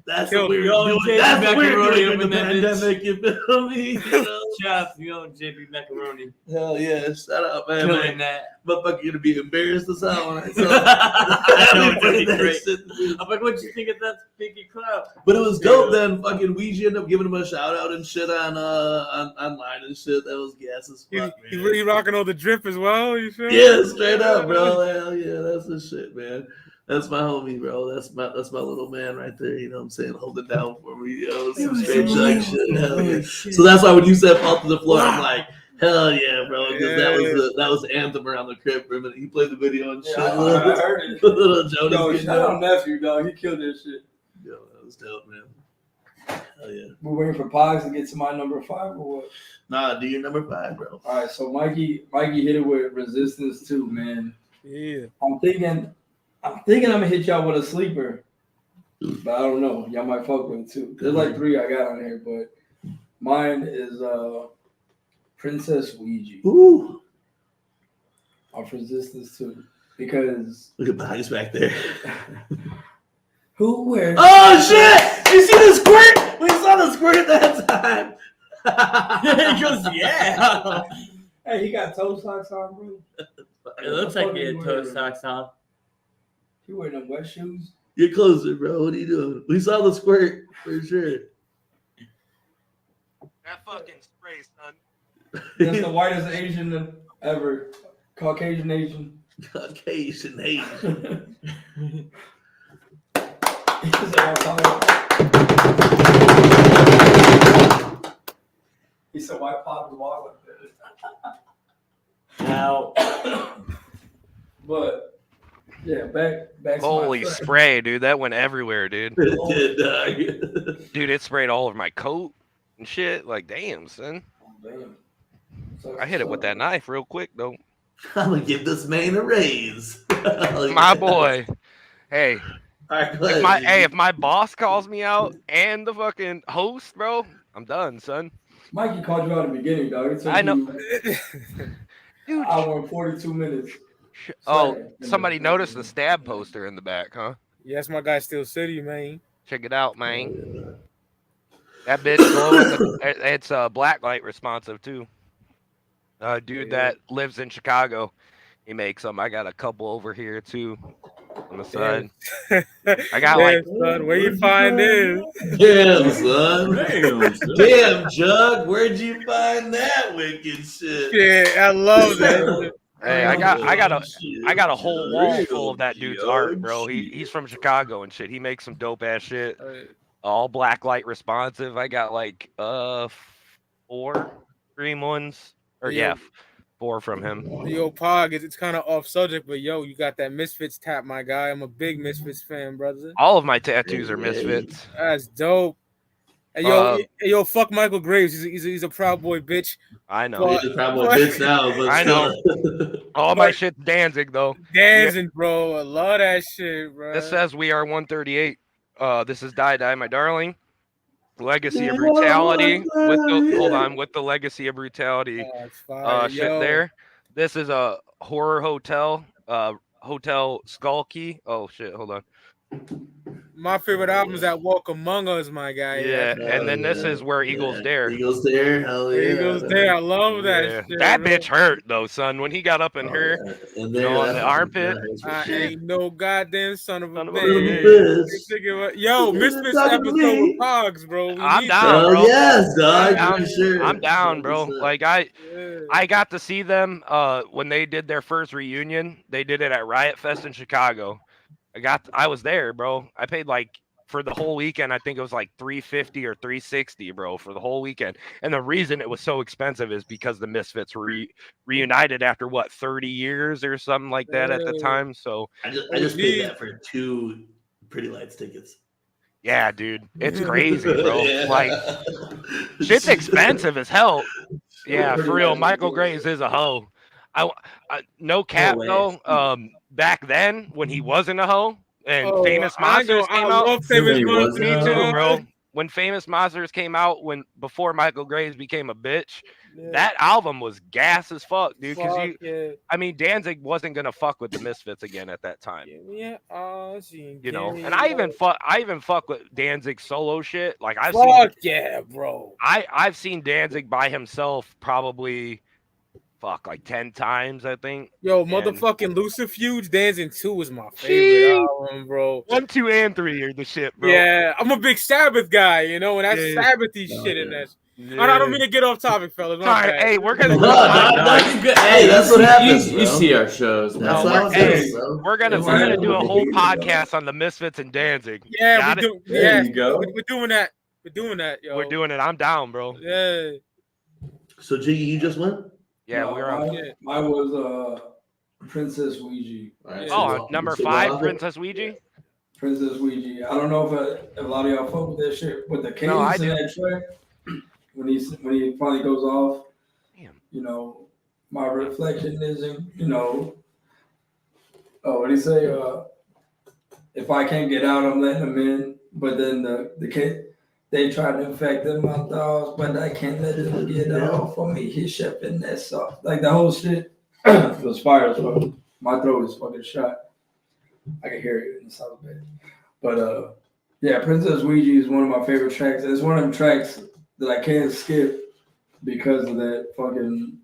That's what we were Yo, doing. JB That's what we were Macaroni doing up in the in that bitch. pandemic. You feel me? You know? Shout out to you, JB Macaroni. Hell yeah! Shout out, man. Killing that. Motherfucker, gonna be embarrassed as hell when I saw I know it's gonna be that great. shit. I'm like, what you think of that biggie crowd? But it was dope. Then fucking Ouija ended up giving him a shout out and shit on online and shit. That was gas as fuck, He man. really rocking all the drip as well. You feel? Yeah, straight up, bro. Hell yeah, that's the shit, man. That's my homie, bro. That's my little man right there. You know what I'm saying? Hold it down for me, yo. Some straight jug shit. Hell yeah. So that's why when you said "Fall to the Floor," I'm like, hell yeah, bro. Because that was the anthem around the crib for a minute. He played the video and shit. Yeah, I heard it. Little Jonas. Yo, getting shout up. out nephew, dog. He killed that shit. Yo, that was dope, man. Hell yeah. We're waiting for Pogs to get to my number 5 or what? Nah, do your number 5, bro. All right, so Mikey hit it with Resistance too, man. Yeah. I'm thinking I'm gonna hit y'all with a sleeper, but I don't know. Y'all might fuck with it too. There's like 3 I got on here, but mine is Princess Ouija Ooh. off Resistance too, because Look at Bobby's back there. who wears? Oh shit! You see the squirt? We saw the squirt at that time. He goes, yeah. Hey, he got toe socks on, bro. It looks like he had toe socks on. He wearing them wet shoes. Get closer, bro. What are you doing? We saw the squirt for sure. That fucking spray, son. That's the whitest Asian ever. Caucasian Asian. Caucasian Asian. He said, "Why pop is wild like this?" Now, But yeah, back. To Holy my track. spray, dude. That went everywhere, dude. It did, dog. Dude, it sprayed all over my coat and shit. Like, damn, son. Damn. I hit it with that knife real quick, though. I'm gonna give this man a raise. My boy. Hey, All right, go ahead, if my boss calls me out and the fucking host, bro, I'm done, son. Mikey called you out in the beginning, dog. It took I know. you Dude. hour and 42 minutes. Oh, Second. somebody noticed the stab poster in the back, huh? Yes, my guy Steel City, man. Check it out, man. That bitch glowing. It's black light responsive too. Dude that lives in Chicago, he makes them. I got a couple over here too on the side. I got like, son, where you find this? Damn, son. damn, son. Damn, Jug. Where'd you find that wicked shit? Yeah, I love that. hey, I got a whole Jug. wall full of that dude's art, bro. He's from Chicago and shit. He makes some dope ass shit. All black light responsive. I got like 4 green ones. Or Yeah. 4 from him. Yo, Pog, it's kind of off subject, but yo, you got that Misfits tap, my guy. I'm a big Misfits fan, brother. All of my tattoos are Misfits. That's dope. Hey, yo, fuck Michael Graves. He's a proud boy, bitch. I know. He's a proud boy bitch now, but I know. All my shit's Danzig though. Danzig, bro. I love that shit, bro. This says we are 138. This is Die Die, My Darling. Legacy of Brutality with the Legacy of Brutality shit there. This is a Horror Hotel, Hotel Skulky. Oh shit, hold on. My favorite album is that Walk Among Us, my guy. Yeah, and then this is Where Eagles Dare. Eagles Dare, hell yeah. Eagles Dare, I love that shit. That bitch hurt though, son. When he got up in her, on the armpit. I ain't no goddamn son of a bitch. Yo, Misfits episode with Pogs, bro. I'm down, bro. Yes, dog. I'm down, bro. Like I got to see them when they did their first reunion. They did it at Riot Fest in Chicago. I was there, bro. I paid like for the whole weekend. I think it was like $350 or $360, bro, for the whole weekend. And the reason it was so expensive is because the Misfits were reunited after 30 years or something like that at the time. So I just paid that for 2 Pretty Lights tickets. Yeah, dude, it's crazy, bro. Like, shit's expensive as hell. Yeah, for real. Michael Graves is a hoe. I no cap though. Back then when he wasn't a hoe and Famous Monsters came out, me too, bro. When Famous Monsters came out, before Michael Graves became a bitch, that album was gas as fuck, dude. Because I mean, Danzig wasn't gonna fuck with the Misfits again at that time. You know, and I even fuck with Danzig solo shit. Like I've seen Danzig by himself probably. Like 10 times, I think. Yo, motherfucking Lucifuge Dancing 2 is my favorite album, bro. 1, 2, and 3 are the shit, bro. Yeah, I'm a big Sabbath guy, you know, and that's Sabbathy shit in that. Yeah. I don't mean to get off topic, fellas. Sorry, hey, we're gonna. Hey, that's what happens. You see our shows. We're gonna do a whole podcast on the Misfits and Danzig. Yeah, there you go. We're doing that. We're doing that, yo. We're doing it. I'm down, bro. Yeah. So, Jiggy, you just went? Yeah, no, we're on. Mine was Princess Ouija. Right, so number 5, Princess Ouija. Princess Ouija. I don't know if a lot of y'all fuck with that shit, but the cadence in that track when he finally goes off. Damn. You know, my reflection isn't. You know. Oh, what do you say? If I can't get out, I'm letting them in. But then the kid. They try to infect them my dogs, but I can't let them get off for me. He's shipping that stuff. Like the whole shit was fire. So my throat is fucking shot. I can hear it in the south bed. But yeah, Princess Ouija is one of my favorite tracks. It's one of them tracks that I can't skip because of that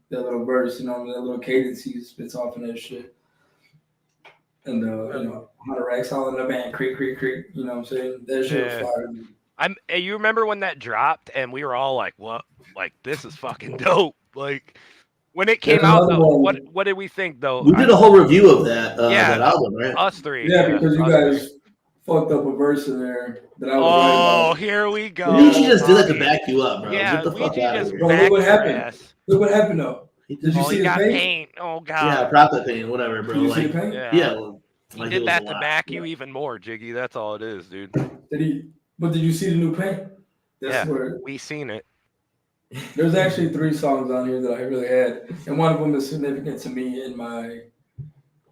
little verse, you know, that little cadence he spits off in that shit. And you know, 100 racks all in the band, creak, creak, creak. You know what I'm saying? That shit was fire. You remember when that dropped and we were all like, "What? Like this is fucking dope!" Like when it came out, though, what did we think though? We did a whole review of that that album, right? Us three. Yeah, because you guys fucked up a verse in there that I was right about. Here we go. Ouija just did it to back you up, bro. Yeah, get the fuck out of here. Bro, look what happened. Look what happened though. Did you see the paint? Oh god. Yeah, profit paint, whatever, bro. Did you see the paint? Yeah. He did that to back you even more, Jiggy. That's all it is, dude. But did you see the new paint? That's where we seen it. There's actually 3 songs on here that I really had, and one of them is significant to me and my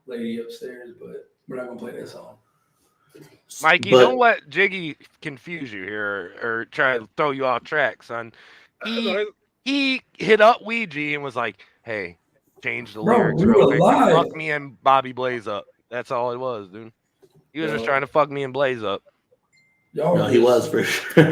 lady upstairs. But we're not gonna play that song. Mikey, don't let Jiggy confuse you here or try to throw you off track, son. He hit up Ouija and was like, "Hey, change the lyrics real quick. Fuck me and Bobby Blaze up." That's all it was, dude. He was just trying to fuck me and Blaze up. No, he was for sure.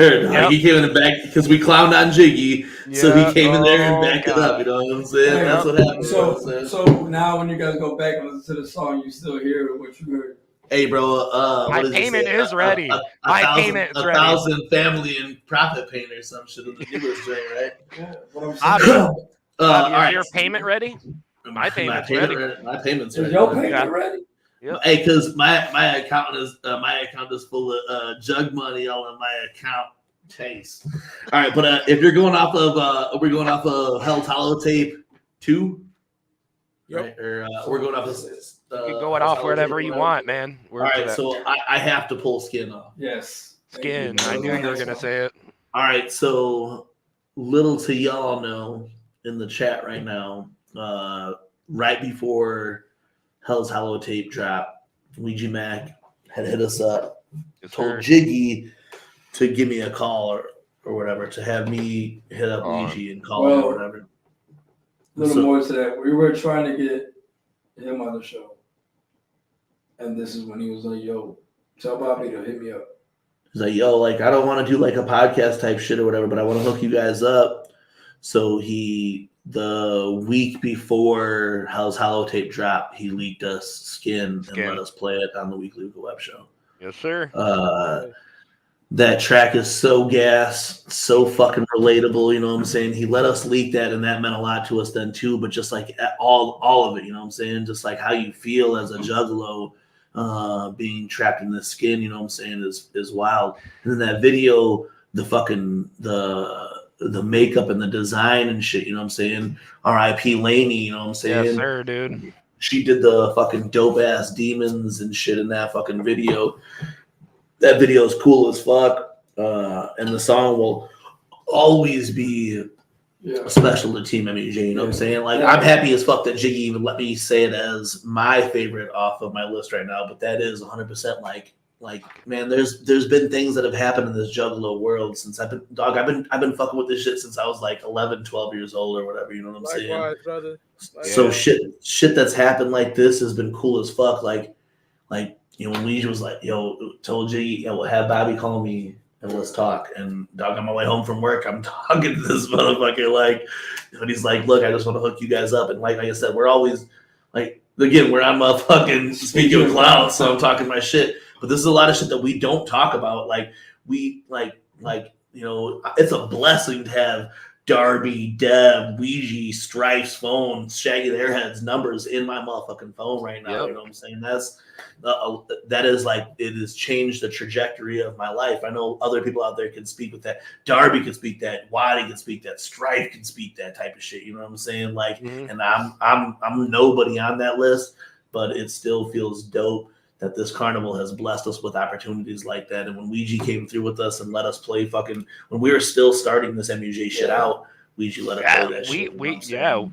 He came in the back because we clowned on Jiggy, so he came in there and backed it up. You know what I'm saying? Yeah. That's what happened. So now when you guys go back and listen to the song, you still hear what you heard. Hey, bro. My payment is ready. My payment is ready. 1,000 family and profit paint or some shit in the newest joint, right? Yeah, what I'm saying. Is your payment ready? My payment's ready. My payment's ready. Is your payment ready? Yep. Hey, because my account is full of jug money all in my account. Chase. All right, but if you're going off of we're going off of Hell Hollow Tape 2, right? Or we're going off of you can go it off wherever you want, man. All right, so I have to pull Skin off. Yes, Skin. I knew you were gonna say it. All right, so little to y'all know in the chat right now, right before Hell's Hollow tape drop, Ouija Mac had hit us up, told Jiggy to give me a call or whatever, to have me hit up Ouija and call him or whatever. A little more to that. We were trying to get him on the show. And this is when he was like, yo, tell Bobby to hit me up. He's like, yo, like, I don't want to do like a podcast type shit or whatever, but I want to hook you guys up. So the week before Hell's Hollow tape drop, he leaked us Skin and let us play it on the Weekly Luca Web Show. Yes, sir. That track is so gas, so fucking relatable, you know what I'm saying? He let us leak that, and that meant a lot to us then too, but just like all of it, you know what I'm saying? Just like how you feel as a juggalo, being trapped in this skin, you know what I'm saying, is wild. And then that video, the makeup and the design and shit, you know what I'm saying? R.I.P. Laney, you know what I'm saying? Yes, sir, dude. She did the fucking dope ass demons and shit in that fucking video. That video is cool as fuck. And the song will always be special to Team MUJ, you know what I'm saying? Like, I'm happy as fuck that Jiggy even let me say it as my favorite off of my list right now, but that is 100% like man, there's been things that have happened in this juggalo world since I've been fucking with this shit since I was like 11, 12 years old or whatever, you know what I'm saying? Brother. So shit that's happened like this has been cool as fuck. Like, you know, when Ouija was like, yo, told Jiggy, yo, have Bobby call me and let's talk. And dog, on my way home from work, I'm talking to this motherfucker, like, and he's like, look, I just want to hook you guys up. And like I said, we're always like, again, we're on fucking speaking of clouds, so I'm talking my shit. But this is a lot of shit that we don't talk about. Like, we like, you know, it's a blessing to have Darby, Deb, Ouija, Strife's phone, Shaggy the Airhead's numbers in my motherfucking phone right now. Yep. You know what I'm saying? That is like, it has changed the trajectory of my life. I know other people out there can speak with that. Darby can speak that. Waddy can speak that. Strife can speak that type of shit. You know what I'm saying? Like, and I'm nobody on that list, but it still feels dope that this carnival has blessed us with opportunities like that. And when Ouija came through with us and let us play when we were still starting this MUJ shit out, Ouija let us play that shit.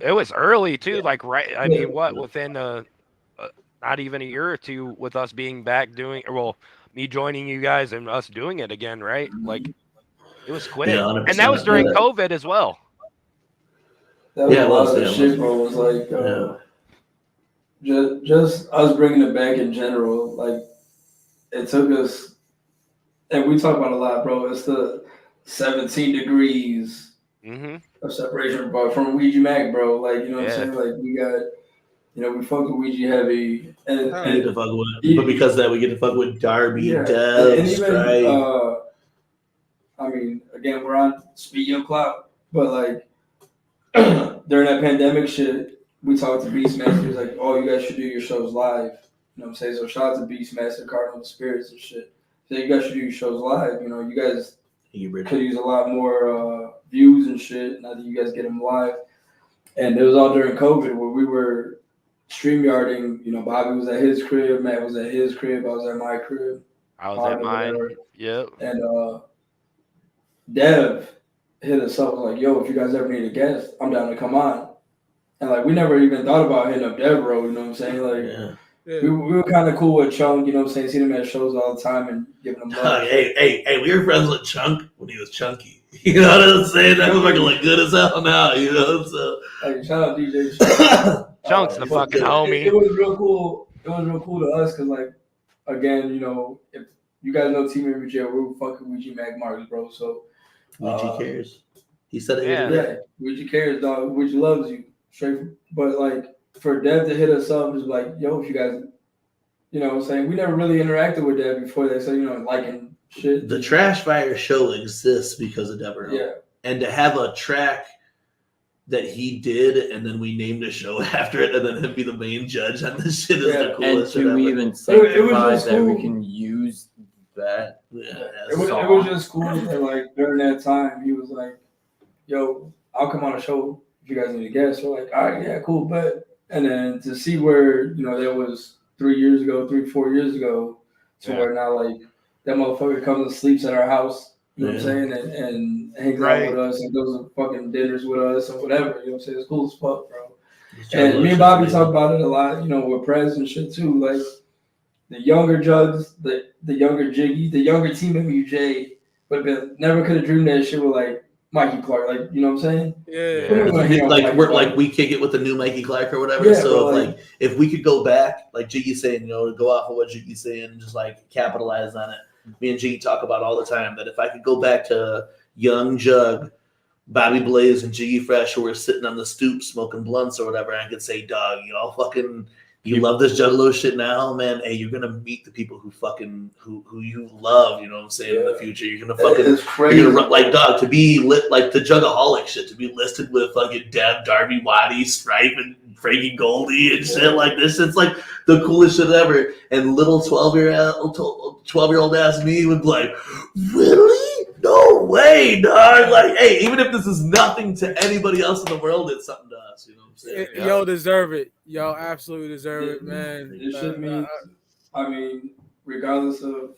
It was early too. Yeah. Like, right. I mean, within not even a year or two with us being back doing, me joining you guys and us doing it again, right? Like, it was quick. Yeah, and that was during COVID as well. That was a lot of the shit, bro. Was like, just us bringing it back in general, like, it took us, and we talk about a lot, bro. It's the 17 degrees of separation, bro, from Ouija Mac, bro. Like, you know what I'm saying? Like, we got, you know, we fuck with Ouija heavy, and to fuck with, but because of that, we get to fuck with Darby, Deb, and even, I mean, again, we're on Speed Your Cloud, but like during that pandemic shit, we talked to Beastmaster. He's like, oh, you guys should do your shows live. You know what I'm saying? So shout out to Beastmaster, Cardinal Spirits and shit. So you guys should do your shows live. You know, you guys could use a lot more views and shit now that you guys get them live. And it was all during COVID where we were StreamYarding. You know, Bobby was at his crib, Matt was at his crib, I was at my crib. I was at mine. Yep. And Dev hit us up, was like, yo, if you guys ever need a guest, I'm down to come on. And like, we never even thought about hitting up Devereaux, you know what I'm saying? Like, we were kind of cool with Chunk, you know what I'm saying? Seeing him at shows all the time and giving him love. Hey, we were friends with Chunk when he was chunky. You know what I'm saying? That was fucking look good as hell now, you know? So, hey, shout out DJ Chunk. Chunk's the fucking homie. It was real cool. It was real cool to us because, like, again, you know, if you guys know Team MUJ, we're fucking Ouija Mac Marks, bro. So, Ouija cares. He said it. Yeah, Ouija cares, dog. Ouija loves you. Straight, but like for Dev to hit us up is like, yo, if you guys, you know what I'm saying? We never really interacted with Dev before that, so, you know, liking shit. The Trash Fire show exists because of Devereaux. Yeah. And to have a track that he did and then we named a show after it and then him be the main judge on this shit is the coolest shit ever. And to even sanctify that we can use that. It was just cool that, like, during that time, he was like, yo, I'll come on a show. You guys need a guest. We're like, all right, yeah, cool, but and then to see where, you know, that was 4 years ago, to where now, like, that motherfucker comes and sleeps at our house, You know what I'm saying? And hangs out with us and goes to fucking dinners with us and whatever. You know what I'm saying? It's cool as fuck, bro. And me and Bobby talk about it a lot, you know, with Prez and shit too. Like the younger Jugs, the younger Jiggy, the younger team MUJ would have been never could have dreamed that shit with like Mikey Clark. Like, you know what I'm saying? Yeah. We kick it with the new Mikey Clark or whatever. Yeah, so if we could go back, like Jiggy's saying, you know, go off of what Jiggy's saying and just like capitalize on it. Me and Jiggy talk about all the time that if I could go back to young Jug, Bobby Blaze, and Jiggy Fresh, who were sitting on the stoop smoking blunts or whatever, and I could say, dog, y'all fucking, you love this Juggalo shit now, man. Hey, you're gonna meet the people who fucking who you love. You know what I'm saying? In the future, you're gonna fucking, you're gonna like dog to be lit like the Jugaholic shit to be listed with fucking Deb, Darby, Waddy, Stripe, and Frankie Goldie and shit like this. It's like the coolest shit ever. And little 12-year-old ass me would be like, really? No way, dog. Like, hey, even if this is nothing to anybody else in the world, it's something to us. You know what I'm saying? Yo, deserve it. Yo, absolutely deserve it, man. It should mean, I mean, regardless of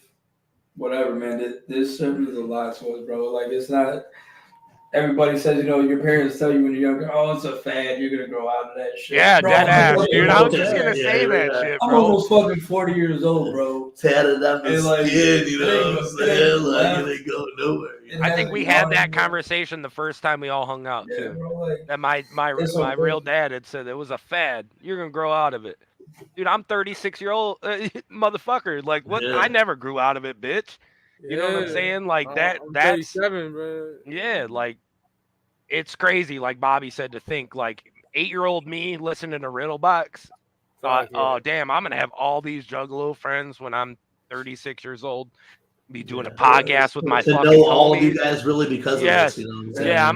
whatever, man, this shit means a lot to us, bro. Like, it's not. Everybody says, you know, your parents tell you when you're younger, oh, it's a fad, you're gonna grow out of that shit. Yeah, bro, dead ass, dude. I was just gonna say that shit, bro. I'm almost fucking 40 years old, bro. Tatted on the skin, you know what I'm saying? Like, it ain't going nowhere. I think we had that conversation the first time we all hung out too. Bro, like, that my real dad had said it was a fad. You're gonna grow out of it, dude. I'm 36-year-old motherfucker. Like what? I never grew out of it, bitch. You know what I'm saying? Like that's 37, bro. Yeah, like it's crazy. Like Bobby said, to think like 8-year-old me listening to Riddlebox thought, oh damn, I'm gonna have all these Juggalo friends when I'm 36 years old. Be doing a podcast with my fucking know all homies. of you guys really because of this, you know what I'm saying? Yeah,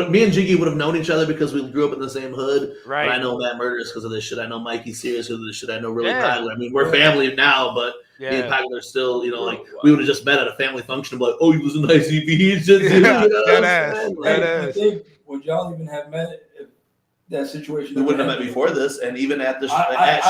me and Jiggy would have known each other because we grew up in the same hood. Right. But I know Matt Murders because of this shit. I know Mikey Sears because of this shit. I know Really Pagler. I mean, we're family now, but me and Pagler still, you know, like we would have just met at a family function and be like, oh, you listen to ICP? It's just, you know, I think would y'all even have met if that situation? We wouldn't have met before this, and even at the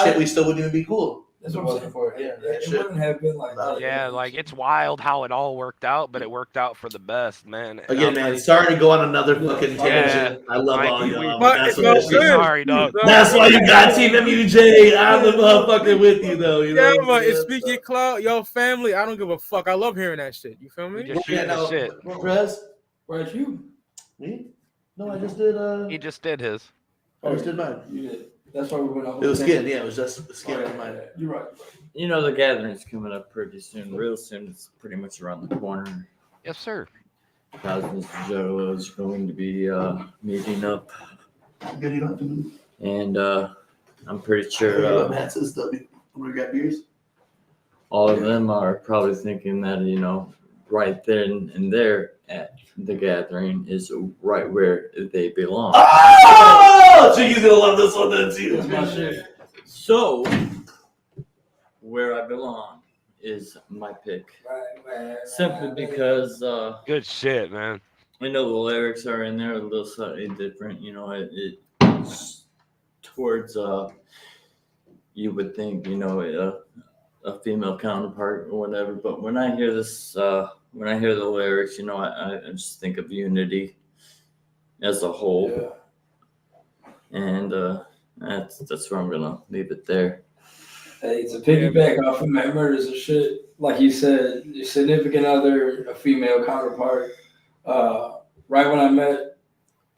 shit, we still wouldn't even be cool. That's what I'm saying for it. Yeah, it wouldn't have been like that. Yeah, like it's wild how it all worked out, but it worked out for the best, man. Again, man, sorry to go on another fucking tangent. I love all y'all. Sorry, dog. That's why you got Team MUJ. I'm the motherfucker with you, though. You know but it's speaking cloud, yo, family. I don't give a fuck. I love hearing that shit. You feel me? Just shooting the shit. Where's you? Me? No, I just did. He just did his. I just did mine. You did. That's why we went off. It was skin, yeah. It was just skin on mine. You're right. You know, the gathering's coming up pretty soon. Real soon. It's pretty much around the corner. Yes, sir. Thousands of Juggalos going to be meeting up. Good, you don't have to move. And I'm pretty sure Matt says we got beers. All of them are probably thinking that, you know, right then and there at the gathering is right where they belong. Oh, Jiggy's gonna love this one then too. That's my shit. So, where I belong is my pick. Simply because good shit, man. I know the lyrics are in there a little slightly different. You know, it's towards you would think, you know, a female counterpart or whatever. But when I hear this, when I hear the lyrics, you know, I just think of unity as a whole. Yeah. And that's where I'm gonna leave it there. Hey, to piggyback off of Matt Murders and shit, like he said, your significant other, a female counterpart. Right when I met,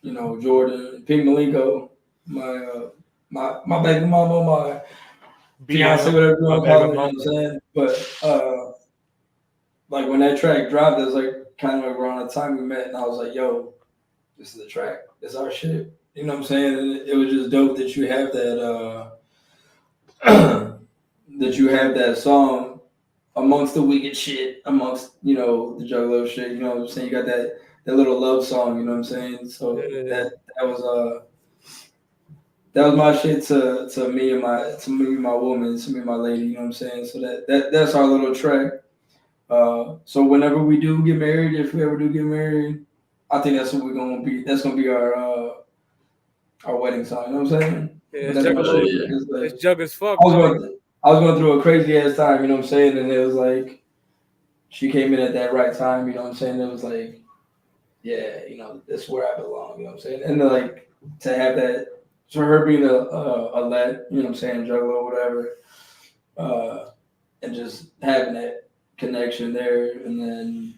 you know, Jordan, Pink Malenko, my baby mama, my fiance, whatever you want to call it, you know what I'm saying? But like when that track dropped, it was like kind of around the time we met, and I was like, yo, this is the track. It's our shit. You know what I'm saying? And it was just dope that you have that that you have that song amongst the wicked shit, amongst, you know, the Juggalo shit. You know what I'm saying? You got that little love song. You know what I'm saying? So that was my shit to me and my woman, to me and my lady. You know what I'm saying? So that's our little track. So whenever we do get married, if we ever do get married, I think that's what we're gonna be. That's gonna be our wedding song. You know what I'm saying? Yeah, it's jug as fuck. I was going through a crazy ass time. You know what I'm saying? And it was like she came in at that right time. You know what I'm saying? It was like, yeah, you know, this is where I belong. You know what I'm saying? And like to have that, for her being a let, you know what I'm saying, juggler or whatever, and just having that connection there, and then.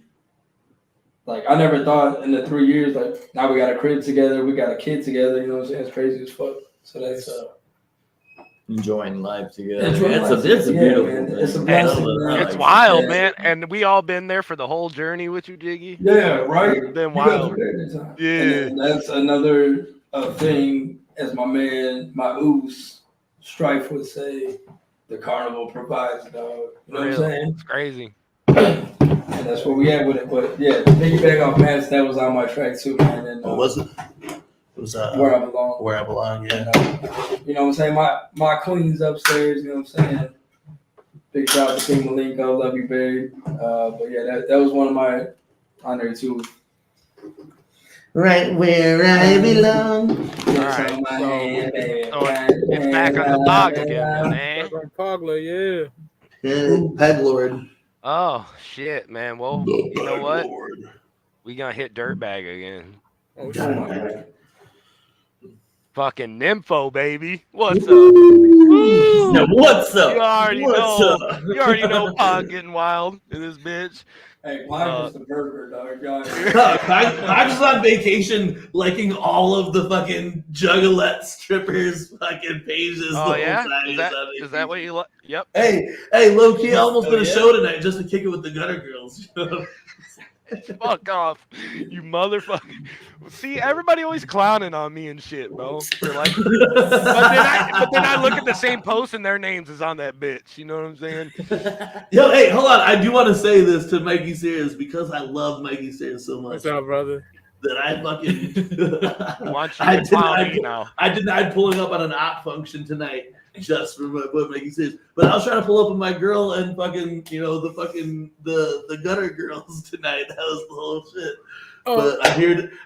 Like, I never thought in the 3 years, like, now we got a crib together, we got a kid together, you know what I'm saying? It's crazy as fuck. So that's enjoying life together. It's It's a beautiful man. thing. It's a blessing, man. It's wild, man. And we all been there for the whole journey with you, Jiggy. Yeah, right? It's been You guys wild. were there at the time. Yeah. And then that's another thing, as my man, my Oos, Strife would say, the carnival provides, dog. You know what I'm saying? It's crazy. And that's where we at with it. But yeah, piggyback off Matt's, that was on my track too, man. And, What was it? It was Where I Belong. Where I Belong, yeah. And, you know what I'm saying? My queen's upstairs, you know what I'm saying? Big shout out to King Malenko, love you, babe. But yeah, that was one of my on there too. Right where I belong. All right, so it's back on the pog again, man. Back on Pogler, yeah. Yeah, Peg Lord. Oh shit, man. Well, you know what? We gonna hit dirtbag again. Oh shit. Fucking Nympho, baby. What's up? Woo! Now, what's up? You already What's know. up? You already know Pog getting wild in this bitch. Hey, mine was the burger, dog. I'm just on vacation liking all of the fucking Juggalette strippers fucking pages. Oh the yeah? whole time Is that what you like? Yep. Hey, low key, I almost did a show tonight just to kick it with the Gutter Girls. Fuck off, you motherfucker. See, everybody always clowning on me and shit, bro. They're like, but then I look at the same post and their names is on that bitch. You know what I'm saying? Yo, hey, hold on. I do want to say this to Mikey Sears because I love Mikey Sears so much. What's up, brother? That I fucking Want you to clown me now. I denied pulling up on an op function tonight just for what Mikey says. But I was trying to pull up with my girl and fucking, you know, the Gutter Girls tonight. That was the whole shit. Oh. But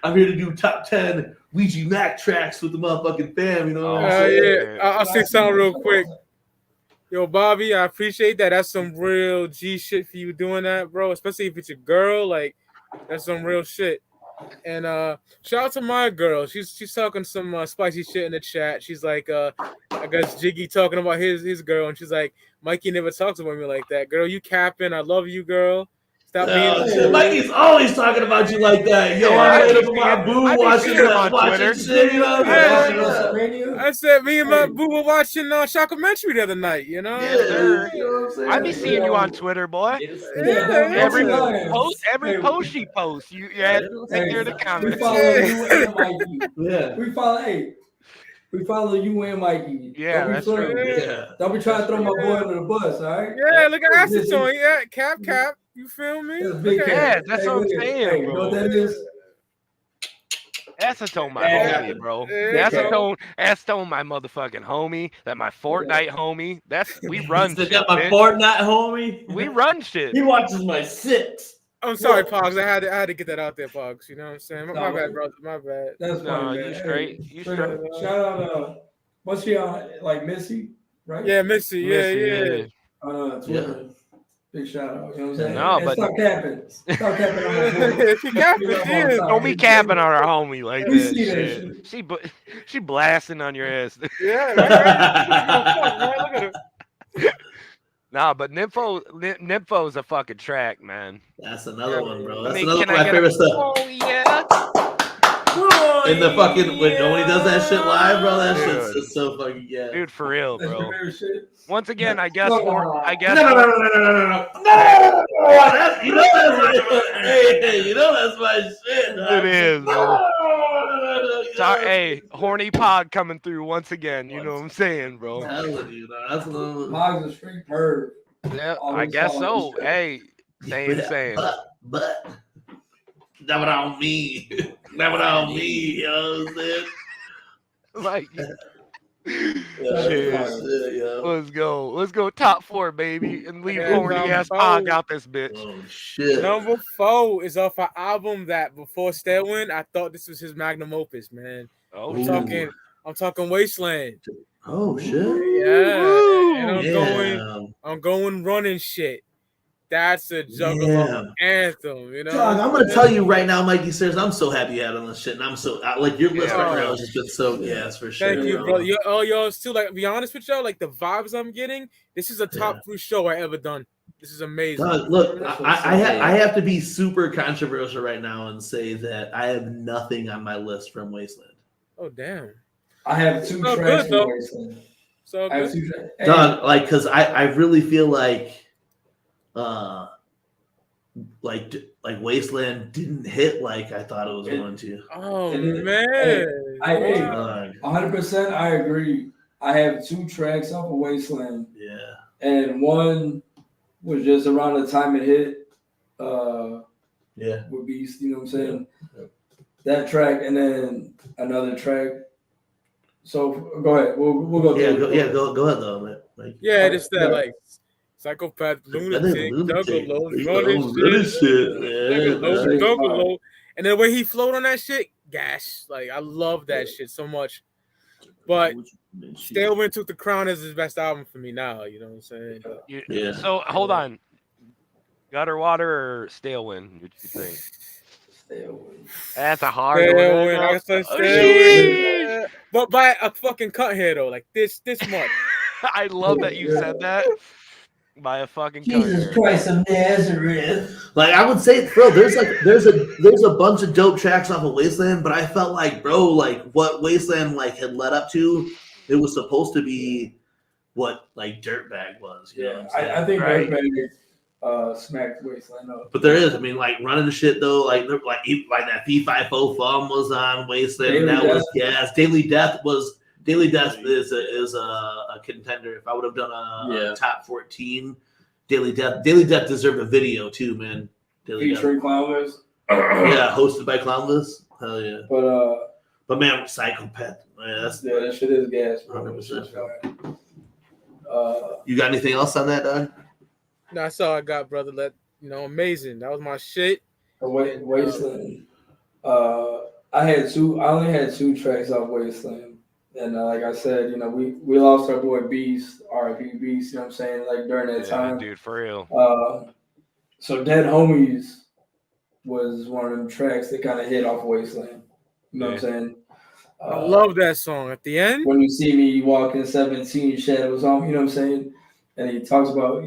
I'm here to do top 10 Ouija Mac tracks with the motherfucking fam. You know what I'm saying? Yeah. I'll say something real quick. Yo, Bobby, I appreciate that. That's some real G shit for you doing that, bro. Especially if it's your girl, like that's some real shit. And shout out to my girl. She's talking some spicy shit in the chat. She's like, I guess Jiggy talking about his girl, and she's like, Mikey never talks about me like that. Girl, you capping. I love you, girl. Stop being. Mikey's always talking about you like that. Yo, I made up my boo watching shit. You know? I said me and my boo were watching Shockumentary the other night. You know. Yeah, sir. You know what I'm saying? I be seeing you on Twitter, boy. Every post she posts, you had to take care of the comments. We follow you and Mikey. Yeah. We follow you and Mikey. Yeah, that's true. Yeah. Don't be trying to throw my boy under the bus, all right? Yeah, look at Acetone. Yeah, cap. You feel me? Yeah, that's what I'm saying, hey, bro. You know what that is? Acetone, my homie, bro. Acetone, my motherfucking homie. That my Fortnite homie. We run shit. Got my Fortnite homie. We run shit. He watches my 6. I'm sorry, Pogs. I had to get that out there, Pogs. You know what I'm saying? My bad, brother. My bad. That's funny, man. You straight. You straight. Shout out, what's she on? Like Missy, right? Yeah, Missy. Yeah. On Twitter. Big shout out. You know what I'm saying? No, and but stop capping. Stop capping on my she capping. Don't be capping on our homie like We that. see that Shit. She blasting on your ass. Yeah. Right. Look at her. Nah, but Nympho is a fucking track, man. That's another one, bro. That's I mean, another can one of I my get favorite stuff. Oh yeah. In the fucking when he does that shit live, bro, that shit's just so fucking Dude, for real, That's bro. your favorite shit? Once again, I guess. No. That's, you know that's my hey, you know that's my shit. It is, bro. Sorry, hey, horny pod coming through once again. You know what I'm saying, bro? That's Mog's a street perv. Yeah, I guess so. Hey, saying. But that what I don't mean. That what I don't mean. You know what I'm saying? Like, yeah. Let's go top 4, baby, and leave horny ass Pog out this bitch. Oh shit. Number 4 is off an album that before Stairwind, I thought this was his magnum opus, man. Oh, I'm talking Wasteland. Oh shit. Yeah. Woo. And I'm going running shit. that's a Juggalo anthem, you know. Dog, I'm gonna tell you right now, Mikey Sears, I'm so happy you had on this shit, and I'm so like your list right now has just been so gas for sure. Thank you, bro. Yo, still like, to be honest with y'all, like the vibes I'm getting, this is a top 3 show I ever done. This is amazing. Dog, look, I have to be super controversial right now and say that I have nothing on my list from Wasteland. Oh damn! I have 2 tracks from Wasteland. So I have 2 tracks. Dog, like, cause I really feel like Wasteland didn't hit like I thought it was going to. Oh man, 100%. I agree. I have 2 tracks off of Wasteland. Yeah, and one was just around the time it hit. With Beast, you know what I'm saying? Yeah. That track, and then another track. So go ahead. We'll go. Go ahead though. Like, it's that like psychopath, lunatic, Juggalo, shit. And then when he float on that shit, gosh, like I love that shit so much. But Stailwind Took the Crown as his best album for me now. You know what I'm saying? Yeah. So hold on, Gutter Water or Stailwind? What you think? Stailwind. That's a hard one. I say Stailwind. But by a fucking cut here though, like this much. I love that you said that. By a fucking Jesus Christ of Nazareth. Like I would say, bro, there's a bunch of dope tracks off of Wasteland, but I felt like, bro, like what Wasteland like had led up to, it was supposed to be what like Dirtbag was. You know what I'm saying? I think Dirtbag smacked Wasteland up. But there is, I mean, like running the shit though, like that P5O Fum was on Wasteland, and that was gas. Daily Death is a contender. If I would have done a top 14, Daily Death deserved a video too, man. Featuring Clownless. Yeah, hosted by Clownless. Hell yeah. But man, Psychopath. Man, that shit is gas, bro. 100%. You got anything else on that, Doug? No, that's all I got, brother. Amazing. That was my shit. Wasteland. I only had 2 tracks off Wasteland. And like I said, we lost our boy Beast, R.I.P. Beast, you know what I'm saying, like during that time. Dude, for real. So Dead Homies was one of them tracks that kind of hit off Wasteland. You know what I'm saying? I love that song. At the end, when you see me walking 17 shadows on, you know what I'm saying? And he talks about,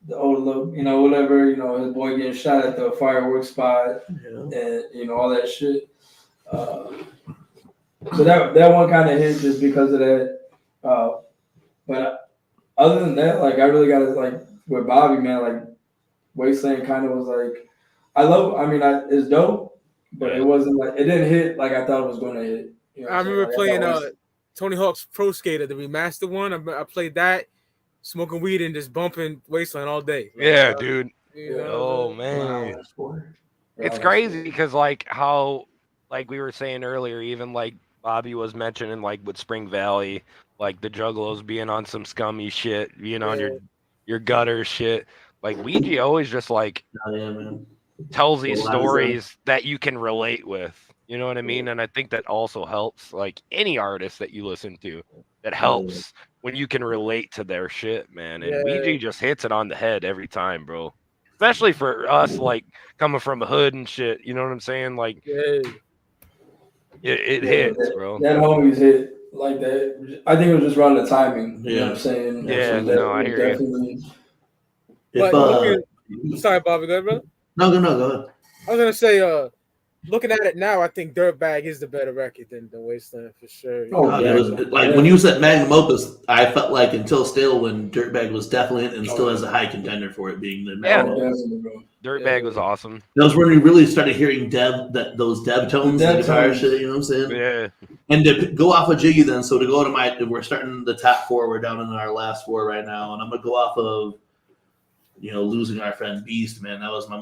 the old look, whatever, his boy getting shot at the fireworks spot and, all that shit. So that one kind of hit just because of that. But other than that, like I really got to like with Bobby, man, like Wasteland kind of was like, it's dope, but it wasn't like, it didn't hit like I thought it was going to hit. I remember playing Tony Hawk's Pro Skater, the remastered one. I played that, smoking weed and just bumping Wasteland all day. Dude. Oh man, it's crazy because like how like we were saying earlier, even like Bobby was mentioning like with Spring Valley, like the Juggalos being on some scummy shit, on your gutter shit. Like Ouija always just like tells these stories that you can relate with. You know what I mean? And I think that also helps like any artist that you listen to. That helps when you can relate to their shit, man. And Ouija just hits it on the head every time, bro. Especially for us, like coming from a hood and shit. You know what I'm saying? Like it hits, bro. That always hit like that. I think it was just around the timing. You know what I'm saying? I hear you. Sorry, Bobby, go ahead, brother. No, go ahead. I was gonna say, looking at it now, I think Dirtbag is the better record than Wasteland for sure. When you said Magnum Opus, I felt like until still when Dirtbag was definitely and still has a high contender for it being the Dirtbag was awesome. That was when we really started hearing those dev tones and guitar shit. You know what I'm saying? Yeah. And to go off of Jiggy then, so to go to we're starting the top 4. We're down in our last 4 right now, and I'm gonna go off of. Losing our friend Beast, man, that was my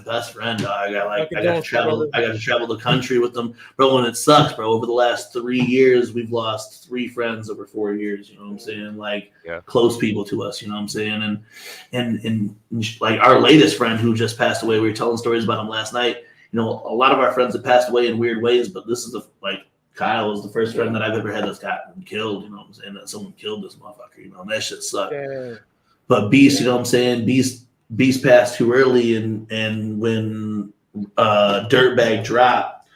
best friend, dog. I got to travel the country with them, bro. And it sucks, bro. Over the last 3 years, we've lost 3 friends over 4 years. You know what I'm saying? Like close people to us. You know what I'm saying? And like our latest friend who just passed away. We were telling stories about him last night. A lot of our friends have passed away in weird ways, but this is Kyle was the first friend that I've ever had that's gotten killed. You know what I'm saying? That someone killed this motherfucker. And that shit sucked. Yeah. But Beast, you know what I'm saying? Beast passed too early, and when Dirtbag dropped,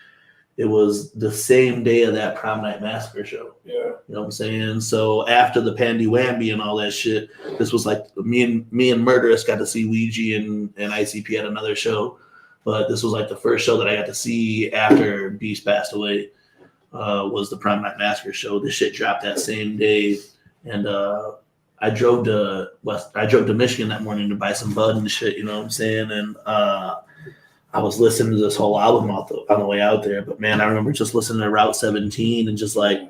it was the same day of that Prom Night Massacre show. Yeah. You know what I'm saying? So after the Pandy Wamby and all that shit, this was like me and Murderous got to see Ouija and ICP at another show. But this was like the first show that I got to see after Beast passed away, was the Prom Night Massacre show. This shit dropped that same day. And I drove to Michigan that morning to buy some bud and shit, you know what I'm saying? And I was listening to this whole album on the way out there. But man, I remember just listening to Route 17 and just like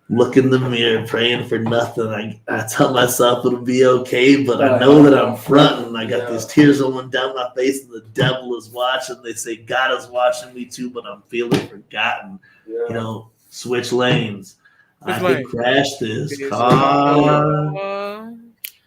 look in the mirror, praying for nothing. I tell myself it'll be okay, but I know that I'm fronting. I got these tears rolling down my face, and the devil is watching. They say God is watching me too, but I'm feeling forgotten. Yeah. You know, switch lanes. I could crash this car.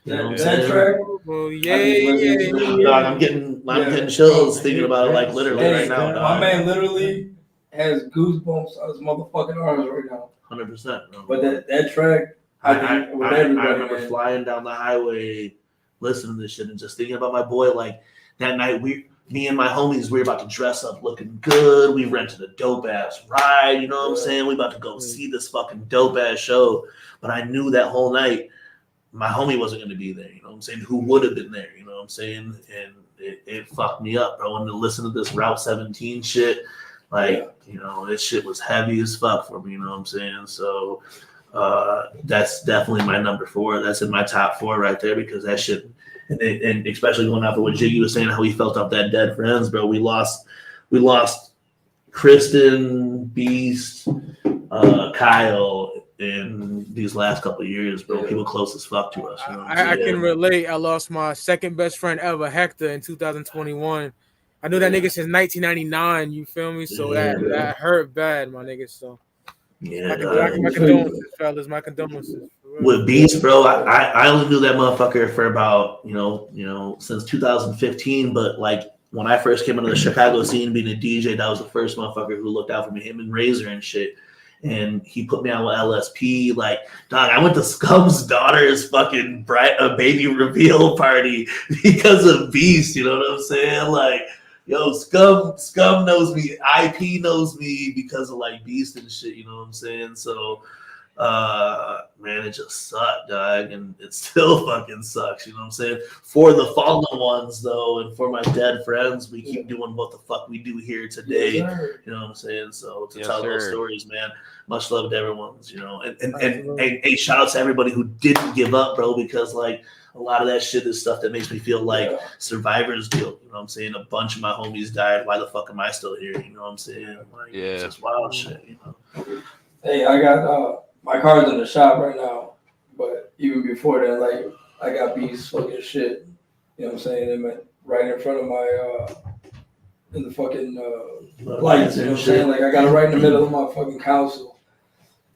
You know what I'm saying? Track? Oh, yeah. Dog, I'm getting chills thinking about it, like literally right now. Dog. My man literally has goosebumps on his motherfucking arms right now. 100%. But that track, I remember flying down the highway, listening to this shit, and just thinking about my boy. Like that night, me and my homies, we were about to dress up looking good. We rented a dope ass ride. You know what I'm saying? We about to go see this fucking dope ass show. But I knew that whole night my homie wasn't going to be there. You know what I'm saying? Who would have been there? You know what I'm saying? And it fucked me up, bro. And to listen to this Route 17 shit, like, you know, this shit was heavy as fuck for me. You know what I'm saying? So that's definitely my number 4. That's in my top 4 right there, because that shit, and especially going off of what Jiggy was saying, how he felt off that Dead Friends, bro. We lost Kristen, Beast, Kyle in these last couple of years, bro. People close as fuck to us. You know I can relate. I lost my second best friend ever, Hector, in 2021. I knew that nigga since 1999. You feel me? So that hurt bad, my nigga. So my condolences, fellas. My condolences. With Beast, bro, I only knew that motherfucker for about you know since 2015. But like when I first came into the Chicago scene, being a DJ, that was the first motherfucker who looked out for me. Him and Razor and shit. And he put me on with LSP. Like, dog, I went to Scum's daughter's fucking baby reveal party because of Beast. You know what I'm saying? Like, yo, Scum knows me. IP knows me because of like Beast and shit. You know what I'm saying? So, man, it just sucked, dog, and it still fucking sucks. You know what I'm saying? For the fallen ones, though, and for my dead friends, we keep doing what the fuck we do here today. You know what I'm saying? So to tell those stories, man. Much love to everyone's, you know, and shout out to everybody who didn't give up, bro, because like a lot of that shit is stuff that makes me feel like survivor's guilt. You know what I'm saying? A bunch of my homies died. Why the fuck am I still here? You know what I'm saying? Like, it's just wild shit, you know. Hey, I got my car's in the shop right now, but even before that, like I got Beast fucking shit. You know what I'm saying? Right in front of my in the fucking lights. You know what I'm saying? Like I got it right in the middle of my fucking console.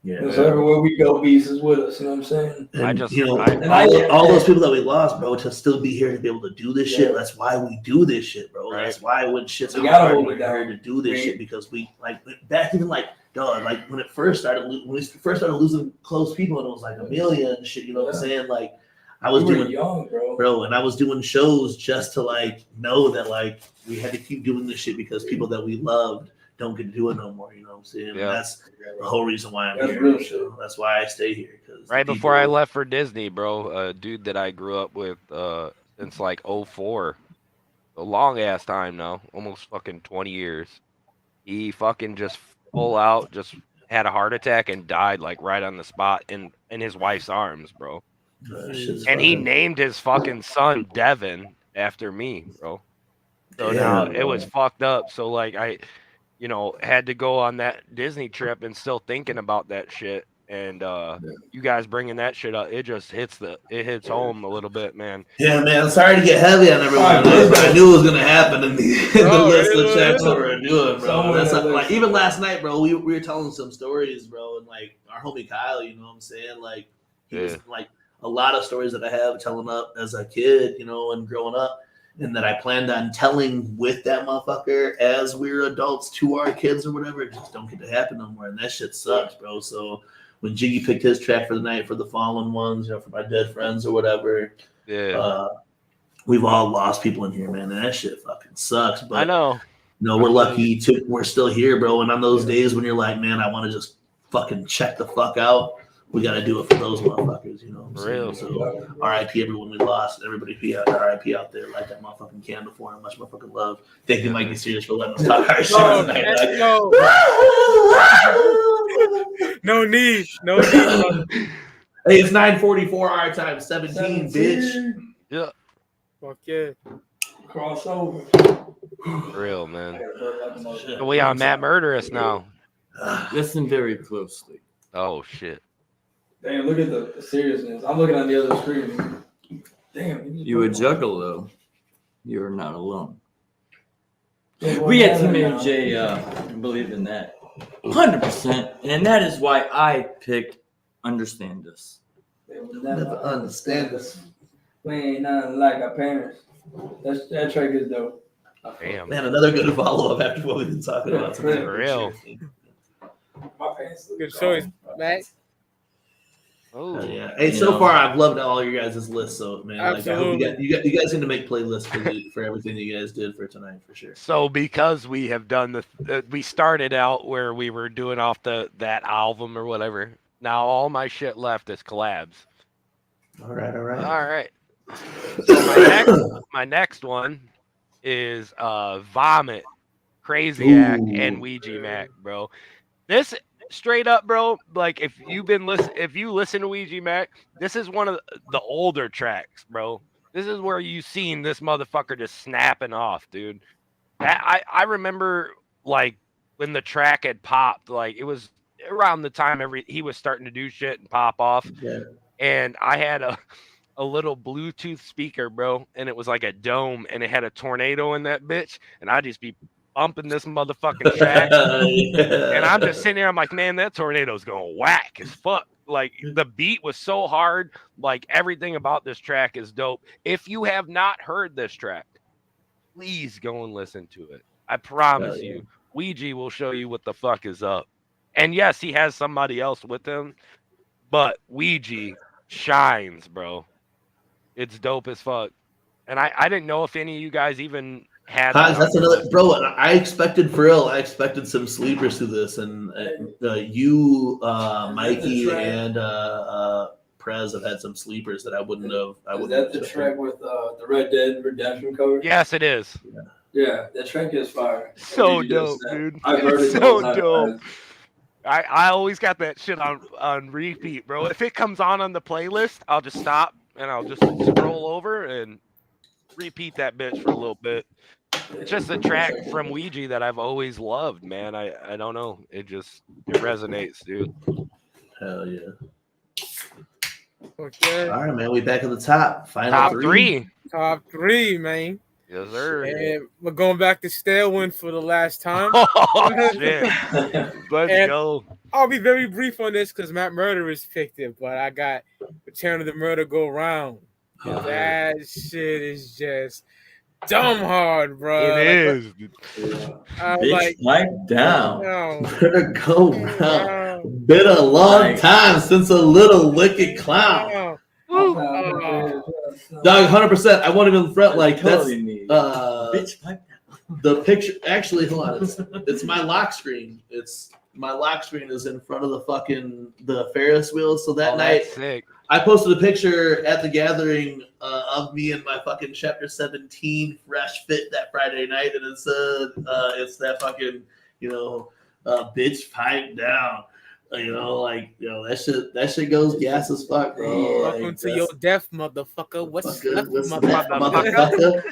Yeah. So everywhere we go, Beast is with us. You know what I'm saying? And all those people that we lost, bro, to still be here to be able to do this shit. That's why we do this shit, bro. Right. That's why when shit's hard, we're here to do this shit, because we like back even like dog, like when we first started losing close people, and it was like Amelia and shit. You know what I'm saying? Like I was doing young, bro, and I was doing shows just to like know that like we had to keep doing this shit because people that we loved don't get to do it no more. You know what I'm saying? Yeah. That's the whole reason why I'm here. Real shit. That's why I stay here. Right before I left for Disney, bro, a dude that I grew up with since like 04, a long ass time now, almost fucking 20 years. He fucking just full out just had a heart attack and died like right on the spot in his wife's arms, bro. And he named his fucking son Devin after me, bro. So now it was fucked up. So like I had to go on that Disney trip and still thinking about that shit. And you guys bringing that shit up, it just hits home a little bit, man. Yeah, man. Sorry to get heavy on everyone, but I knew it was gonna happen in the list of checks that we're doing, bro. That's like even last night, bro. We were telling some stories, bro, and like our homie Kyle, you know what I'm saying? Like he was like a lot of stories that I have telling up as a kid, you know, and growing up. and that I planned on telling with that motherfucker as we're adults to our kids or whatever, it just don't get to happen no more. And that shit sucks, bro. So when Jiggy picked his track for the night for the fallen ones, for my dead friends or whatever, we've all lost people in here, man. And that shit fucking sucks. But I know. We're lucky we're still here, bro. And on those days when you're like, man, I want to just fucking check the fuck out, we got to do it for those motherfuckers, you know what I'm saying? So RIP everyone we lost. Everybody RIP out there. Light that motherfucking candle for him. Much motherfucking love. Thank you, Mikey Serious, for letting us talk our shit tonight. No need. Hey, it's 9:44 our time. 17, bitch. Yeah. Fuck yeah. Crossover. Real, man. We on Matt Murderous now. Listen very closely. Oh, shit. Damn, look at the seriousness. I'm looking at the other screen. Damn. You a juggalo. You're not alone. We at Team MUJ believe in that 100%, and that is why I picked Understand Us. They will never understand us. We ain't nothing like our parents. That track is dope. Damn. Man, another good follow-up after what we've been talking about tonight. For real. My parents. Good choice, Mac. Oh yeah. Hey, so far I've loved all your guys' lists. So man, like, I hope you guys need to make playlists for everything you guys did for tonight for sure. So because we have done we started out where we were doing off that album or whatever. Now all my shit left is collabs. All right. So my next one is Vomit, Crazy Act, and Ouija Mac, bro. This straight up, bro. Like if you listen to Ouija Mac, this is one of the older tracks, bro. This is where you seen this motherfucker just snapping off, dude. I remember like when the track had popped, like it was around the time he was starting to do shit and pop off. Yeah. And I had a little Bluetooth speaker, bro, and it was like a dome, and it had a tornado in that bitch, and I'd just be bumping this motherfucking track, and I'm just sitting there, I'm like, man, that tornado's going whack as fuck. Like, the beat was so hard, like, everything about this track is dope. If you have not heard this track, please go and listen to it. I promise you, Ouija will show you what the fuck is up. And yes, he has somebody else with him, but Ouija shines, bro. It's dope as fuck. And I didn't know if any of you guys even had that's another bro. I expected some sleepers to this, and you, Mikey, and Prez have had some sleepers that I wouldn't have. Is that the track with the Red Dead Redemption cover? Yes, it is. Yeah, that track is fire. So dope, dude. I've heard it so dope. I always got that shit on repeat, bro. If it comes on the playlist, I'll just stop and I'll just scroll over and repeat that bitch for a little bit. It's just a track from Ouija that I've always loved, man. I don't know. It resonates, dude. Hell yeah. Okay. All right, man. We back at the top. Top three. Top three, man. Yes, sir. And we're going back to Stailwind for the last time. Oh, shit. Let's go. I'll be very brief on this because Matt Murderous picked it, but I got Return of the Murder Go Round. That shit is just dumb hard, bro. It is. Bitch, pipe down. Murder Go Round. Been a long time since a little wicked clown. Dog, 100%. I won't even fret like that's bitch pipe down. The picture. Actually, hold on. It's my lock screen. My lock screen is in front of the Ferris wheel. So that night, sick. I posted a picture at the gathering of me in my fucking Chapter 17 fresh fit that Friday night, and it said it's that fucking bitch pipe down. That shit goes gas as fuck, bro. Welcome to your death, motherfucker. What's left, motherfucker?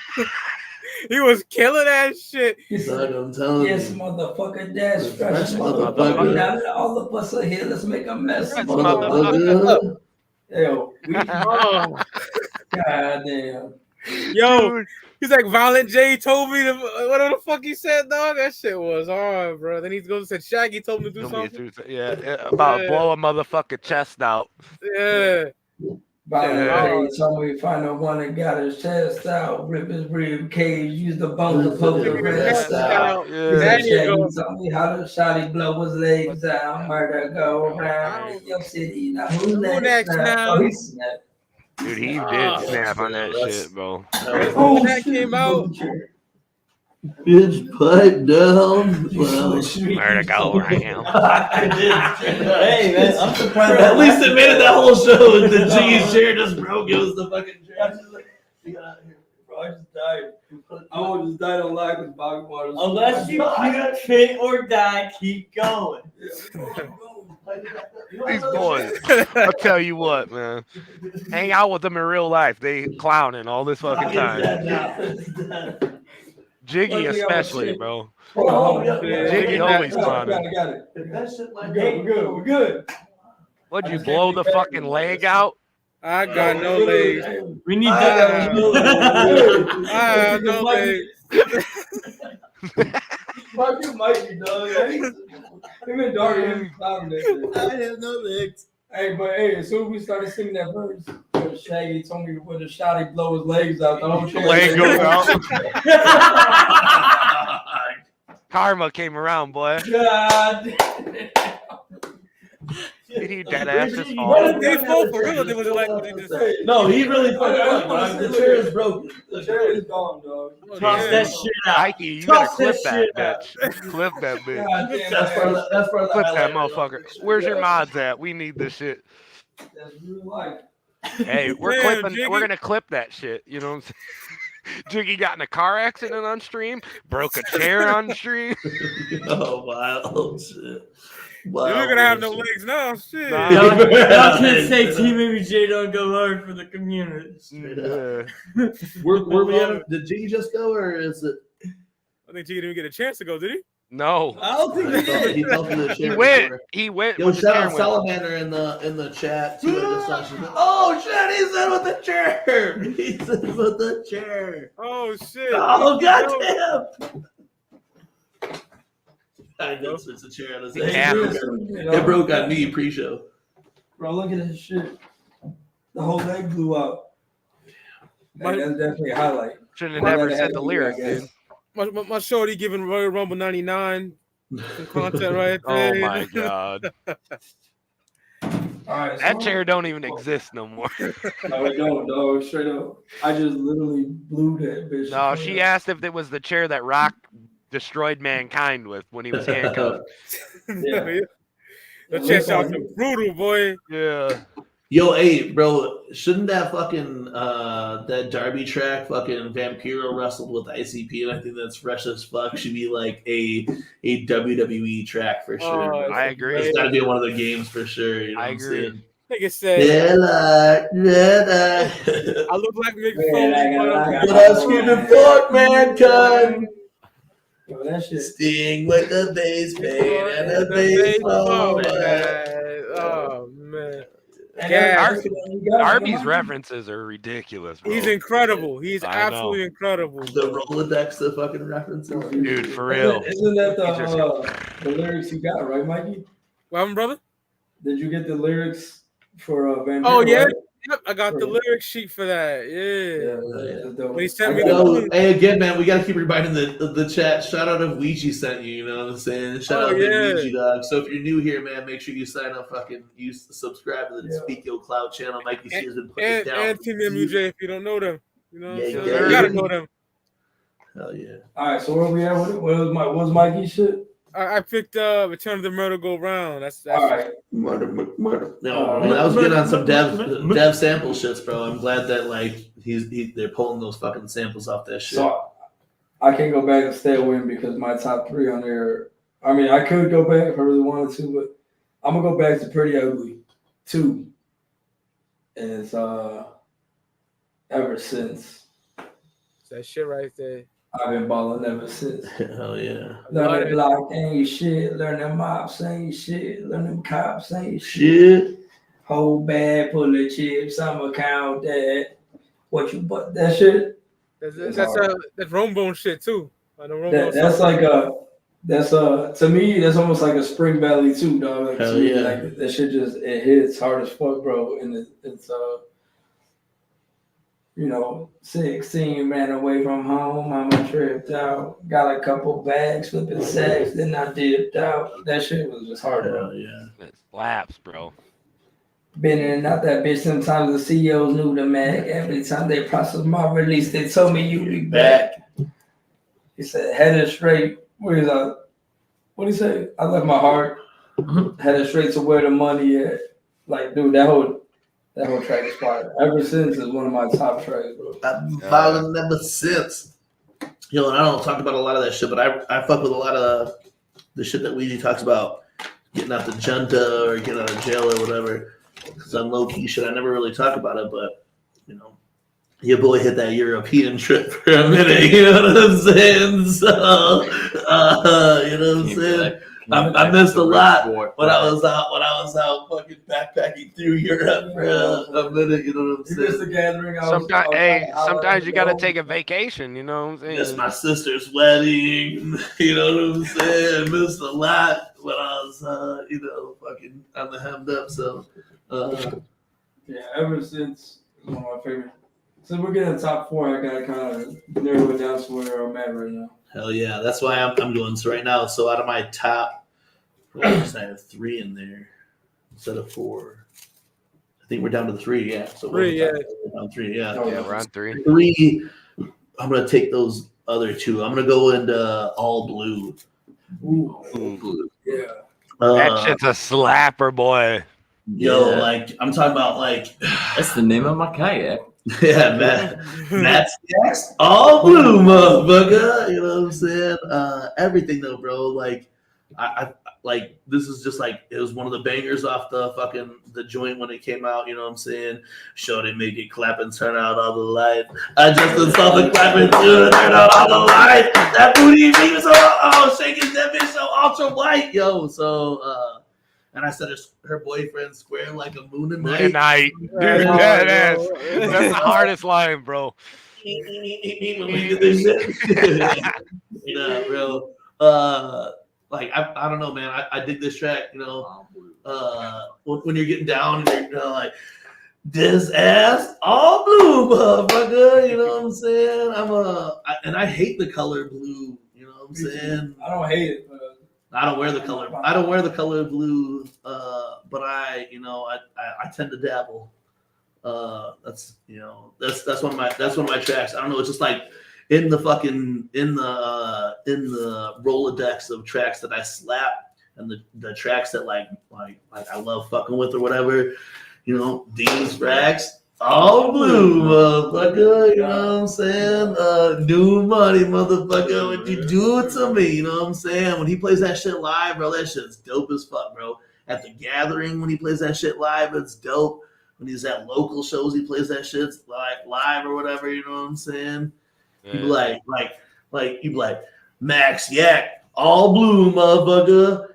He was killing that shit. I'm telling yes, you. motherfucker, that's fresh, motherfucker. Now that all of us are here, let's make a mess. Motherfucker. Yo, God damn. Yo, Dude. he's like, Violent J told me to, whatever the fuck he said, dog. That shit was hard, bro. Then he goes and said, Shaggy told him to do something. Yeah, about blow a motherfucking chest out. Yeah. He told me find the one that got his chest out, rip his rib cage, use the bone to poke the rest out. There you go. He told me how the shotty blow his legs out, murder go around in your city. Now who next now? Oh, he snapped. Dude, he did snap on that shit, bro. When that came out, bitch, pipe down. Murder go around. Hey, man, I'm surprised. At least it made it that whole show with the G's chair just broke. It was the fucking chair. Bro, I just died. I almost just died on live with Bobby Waters. Unless you fit or die, keep going. These boys, I'll tell you what, man. Hang out with them in real life. They clowning all this fucking time. Jiggy especially, bro. Jiggy always clowning. Got it. We're good. What'd you blow the fucking leg out? I got no legs. We need that. I have no legs. Fuck you, Mikey, dog. Him and Dari have clowning that shit. I have no legs. Hey, but hey, as soon as we started singing that verse, Shaggy told me with a shot he blow his legs out. The whole chair. Leg goes out. Karma came around, boy. God. Did he dead ass just fall? What did they fall for real? Was it like what they just said? No, he really fucked up. The chair is broken. The chair is gone, dog. Toss that shit out. Mikey, you gotta Toss clip that that shit bitch. Clip that bitch. God damn, That's part of the Clip that highlight. motherfucker. Where's your mods at? We need this shit. That's real life. Hey, we're Damn, clipping. Jiggy. We're gonna clip that shit. You know what I'm saying? Jiggy got in a car accident on stream. Broke a chair on stream. Oh, wow. Shit. Wow. You're gonna have no legs now, shit. Nah. I was gonna say Team MUJ don't go hard for the community. Yeah. Where we at? Did G just go, or is it? I think Jiggy didn't get a chance to go, did he? No. I don't think he did. He fell through the He chair went. before. He went. Yo, with the shout chair out went. Salamander in the chat too. I just saw she- oh shit, he said with the chair. He said with the chair. Oh shit. Oh goddamn. I know it's a chair on his Yeah. head. It broke on me pre-show. Bro, look at this shit. The whole leg blew out. My- That's definitely a highlight. Shouldn't have Well, never that said had the to be, lyrics, I guess. dude. My shorty giving Royal Rumble 99 some content right there. Oh my god. All right, That chair don't even exist no more. No, it don't, dog. Straight up. I just literally blew that bitch. No, she asked if it was the chair that Rock destroyed mankind with when he was handcuffed. Yeah. The chest out the brutal, boy. Yeah. Yo, hey, bro, shouldn't that fucking that Darby track fucking Vampiro wrestled with ICP, and I think that's fresh as fuck. Should be like a WWE track for sure. Oh, I agree. It's got to be one of the games for sure. You know I what I'm agree. saying? Nigga said, I look like Mick Foley, But I'm screaming, fuck mankind. Yo, that shit. Sting with the bass pain and the baseball bat. Oh man. And Yeah. that's what you got, Darby's man. references are ridiculous, bro. He's incredible. He's I know. absolutely incredible. The Rolodex, the fucking references. Dude, for real. Isn't that He the lyrics you got, right, Mikey? What happened, brother? Did you get the lyrics for Van Oh, Buren, yeah. right? Yep, I got the lyric sheet for that. Yeah. That's dope. When he sent me Yo, the hey, again, man, we gotta keep reminding the chat. Shout out if Ouija sent you. You know what I'm saying? Shout out to Ouija dog. So if you're new here, man, make sure you sign up. Fucking subscribe to the Speak Yo Cloud channel. Mikey C has been putting it down. and Team MUJ if you don't know them. You know, Yeah, so yeah. you gotta know them. Hell yeah. All right, so where we at with it? What was Mikey's shit? I picked Return of the Murder Go Round. That's All right. Murder. No, man, I was good on some dev sample shits, bro. I'm glad that like they're pulling those fucking samples off that shit. So I can't go back and stay away because my top 3 on there. I mean, I could go back if I really wanted to, but I'm gonna go back to Pretty Ugly 2. And it's Ever Since. that shit right there. I've been balling ever since. Hell yeah. Learn the block ain't shit. Learn them mops ain't shit. Learn them cops ain't shit. Shit. Whole bag full of chips. I'ma count that. What you but that shit? That's Rombone shit too. I know That's like to me that's almost like a Spring Valley too, dog. Like, Hell to me, yeah. like that shit just it hits hard as fuck, bro. And it's 16, ran away from home. Mama tripped out. Got a couple bags, flipping sacks. Then I dipped out. That shit was just hard, bro. Yeah. It slaps, bro. Been in and out that bitch. Sometimes the CEOs knew the Mac. Every time they processed my release, they told me you be back. He said, headed straight. What do you say? I left my heart. Headed straight to where the money at. Like, dude, that whole track is fire. Ever Since is one of my top tracks, bro. I've never since. And I don't talk about a lot of that shit, but I fuck with a lot of the shit that Ouija talks about, getting out the junta or getting out of jail or whatever. Because on low key shit, I never really talk about it, but your boy hit that European trip for a minute. You know what I'm saying? So, you know what I'm saying? I missed a lot when I was out fucking backpacking through Europe for a minute. You know what I'm saying? You missed the gathering. Sometimes you gotta take a vacation. You know what I'm saying? Missed my sister's wedding. You know what I'm saying? Missed a lot when I was, fucking on the hemmed up. So, Ever Since is one of my favorite. So we're getting the top 4. I gotta kind of narrow it down to where I'm at right now. hell yeah, that's why I'm doing so right now. So out of my top, I have 3 in there instead of 4. I think we're down to 3. Yeah, so 3. Yeah, we're on 3. Yeah, we're on 3. 3. I'm gonna take those other 2. I'm gonna go into all blue. Ooh. Blue. Yeah. That shit's a slapper, boy. Yo, like I'm talking about, like that's the name of my kayak. Yeah, Matt's next, all blue, motherfucker. You know what I'm saying? Everything though, bro. Like, I like this is just like it was one of the bangers off the joint when it came out. You know what I'm saying? Show they make it clap and turn out all the light. I just installed the clapping too and turn out all the light. That booty beat so shaking that bitch so ultra white, yo. So and I said her boyfriend square like a moon and night. Dude, that's the hardest line, bro. Yeah, bro. Like I don't know, man. I dig this track. When you're getting down and you're like this ass all blue, motherfucker. You know what I'm saying? And I hate the color blue. You know what I'm saying? I don't hate it, but I don't wear the color. I don't wear the color blue, but I tend to dabble. That's one of my tracks. I don't know. It's just like in the Rolodex of tracks that I slap and the tracks that like I love fucking with or whatever. These tracks. All blue, motherfucker, you know what I'm saying? New money, motherfucker, what you do to me, you know what I'm saying? When he plays that shit live, bro, that shit's dope as fuck, bro. At the gathering, when he plays that shit live, it's dope. When he's at local shows, he plays that shit live or whatever, you know what I'm saying? Yeah. You be like, Macc, Yak, all blue, motherfucker.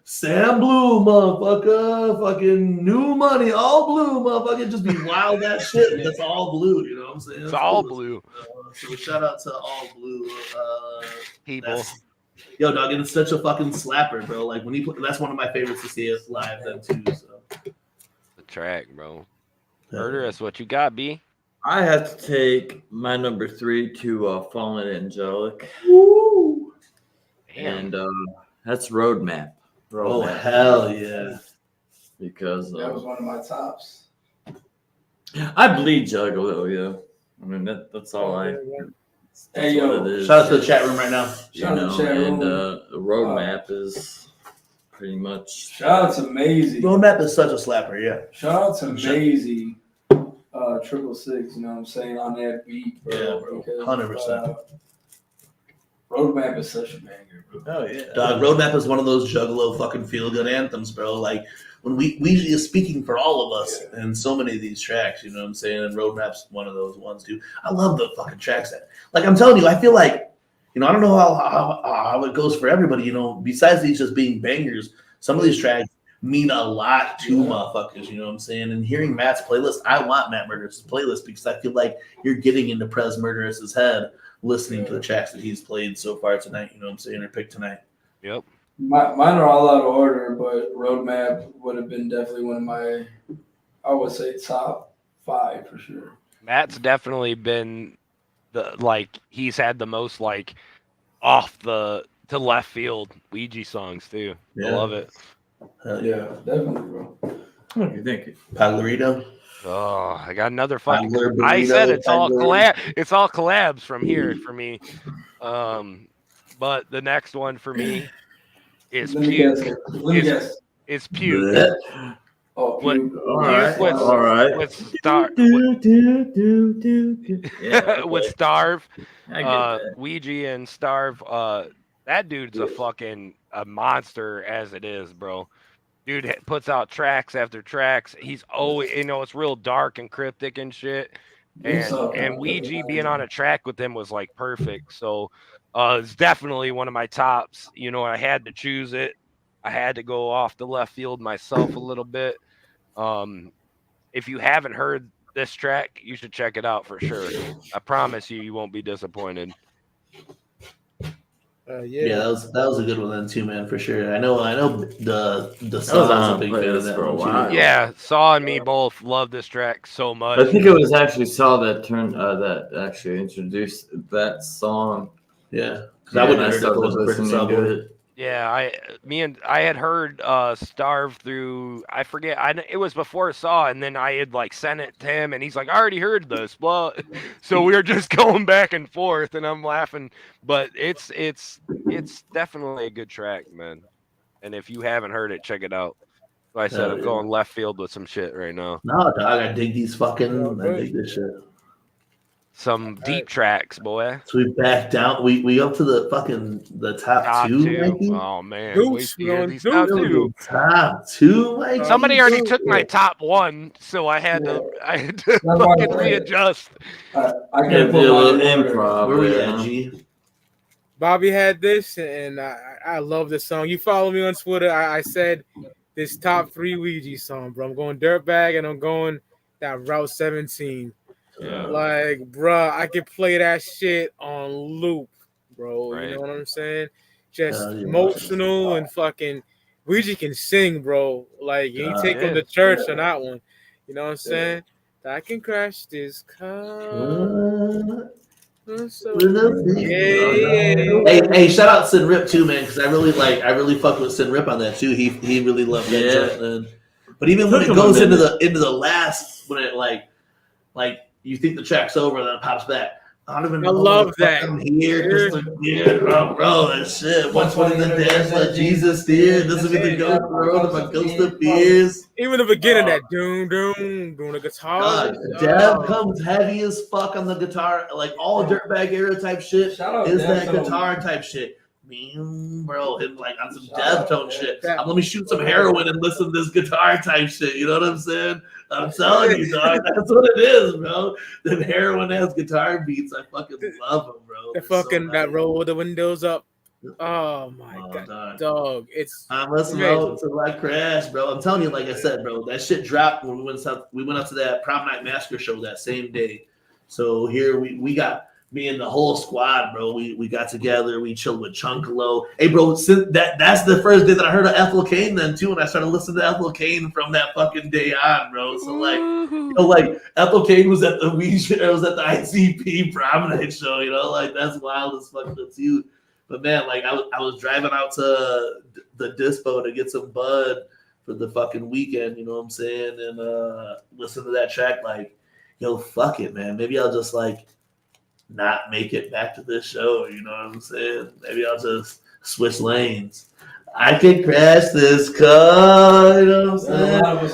Sam Blue, motherfucker, fucking new money, all blue, motherfucker. Just be wild that shit. And it's all blue, you know what I'm saying? It's all blue. So shout out to all blue people. Yo, dog, it's such a fucking slapper, bro. Like when that's one of my favorites to see us live then too. So the track, bro. Murderous, what you got, B? I have to take my number 3 to Fallen Angelic. Woo! And that's Roadmap. Oh, hell yeah. Because that was one of my tops. I bleed Juggalo, yo. I mean, that's all Hey, yo. Shout out to the chat room right now. Shout out to the chat room. And the Roadmap is pretty much. Shout out to Maisie. Roadmap is such a slapper, yeah. Shout out to Maisie. 666, you know what I'm saying, on that beat, bro. Yeah, bro. 100%. Roadmap is such a banger, bro. Oh yeah, dog. Roadmap is one of those Juggalo fucking feel good anthems, bro. Like when Ouija is speaking for all of us in so many of these tracks, you know what I'm saying? And Roadmap's one of those ones, dude. I love the fucking tracks that, like, I'm telling you, I feel like, I don't know how it goes for everybody, besides these just being bangers, some of these tracks mean a lot to motherfuckers, you know what I'm saying? And hearing Matt's playlist, I want Matt Murderous's playlist because I feel like you're getting into Prez Murderous's head listening to the tracks that he's played so far tonight, you know what I'm saying, or picked tonight. Yep. Mine are all out of order, but Roadmap would have been definitely one of my, I would say, top 5 for sure. Matt's definitely been he's had the most like off the to left field Ouija songs too. I love it. Yeah, definitely, bro. Thank you. Pagliarito. Oh, I got another fucking. Burrito, I said it's all Pagliarito. It's all collabs from here for me. But the next one for me is Let me Puke. guess. Let me guess. It's Puke. Blech. Oh, What? Puke. All right. With, All right. with Star Yeah, with Starve, I get that. Ouija and Starve. That dude's a monster as it is, bro. Dude puts out tracks after tracks. He's always, it's real dark and cryptic and shit. And Ouija being on a track with him was like perfect. So it's definitely one of my tops. I had to choose it. I had to go off the left field myself a little bit. If you haven't heard this track, you should check it out for sure. I promise you won't be disappointed. Yeah, that was a good one then too, man, for sure. I know the song was a big fan of that for a one while. too. Yeah, Saw and me both love this track so much. I think it was actually Saul that actually introduced that song. Yeah, because I wouldn't have heard it was the first listening song. to it. Yeah, I had heard Starve through, I forget, it was before Saw, and then I had like sent it to him, and he's like, I already heard this, blah. So we were just going back and forth, and I'm laughing, but it's definitely a good track, man. And if you haven't heard it, check it out. Like I said, I'm going left field with some shit right now. No, dog, I dig these fucking, I dig this shit. Some deep tracks, boy. So we back down. We up to the top two. Mikey? Oh man, top two, Mikey. Somebody already took my top one, so I had to fucking readjust. I can't put my improv. Where we at, G? Bobby had this, and I love this song. You follow me on Twitter. I said this top 3 Ouija song, bro. I'm going Dirtbag, and I'm going that Route 17. Yeah. Like, bro, I could play that shit on loop, bro. Right. You know what I'm saying? Just emotional and fucking. Ouija can sing, bro. Like, you take him to church on that one. You know what I'm saying? I can crash this car. Hey, shout out Sin Rip too, man, because I really fucked with Sin Rip on that too. He really loved that joint, man. But even when it goes into the last, when it like you think the track's over, and then it pops back. I love that. I'm here, bro, that shit. Once one in the dance, like Jesus did. This will be the ghost road. My ghost appears. Even the beginning, that doom doing the guitar. Dev comes heavy as fuck on the guitar, like all Dirtbag era type shit. Is that guitar type shit? Bro, him like on some Dev-tone shit. Let me shoot some heroin and listen to this guitar type shit. You know what I'm saying? I'm telling you, dog. That's what it is, bro. Them heroin ass guitar beats, I fucking love them, bro. The fucking that roll with the windows up. Oh my god, dog! It's I'm listening to like Crash, bro. I'm telling you, like I said, bro, that shit dropped when we went up to that Prom Night Massacre show that same day. So here we got me and the whole squad, bro. We got together. We chilled with Chunkalo. Hey, bro, that's the first day that I heard of Ethel Cain then too, and I started listening to Ethel Cain from that fucking day on, bro. So like Ethel Cain was at the Ouija, was at the ICP Prom Night show, like that's wild as fuck too. But man, like I was driving out to the dispo to get some bud for the fucking weekend, you know what I'm saying, and listen to that track. Like, yo, fuck it, man. Maybe I'll just like not make it back to this show, you know what I'm saying? Maybe I'll just switch lanes. I can crash this car, you know what I'm saying? Before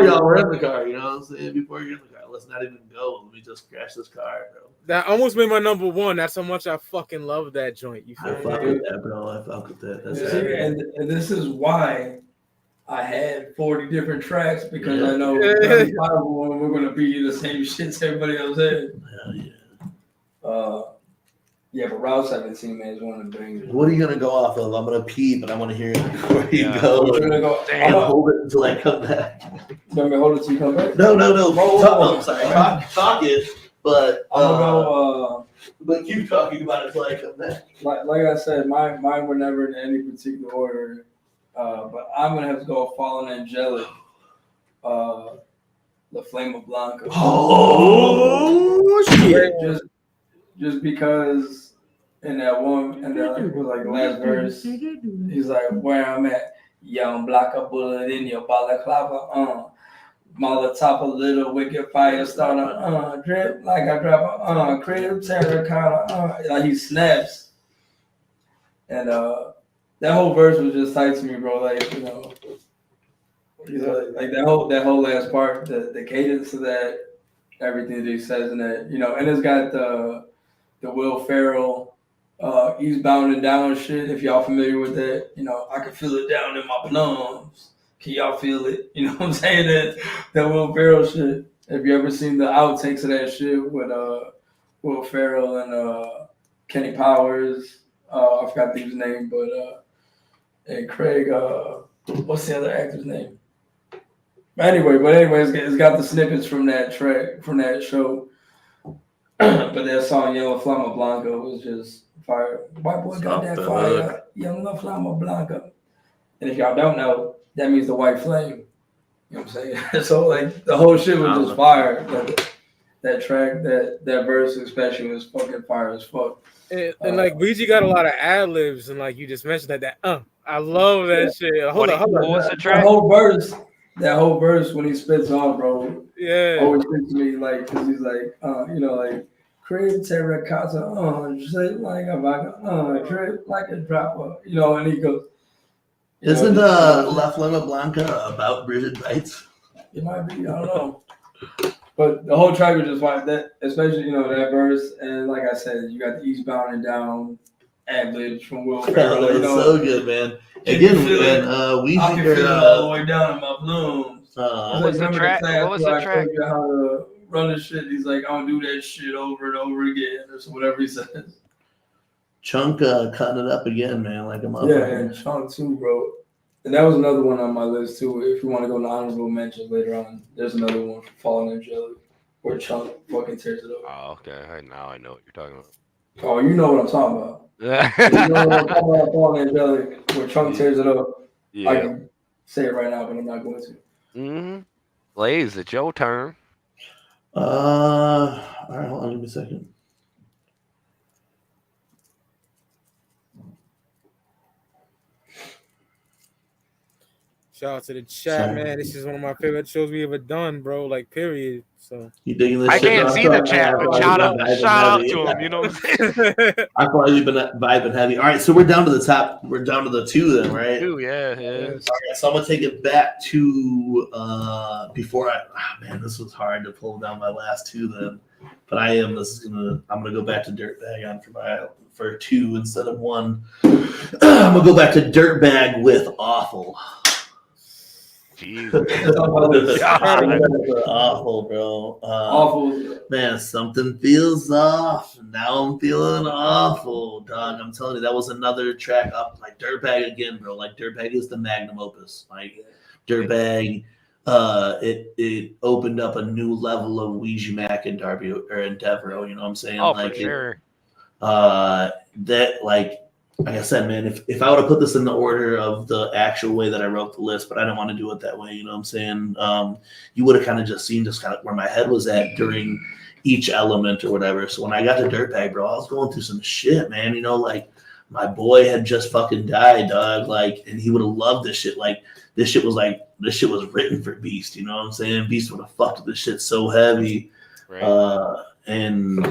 y'all were in the car, you know what I'm saying? Before you're in the car, let's not even go. Let me just crash this car, bro. That almost made my number one. That's how much I fucking love that joint. You feel I fuck with that, bro. I fuck with that. That's and this is why I had 40 different tracks, because I know 35 of them we're going to be the same shit everybody else had. Hell yeah. But Route 17, man, is one of the bangers. What are you going to go off of? I'm going to pee, but I want to hear it before you go. You're going to go. I'm going to hold it until I come back. You want me to hold it until you come back? No. I'm sorry. Talk it, but I'm going to go. But keep talking about it until I come back. Like I said, mine were never in any particular order. But I'm gonna have to go Fallen Angelic. La Flama Blanca. Oh shit! Just because in that one, and it was like the last verse, he's like, "Where I'm at, young block a bullet in your balaclava, Molotov a little wicked fire starter, drip like I drop a crib terracotta, like he snaps, and that whole verse was just tight to me, bro. Like like that whole last part, the cadence of that, everything that he says in that, and it's got the Will Ferrell, Eastbound and Down shit. If y'all familiar with that, I can feel it down in my plums. Can y'all feel it? You know what I'm saying? That Will Ferrell shit. Have you ever seen the outtakes of that shit with Will Ferrell and Kenny Powers? I forgot his name, but and Craig. What's the other actor's name? Anyways, it's got the snippets from that track from that show. But that song Young La Flama Blanca was just fire. White boy got that fire. Young La Flama Blanca. And if y'all don't know, that means the white flame. You know what I'm saying? So like the whole shit was just fire. That track, that verse especially was fucking fire as fuck. And like Ouija got a lot of ad libs, and like you just mentioned that I love that shit. Hold on. What was the track? That whole verse when he spits off, bro. Yeah. Always thinks to me like, cause he's like, like crib terracotta, shit like a vodka, drip like a dropper, and he goes. Isn't La Flama Blanca about Bridget Bites? It might be, I don't know. But the whole track was just like that, especially that verse, and like I said, you got the Eastbound and Down ad libs from Will Ferrell. That was so good, man. Again, I can feel it all the way down in my plums. What was the track? What was the track? You how to run the shit. He's like, I don't do that shit over and over again, or so whatever he says. Chunk cutting it up again, man, like a motherfucker. Yeah, and Chunk too, bro. And that was another one on my list too. If you want to go to honorable mentions later on, there's another one for Fallen Angelic where Chunk fucking tears it up. Oh, okay. Now I know what you're talking about. Oh, you know what I'm talking about. You know what I'm talking about, Fallen Angelic, where Chunk tears it up. Yeah. I can say it right now, but I'm not going to. Mm-hmm. Blaze, it's your turn. All right, hold on, give me a second. Shout out to the chat, man. This is one of my favorite shows we ever done, bro. Like, period. So you digging this? I can't see the chat, but shout out to him. You know what I'm saying? I thought you've been vibing heavy. All right, so we're down to the top. We're down to the two then, right? Two, yeah. All right, so I'm gonna take it back to before man, this was hard to pull down my last two then, but I'm gonna go back to Dirtbag on for two instead of one. I'm gonna go back to Dirtbag with Awful. Jesus. Awful, bro. Awful. Man, something feels off. Now I'm feeling awful, dog. I'm telling you, that was another track up. Like Dirtbag again, bro. Like Dirtbag is the magnum opus. Like Dirtbag, it opened up a new level of Ouija Mac and Darby or Endeavor. You know what I'm saying? Oh, like for sure. That like I said, man, if I would have put this in the order of the actual way that I wrote the list, but I didn't want to do it that way, you know what I'm saying? You would have kind of just seen just kind of where my head was at during each element or whatever. So when I got to Dirtbag, bro, I was going through some shit, man. Like my boy had just fucking died, dog. Like, and he would have loved this shit. Like this shit was written for Beast, you know what I'm saying? Beast would have fucked with this shit so heavy. Right. And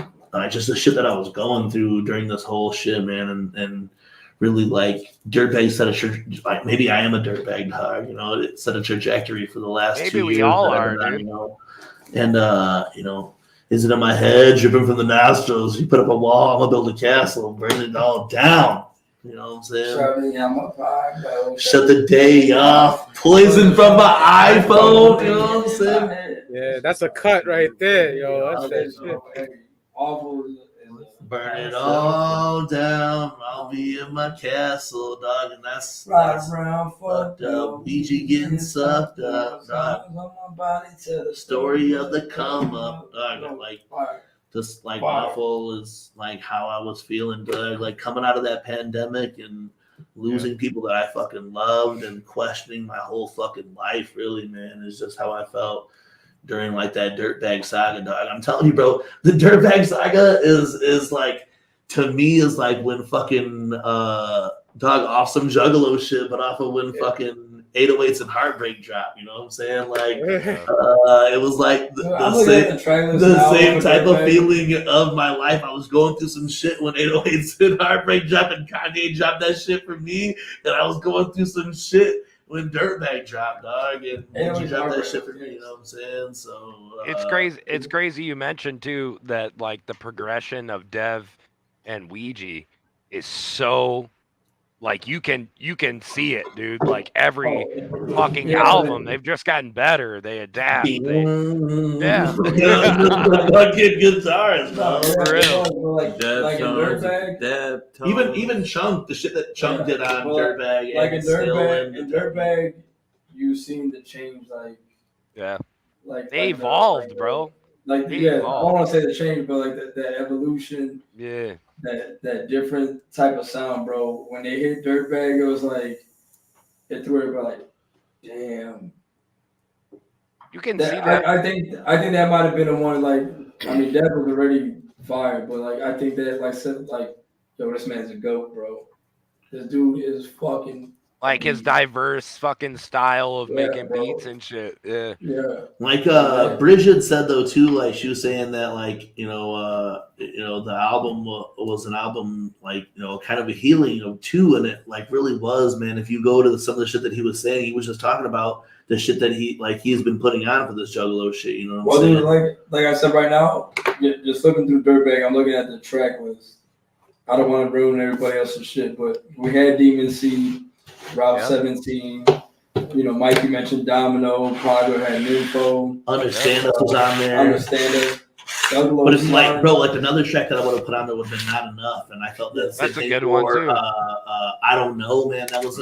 just the shit that I was going through during this whole shit, man, and really like Dirtbag set like maybe I am a dirtbag dog, you know. It set a trajectory for the last 2 years. Maybe we all are, dude. You know? And is it in my head, dripping from the nostrils? You put up a wall, I'm gonna build a castle, burn it all down. You know what I'm saying? Shut the day off. Poison from my iPhone. You know what I'm saying? Yeah, that's a cut right there, yo. That's that shit. Awful. Burn it all down. I'll be in my castle, dog, and that's around fucked up. BG getting sucked up, dog. The story of the come up, dog. Like just like Awful is like how I was feeling, dog. Like coming out of that pandemic and losing people that I fucking loved and questioning my whole fucking life. Really, man, is just how I felt. during like that Dirtbag Saga, dog. I'm telling you, bro, the Dirtbag Saga is like, to me, is like when fucking dog off some Juggalo shit, but off of when fucking 808s and Heartbreak drop. You know what I'm saying? Like it was like the same type of feeling of my life. I was going through some shit when 808s and Heartbreak dropped, and Kanye dropped that shit for me, and I was going through some shit when Dirtbag dropped, dog, and you dropped that shit for me. You know what I'm saying? So it's crazy. It's crazy you mentioned too that like the progression of Dev and Ouija is so like you can see it, dude. Like every fucking album, they've just gotten better. They adapt. Yeah. Fucking guitars, bro. For real. Like in Dirtbag. Even Chunk, the shit that Chunk did on Dirtbag, like in Dirtbag, you seen the change, like they evolved, bro. Like they evolved. I don't want to say the change, but like that evolution. Yeah. That different type of sound, bro. When they hit Dirtbag, it was like it threw everybody like, damn. You can see that. I think that might have been the one. Like, I mean, Dev was already fired, but like I think that yo, this man's a goat, bro. This dude is fucking. Like his diverse fucking style of making beats and shit. Yeah. Like Bridget said though too, like she was saying that like, the album was an album like, kind of a healing too, and it like really was, man. If you go to some of the shit that he was saying, he was just talking about the shit that he's been putting on for this Juggalo shit, you know what I'm saying? Dude, like I said right now, just looking through Dirtbag, I'm looking at the track list. I don't want to ruin everybody else's shit, but we had Demon Seed, Route 17, Mikey mentioned Domino, Prago had Nympho. Understand Us was on there. Understand Us. But it's like, bro, like another track that I would have put on there would have been Not Enough, and I felt that's a good one too. I don't know, man. That was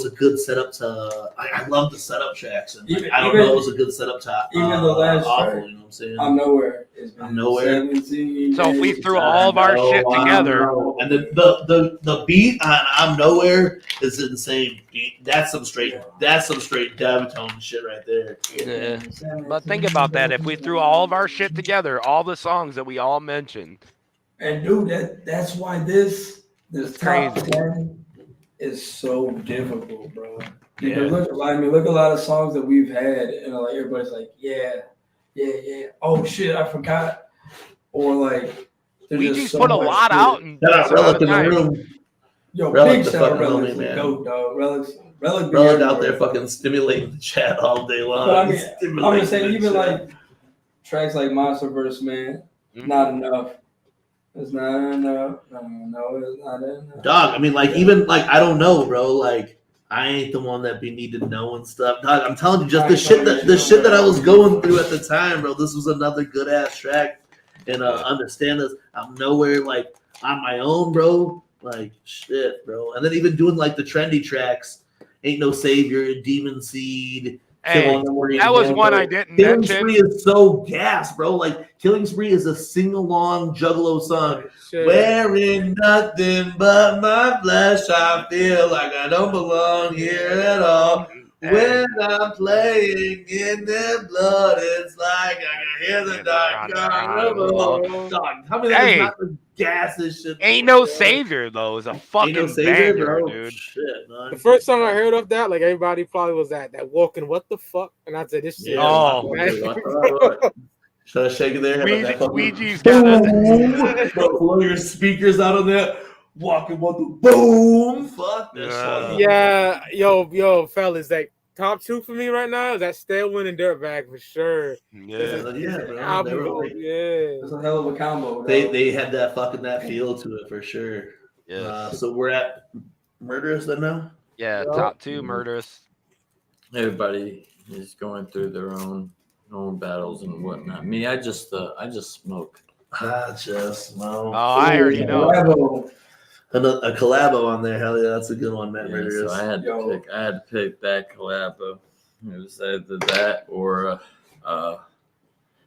a good setup to. I love the setup tracks, and it was a good setup to. Even the last awful, track, you know what I'm saying? I'm Nowhere. I'm Nowhere. 17, so if we threw all of our shit together, and the beat on I'm Nowhere is insane. That's some straight Davitone shit right there. Yeah. But think about that. If we threw all of our shit together, all the songs that we all mentioned. And dude, that's why this top 10 is so difficult, bro. Because look a lot of songs that we've had, and like everybody's like, yeah. Oh shit, I forgot. Or like, we just put a lot out and Relic in the room. Yo, Relic big the shout out fucking Relic, homie, man. Goat, dog. Relic out there fucking stimulating the chat all day long. But I mean, I'm just saying, even like tracks like Monster Verse, man, Not Enough. It's not enough. No, it's not enough. Dog, I mean, like, even like, I don't know, bro. Like, I ain't the one that be need to know and stuff. Dog, I'm telling you, just the shit that I was going through at the time, bro. This was another good ass track. And Understand This. I'm nowhere like on my own, bro. Like shit, bro. And then even doing like the trendy tracks, Ain't No Savior, Demon Seed. Hey, that was one I didn't Killing mention. Spree is so gas, bro. Like Killing Spree is a sing-along Juggalo song. Wearing nothing but my flesh, I feel like I don't belong here at all. When I'm playing in their blood, it's like I can hear the dark carnival. Dog, tell me that is not the gassest shit. Ain't No Savior though. It's a fucking banger, dude. Shit, man. The first time I heard of that, like everybody probably was that walking. What the fuck? And I said, this shit. Should I shake it there? Ouija's got blow your speakers out on that. Walking, what the boom? Fuck this song. Yeah, yo, fellas, like top 2 for me right now is that Stairwind and Dirtbag for sure. Yeah, bro. It's a hell of a combo. They had that feel to it for sure. Yeah. So we're at Murderous then now. Yeah, top 2 Murderous. Everybody is going through their own battles and whatnot. Me, I just smoke. I just smoke. Oh, I already know. A collabo on there, hell yeah, that's a good one, Matt. So I had to pick that collabo. It was either that or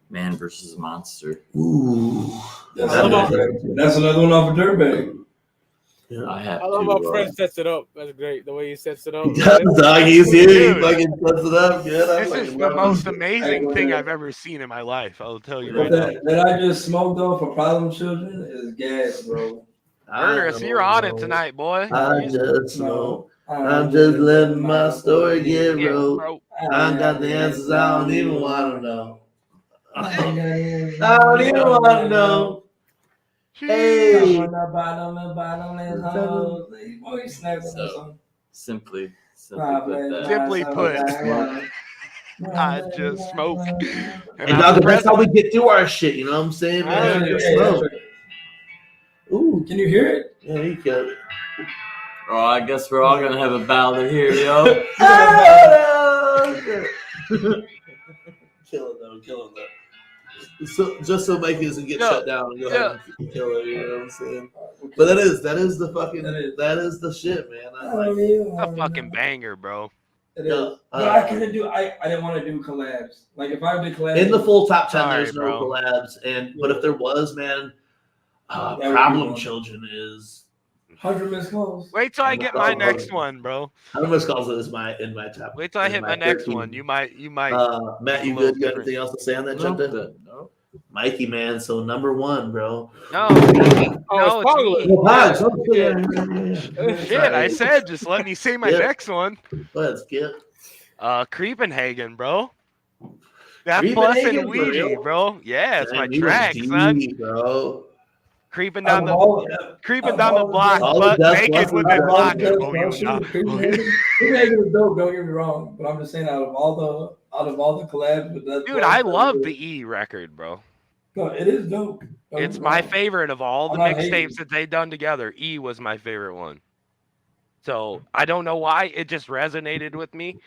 Man versus Monster. Ooh, that's another one off of Dirtbag. Yeah. I love how Fred sets it up. That's great. The way he sets it up. He does, dog. He's here. He Dude. fucking sets it up. This is the most amazing thing I've ever seen in my life. I'll tell you right now. That I just smoked on for problem children is gas, bro. Murderous, you're on it tonight, boy. I just know. I'm just letting my story get wrote. I got the answers I don't even want to know. I don't even want to know. Hey. Simply put, I just smoke. And dog, that's how we get through our shit. You know what I'm saying, man? Just smoke. Ooh, can you hear it? Yeah, you can. Oh, I guess we're all gonna have a ballad here, yo. Kill it though. So just so Mike doesn't get shut down and go ahead and kill it, you know what I'm saying? But that is the fucking that is the shit, man. It's a fucking banger, bro. It is. But I couldn't do. I didn't want to do collabs. Like if I did collabs in the full top 10, there's no collabs, but if there was, man, Problem Children is 100 missed calls. Wait till I get my next one, bro. 100 missed calls is in my top. Wait till I hit my next 13. One. You might. Matt, you good? Got anything else to say on that, Jenta? No. Mikey, man. So number 1, bro. No. Shit, I said just let me say my next one. Let's get. Creepenhagen, bro. That plus and Ouija, bro. Yeah, it's my track, son. Bro. Creeping down the block, but naked with that block. Oh, you know. Creepenhagen is dope. Don't get me wrong, but I'm just saying out of all the collabs with that. Dude, I love the E record, bro. No, it is dope. It's my favorite of all the mixtapes that they've done together. E was my favorite one. So I don't know why it just resonated with me.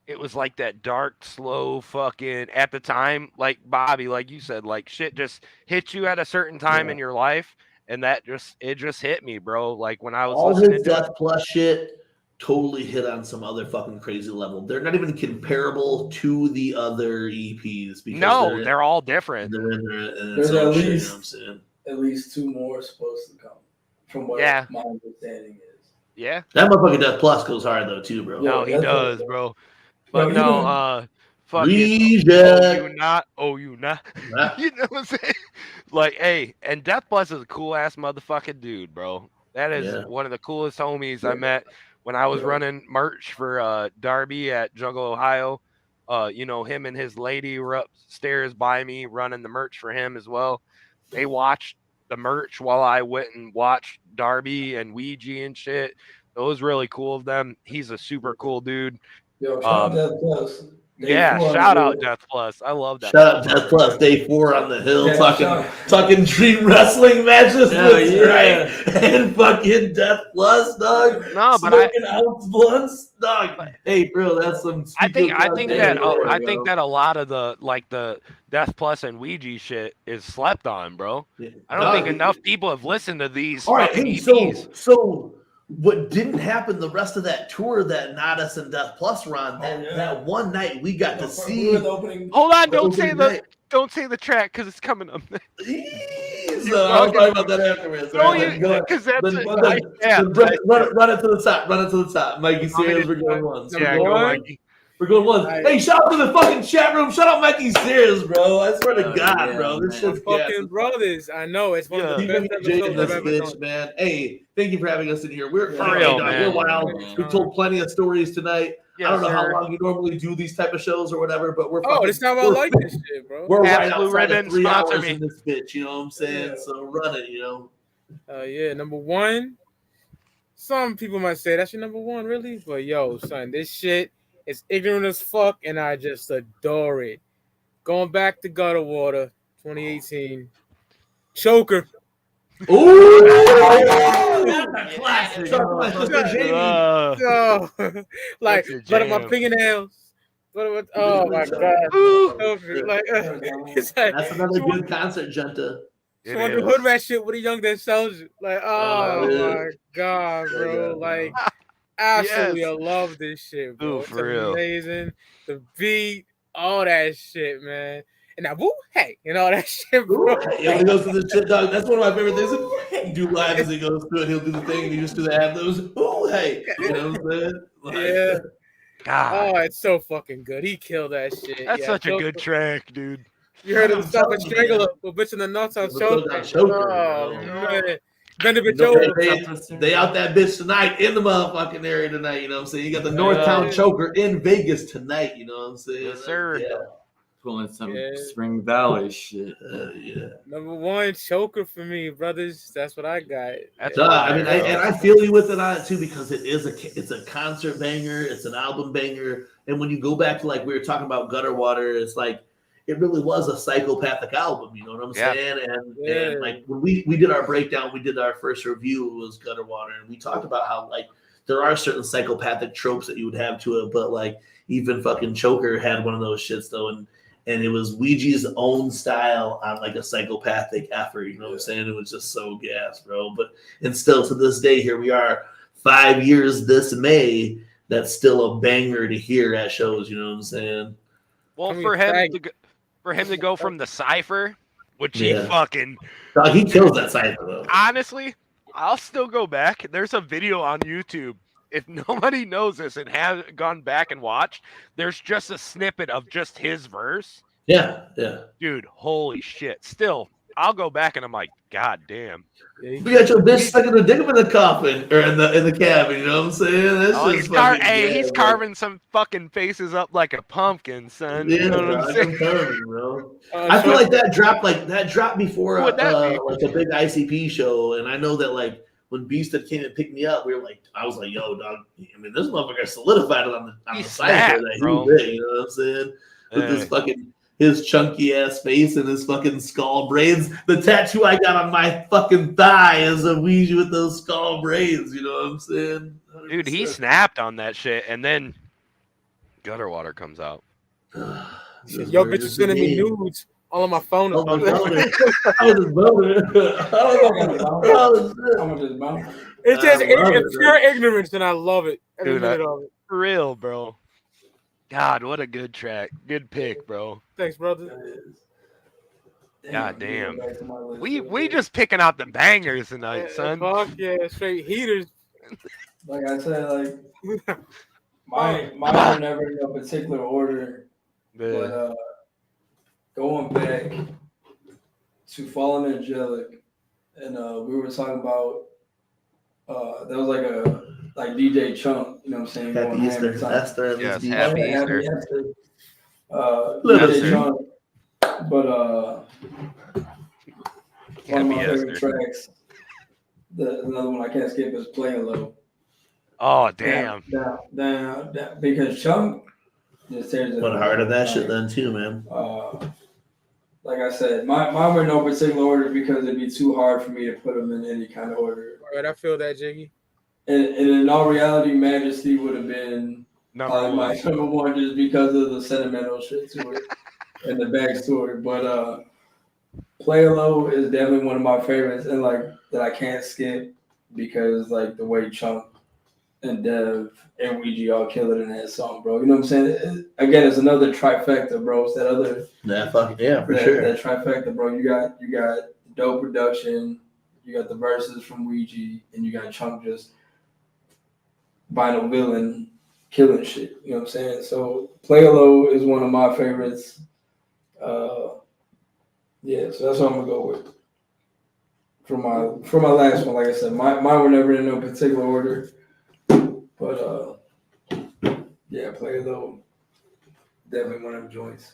It was like that dark, slow fucking at the time, like Bobby, like you said, like shit just hit you at a certain time in your life, and it just hit me, bro. Like when I was all listening his to Death Plus shit totally hit on some other fucking crazy level. They're not even comparable to the other EPs because they're all different. There's at least 2 more supposed to come from what my understanding is. Yeah. That motherfucking Death Plus goes hard though too, bro. No, he does, bro. But fucking you not. You know what I'm saying? Like, hey, and Death Plus is a cool ass motherfucking dude, bro. That is one of the coolest homies I met when I was running merch for Darby at Jungle, Ohio. Him and his lady were upstairs by me running the merch for him as well. They watched the merch while I went and watched Darby and Ouija and shit. It was really cool of them. He's a super cool dude. Yo, shout out Death Plus. Shout out Death Plus. I love that. Shout out Death Plus. Day 4 on the hill, talking dream wrestling matches and fucking Death Plus, dog. No, but ounce blunts, dog. Hey, bro, that's some. I think that a lot of the Death Plus and Ouija shit is slept on, bro. I don't think enough people have listened to these. All right, hey, so. What didn't happen the rest of that tour that Nadas and Death Plus were on, that one night we got to see. Hold on, don't say the track because it's coming up. I'll talk about that afterwards. Run it to the top. Mikey, serious, we're going once. Yeah, go Mikey. We're going once. Hey, shout out to the fucking chat room. Shout out Mikey Serious, bro. I swear to God, bro. This shit's fucking brothers. I know. It's one of the best episodes I've ever done. Man. Hey, thank you for having us in here. We're real, man. We're wild. We told plenty of stories tonight. I don't know how long you normally do these type of shows or whatever, but we're this time I like this shit, bro. We're right outside of 3 hours in this bitch, you know what I'm saying? Yeah. So run it, you know. Number 1. Some people might say that's your number 1, really? But yo, son, this shit is ignorant as fuck, and I just adore it. Going back to Gutter Water, 2018. Choker. Ooh! That's a classic. But my fingernails. Oh my God. That's another good concert, Jenta. Someone do hood rat shit with a young that sells you. Like, my God, bro. Like, absolutely, I love this shit, bro. Ooh, for real. Amazing. The beat, all that shit, man. and that woo hey, and all that shit, bro. Yeah, when he goes to the shit, dog. That's one of my favorite things. He do live as he goes through it. He'll do the thing, and he just do the ad libs. Ooh, hey, you know what I'm saying? Like, Yeah. God, Oh, it's so fucking good. He killed that shit. that's Yeah, such a good track, dude. You heard of the I'm South telling you, Strangler with bitch in the nuts on The choker. Nuts on Choker, Oh bro. man, bend the You bitch know, over. they out that bitch tonight in the motherfucking area tonight. You know what I'm saying? You got the Northtown Yeah. Choker in Vegas tonight. You know what I'm saying? Yes, sir. Yeah. Pulling some Yeah. Spring Valley shit. Yeah. Number one choker for me, brothers. That's what I got. That's Duh, fire, I mean, bro. and I feel you with it on it too because it's a concert banger, it's an album banger, and when you go back to like we were talking about Gutter Water, it's like it really was a psychopathic album. You know what I'm Yeah. saying? And like when we did our breakdown, we did our first review. It was Gutter Water, and we talked about how like there are certain psychopathic tropes that you would have to it, but like even fucking Choker had one of those shits though, and it was Ouija's own style on like a psychopathic effort. You know what I'm saying? It was just so gas, bro. But and still to this day, here we are, 5 years this May. That's still a banger to hear at shows. You know what I'm saying? Well, for him to go from the Cypher, which he Yeah. fucking Dog, he kills that Cypher though. honestly, I'll still go back. There's a video on YouTube. If nobody knows this and has gone back and watched, there's just a snippet of just his verse. Yeah. Dude, holy shit. Still, I'll go back and I'm like, God damn. We got your bitch stuck in the dick in the coffin or in the cabin. You know what I'm saying? That's he's carving some fucking faces up like a pumpkin, son. Yeah, You know what I'm saying? Bro. I feel like that dropped before Who would that be? like a big ICP show, and I know that like when Beast had came and picked me up, I was like, yo, dog. I mean, this motherfucker solidified it on the side that he was it. You know what I'm saying? With this fucking his chunky ass face and his fucking skull braids. The tattoo I got on my fucking thigh is a Ouija with those skull braids. You know what I'm saying? 100%. Dude, he snapped on that shit, and then Gutter Water comes out. Yo, bitch is sending me nudes all on my phone. I was just bumming. I'm just bumming. It's just pure ignorance, and I love it. Every Dude, minute of it. For real, bro. God, what a good track. Good pick, bro. Thanks, brother. God damn. We just picking out the bangers tonight, son. Fuck yeah, straight heaters. Like I said, like mine were never in no particular order, but going back to Fallen Angelic, and we were talking about that was like DJ Chunk, you know what I'm saying? Happy Easter. Esther. Yes, Happy Easter. DJ Chunk, but one of my favorite tracks, another one I can't skip is Playing Low. Oh, damn. Down, because Chunk just tears it. Went hard on that shit then too, man. Like I said, mine were in no particular order because it'd be too hard for me to put them in any kind of order. All right, I feel that, Jiggy. And in all reality, Majesty would have been my number one just because of the sentimental shit to it and the backstory. But Play Low is definitely one of my favorites, and like that I can't skip because like the way Chunk and Dev and Ouija all kill it in that song, bro. You know what I'm saying? Again, it's another trifecta, bro. It's that other sure. That trifecta, bro. You got dope production, you got the verses from Ouija, and you got Chunk just vinyl villain killing shit. You know what I'm saying? So Play Low is one of my favorites. Yeah, so that's what I'm gonna go with. For my last one, like I said, mine were never in no particular order. But yeah, Play Low, definitely one of them joints.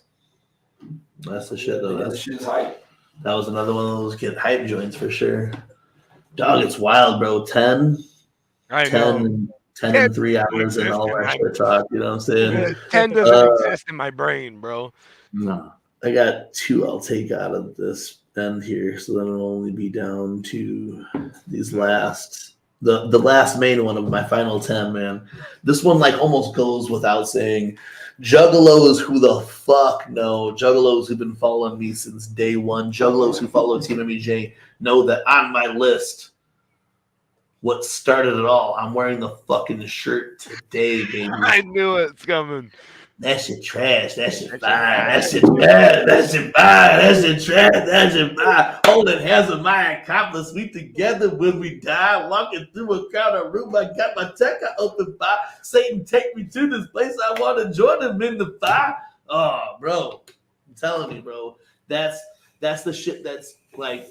That's the shit though. That shit's hype. That was another one of those get hype joints for sure. Dog, it's wild, bro. 10 and 3 hours and all that shit talk, you know what I'm saying? 10 doesn't exist in my brain, bro. No. I got 2 I'll take out of this end here, so then it'll only be down to these last the last main one of my final 10, man. This one like almost goes without saying. Juggalos who the fuck know. Juggalos who've been following me since day one. Juggalos who follow Team MUJ know that on my list, what started it all, I'm wearing the fucking shirt today, baby. I knew it's coming. That shit trash. That shit fine. That shit trash. That shit fine. That shit trash. That shit fine. Holding hands with my accomplice. We together when we die. Walking through a crowded room. I got my tech open fire. Satan, take me to this place. I want to join him in the fire. Oh, bro. I'm telling you, bro. That's the shit that's like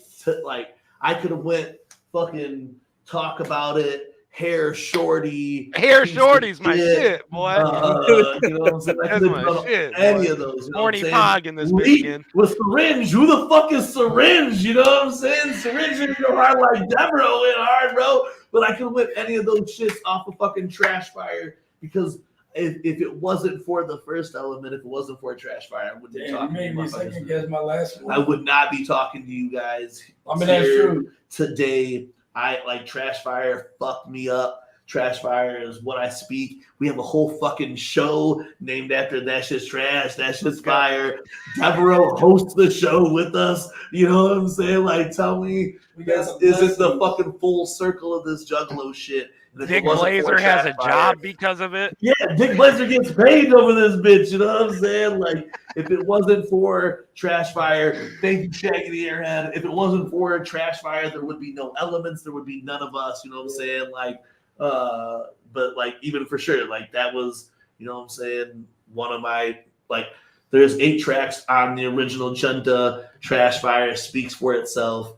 I could have went fucking talk about it. Hair Shorty. Hair Shorty's my shit, boy. You know what I'm saying? That's my shit. Any of those. You know Horny Pog in this bitch again. With Syringe. Who the fuck is Syringe? You know what I'm saying? Syringe didn't go hard like Devereaux went hard, bro. But I could whip any of those shits off of fucking Trash Fire because if it wasn't for the first element, if it wasn't for Trash Fire, I wouldn't be talking to you. Me second guess my last one. I would not be talking to you guys. I mean, that's true. Today, I like Trash Fire fucked me up. Trash Fire is what I speak. We have a whole fucking show named after That Shit's Trash, That Shit's Fire. Devereaux hosts the show with us. You know what I'm saying? Like, tell me, is it the fucking full circle of this Juggalo shit? Dick Blazer has a job because of it. Yeah, Dick Blazer gets paid over this bitch. You know what I'm saying? Like, if it wasn't for Trash Fire, thank you, Shaggy the Airhead. If it wasn't for Trash Fire, there would be no elements. There would be none of us. You know what I'm saying? Like, but like, even for sure, like that was, you know what I'm saying? One of my, like, there's 8 tracks on the original Junta. Trash Fire speaks for itself.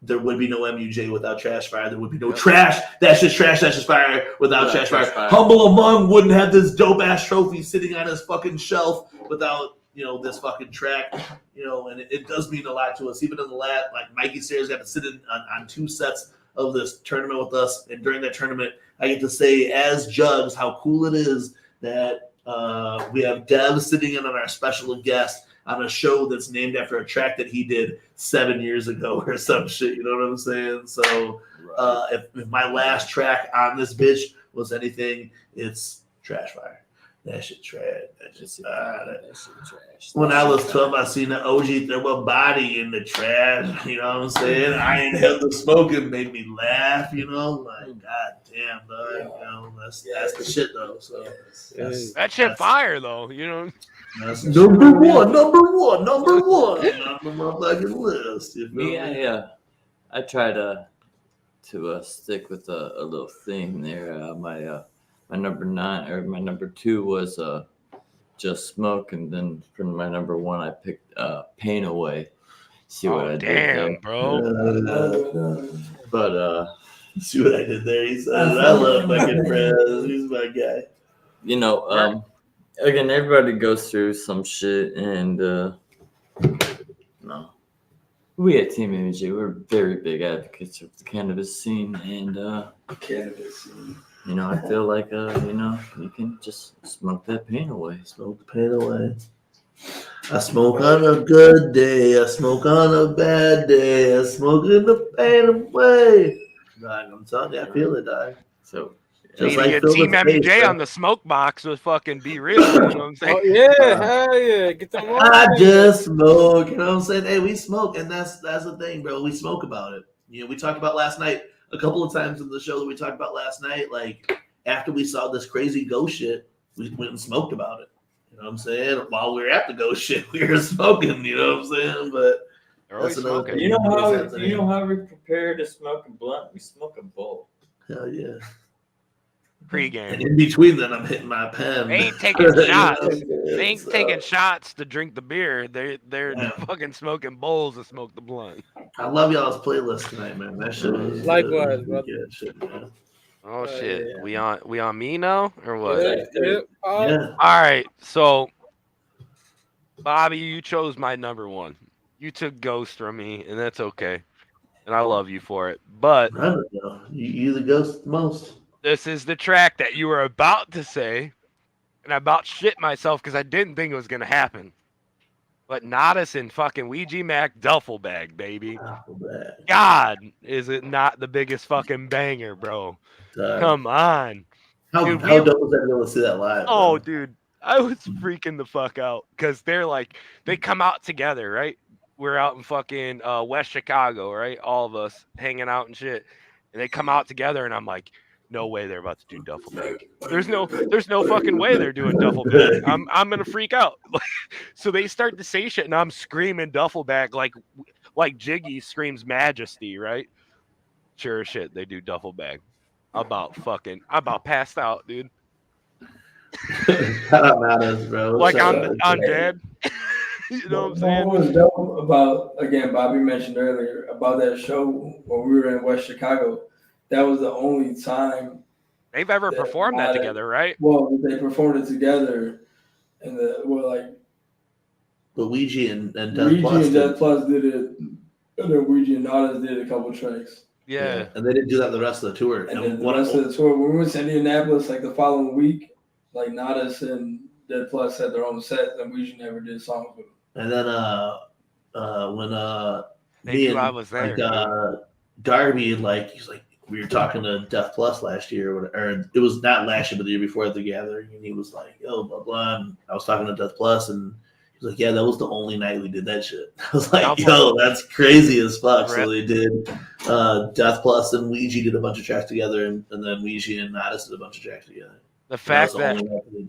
There would be no MUJ without Trash Fire. There would be no Trash. That's just Trash. That's just Fire without Trash Fire. Humble Among wouldn't have this dope ass trophy sitting on his fucking shelf without, you know, this fucking track. You know, and it does mean a lot to us. Even in the lab, like Mikey Sayers got to sit in on 2 sets of this tournament with us, and during that tournament, I get to say as Jugs how cool it is that we have Dev sitting in on our special guest on a show that's named after a track that he did 7 years ago or some shit. You know what I'm saying? So if my last track on this bitch was anything, it's Trash Fire. That shit trash. That shit trash. When I was 12, I seen the OG throw a body in the trash. You know what I'm saying? I inhaled the smoke and made me laugh. You know, like god damn, dog. You know, that's the shit though. So that shit fire though. You know. That's number one on my fucking list. You know? I try to stick with a little theme there. My number 9 or my number 2 was Just Smoke, and then for my number 1 I picked Pain Away. See what I did there, bro. But see what I did there. He said, "I love fucking friends. He's my guy." You know, again, everybody goes through some shit, and no, we at Team MUJ, we're very big advocates of the cannabis scene, and cannabis scene. You know, I feel like you know, you can just smoke that pain away. Smoke the pain away. I smoke on a good day. I smoke on a bad day. I smoke in the pain away. Dog, I'm telling you, I feel it, dog. So just like Team MUJ on the smoke box with fucking Be Real. You know what I'm saying? Oh yeah, hell yeah. Get them on. I just smoke. You know what I'm saying? Hey, we smoke, and that's the thing, bro. We smoke about it. You know, we talked about last night. A couple of times in the show that we talked about last night, like after we saw this crazy ghost shit, we went and smoked about it. You know what I'm saying? While we were at the ghost shit, we were smoking. You know what I'm saying? But that's another thing. You know how we prepare to smoke a blunt? We smoke a bowl. Hell yeah. Pre-game. And in between that, I'm hitting my pen. They ain't taking shots. They ain't taking shots to drink the beer. They're fucking smoking bowls to smoke the blunt. I love y'all's playlist tonight, man. That shit was likewise, bro. Shit, man. Oh shit. Yeah. We on me now or what? Yeah. All right. So Bobby, you chose my number 1. You took Ghost from me, and that's okay. And I love you for it. But I don't know. You the ghost the most. This is the track that you were about to say, and I about shit myself because I didn't think it was going to happen. But Nodis and fucking Ouija Mac duffel bag, baby. God, is it not the biggest fucking banger, bro? Come on. How dope was that able to see that live? Oh, dude, I was freaking the fuck out because they come out together, right? We're out in fucking West Chicago, right? All of us hanging out and shit. And they come out together, and I'm like, no way they're about to do duffel bag. There's no fucking way they're doing duffel bag. I'm gonna freak out. So they start to say shit, and I'm screaming duffel bag like Jiggy screams Majesty, right? Sure as shit, they do duffel bag. I'm about passed out, dude. Shout out Maddens, bro. Like Shout I'm dead. You know what I'm saying? What was dope about, again, Bobby mentioned earlier about that show when we were in West Chicago. That was the only time they've ever performed that together, right? Well, they performed it together, and but Ouija and Death Ouija Plus and Death Plus did it, and then Ouija and Nadas did a couple tracks. Yeah, and they didn't do that the rest of the tour. And then the rest of the tour, when we went to Indianapolis, like the following week, like Nadas and Dead Plus had their own set, and Ouija never did songs with them. And then when me and I was there, like, Darby, like he's like, we were talking to Death Plus last year, or it was not last year, but the year before at the gathering, and he was like, yo, blah blah. And I was talking to Death Plus, and he was like, yeah, that was the only night we did that shit. I was like, yo, that's crazy as fuck. Right. So they did Death Plus and Ouija did a bunch of tracks together, and then Ouija and Nadas did a bunch of tracks together. The fact that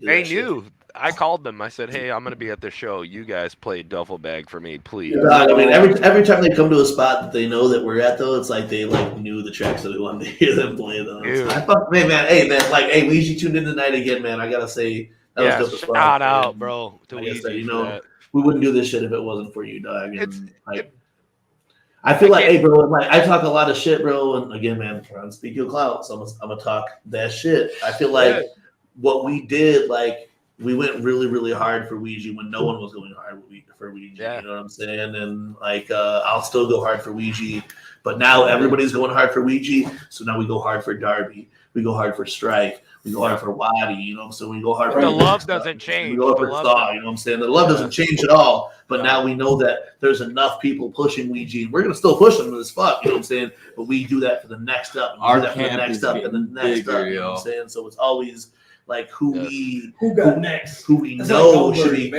they knew, I called them. I said, "Hey, I'm going to be at the show. You guys play duffel bag for me, please." Yeah, I mean, every time they come to a spot that they know that we're at, though, it's like they like knew the tracks that we wanted to hear them play. Though, hey, Ouija tuned in tonight again, man. I gotta say, that was dope. Shout out, bro, to Ouija. You know, we wouldn't do this shit if it wasn't for you, dog. And, I feel like, hey, bro, like I talk a lot of shit, bro, and again, man, I'm speak your clout, so I'm gonna talk that shit. I feel like. What we did, like, we went really, really hard for Ouija when no one was going hard for Ouija. Yeah. You know what I'm saying? And, like, I'll still go hard for Ouija. But now everybody's going hard for Ouija. So now we go hard for Darby. We go hard for Strife. We go hard for Wadi. You know, so we go hard for the love doesn't change. We go hard for Saw. You know what I'm saying? The love doesn't change at all. But now we know that there's enough people pushing Ouija. And we're going to still push them as fuck. You know what I'm saying? But we do that for the next up. And Our do that for the next up and the next bigger, up. You know what I'm saying? So it's always... like who got next, who we know should be,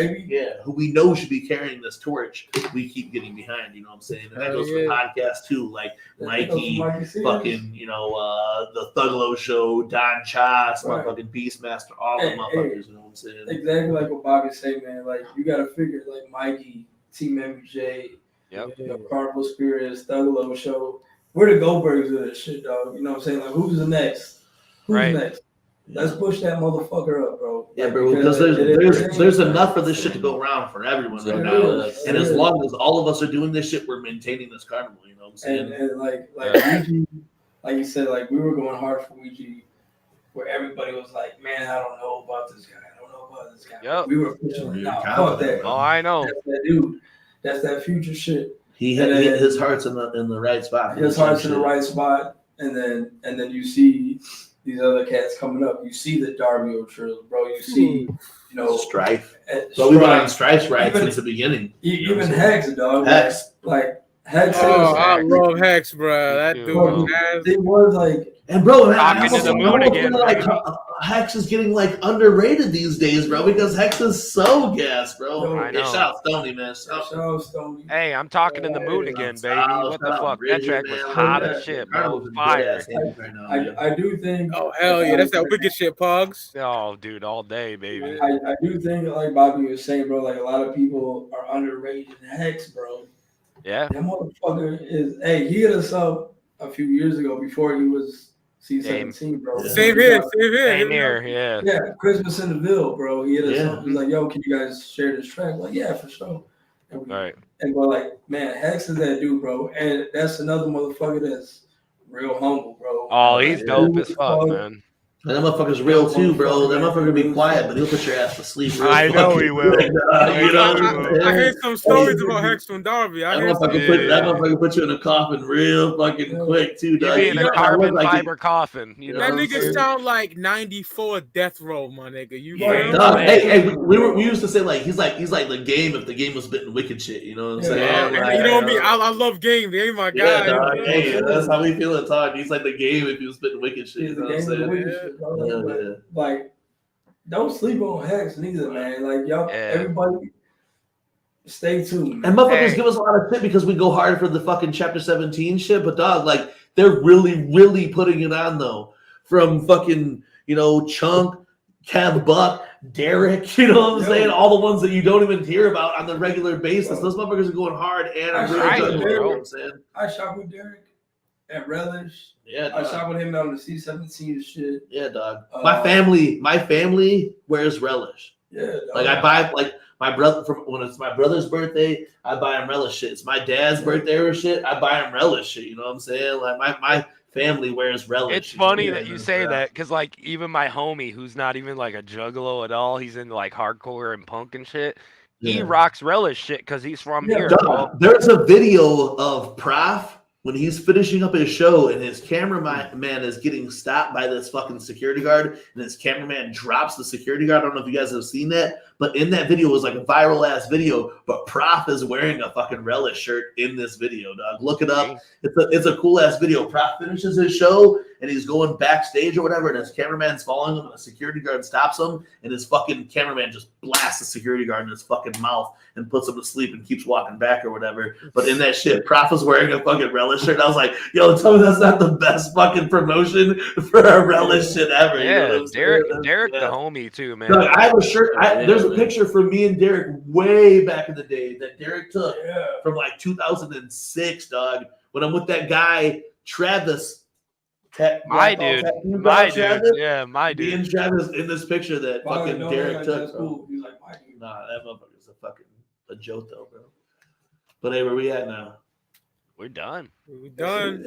who we know should be carrying this torch. We keep getting behind, you know what I'm saying? And that goes for podcasts too, like Mikey, fucking, you know, the Thuglo Show, Don Chas, motherfucking Beastmaster, all the motherfuckers, you know what I'm saying? Exactly like what Bobby said, man. Like you gotta figure, like Mikey, Team MUJ, Carnival Spirits, Thuglo Show. We're the Goldbergs of this shit, dog. You know what I'm saying? Like who's the next? Who's next? Let's push that motherfucker up, bro. Yeah, bro, because there's enough for this shit to go around for everyone right now. And as long as all of us are doing this shit, we're maintaining this carnival, you know what I'm saying? And like Ouija, like you said, like we were going hard for Ouija, where everybody was like, man, I don't know about this guy. I don't know about this guy. Yep. We were pushing fuck that. Oh, I know. That's that dude. That's that future shit. His heart's in the right spot. His heart's in the right spot. And then you see these other cats coming up. You see the Darby O'Trills, bro. You see, you know, Strife. So we've been on Strife's right since the beginning. Even Hex, dog. Hex. Like Hex. Oh, I love Hex, bro. That dude was like. And bro, Hex is getting like underrated these days, bro, because Hex is so gas, bro. I know. Shout out Stoney, man. Shout out Stoney. Hey, I'm talking in the mood again, baby. What the fuck? That track was hot as shit, bro. Fire. I do think. Oh hell yeah, that's that wicked shit, Pugs. Oh, dude, all day, baby. I do think, like Bobby was saying, bro, like a lot of people are underrated Hex, bro. Yeah. That motherfucker is. Hey, he hit us up a few years ago before he was C17, bro. Yeah. Same here. Yeah. Yeah, Christmas in the Ville, bro. He hit us up. He's like, yo, can you guys share this track? I'm like, yeah, for sure. And we're like, man, Hex is that dude, bro. And that's another motherfucker that's real humble, bro. Oh, he's dope as fuck, man. And that motherfucker's real too, bro. That motherfucker be quiet, but he'll put your ass to sleep. I know he will. I heard some stories about Hex from Darby. That motherfucker put you in a coffin real fucking quick too, dog. You be in a carbon fiber coffin. You know that nigga sound like 94 Death Row, my nigga. You dog, hey, we used to say like he's like the Game if the Game was spitting wicked shit. You know what I'm saying? Yeah, you know me. I love Game. They ain't my guy. Yeah, dog. Hey, that's how we feel at times. He's like the Game if he was spitting wicked shit. You know what I'm saying? Like, don't sleep on Hex neither, man. Like, y'all, everybody, stay tuned. And motherfuckers give us a lot of shit because we go hard for the fucking Chapter 17 shit, but dog, like, they're really, really putting it on though. from fucking, Chunk, Kev Buck, Derek, you know what I'm saying? All the ones that you don't even hear about on the regular basis. Those motherfuckers are going hard, and I'm really good, you know what I'm saying? I shot with Derek at Relish. Yeah, I shot with him on the C-17 shit. Yeah, dog. My family wears Relish. Yeah, dog. Like I buy my brother when it's my brother's birthday, I buy him Relish shit. It's my dad's birthday or shit, I buy him Relish shit. You know what I'm saying? Like my family wears Relish. It's funny that you say that because like even my homie, who's not even like a juggalo at all, he's into like hardcore and punk and shit. He rocks Relish shit because he's from here. Dog, there's a video of Prof when he's finishing up his show and his cameraman is getting stopped by this fucking security guard, and his cameraman drops the security guard. I don't know if you guys have seen that, but in that video, it was like a viral ass video, but Prof is wearing a fucking Relish shirt in this video, dog. Look it up. It's a cool ass video. Prof finishes his show and he's going backstage or whatever, and his cameraman's following him, and the security guard stops him, and his fucking cameraman just blasts the security guard in his fucking mouth and puts him to sleep and keeps walking back or whatever. But in that shit, Prof was wearing a fucking Relish shirt. I was like, yo, tell me that's not the best fucking promotion for a Relish shit ever. Yeah, you know Derek the homie too, man. Look, I have a shirt. There's a picture from me and Derek way back in the day that Derek took from like 2006, dog. When I'm with that guy, Travis. My dude. Yeah, my dude. Me and Travis in this picture that fucking Derek took. Cool. He's like, my dude. Nah, that motherfucker's a joke though, bro. But hey, where we at now? We're done. We're done.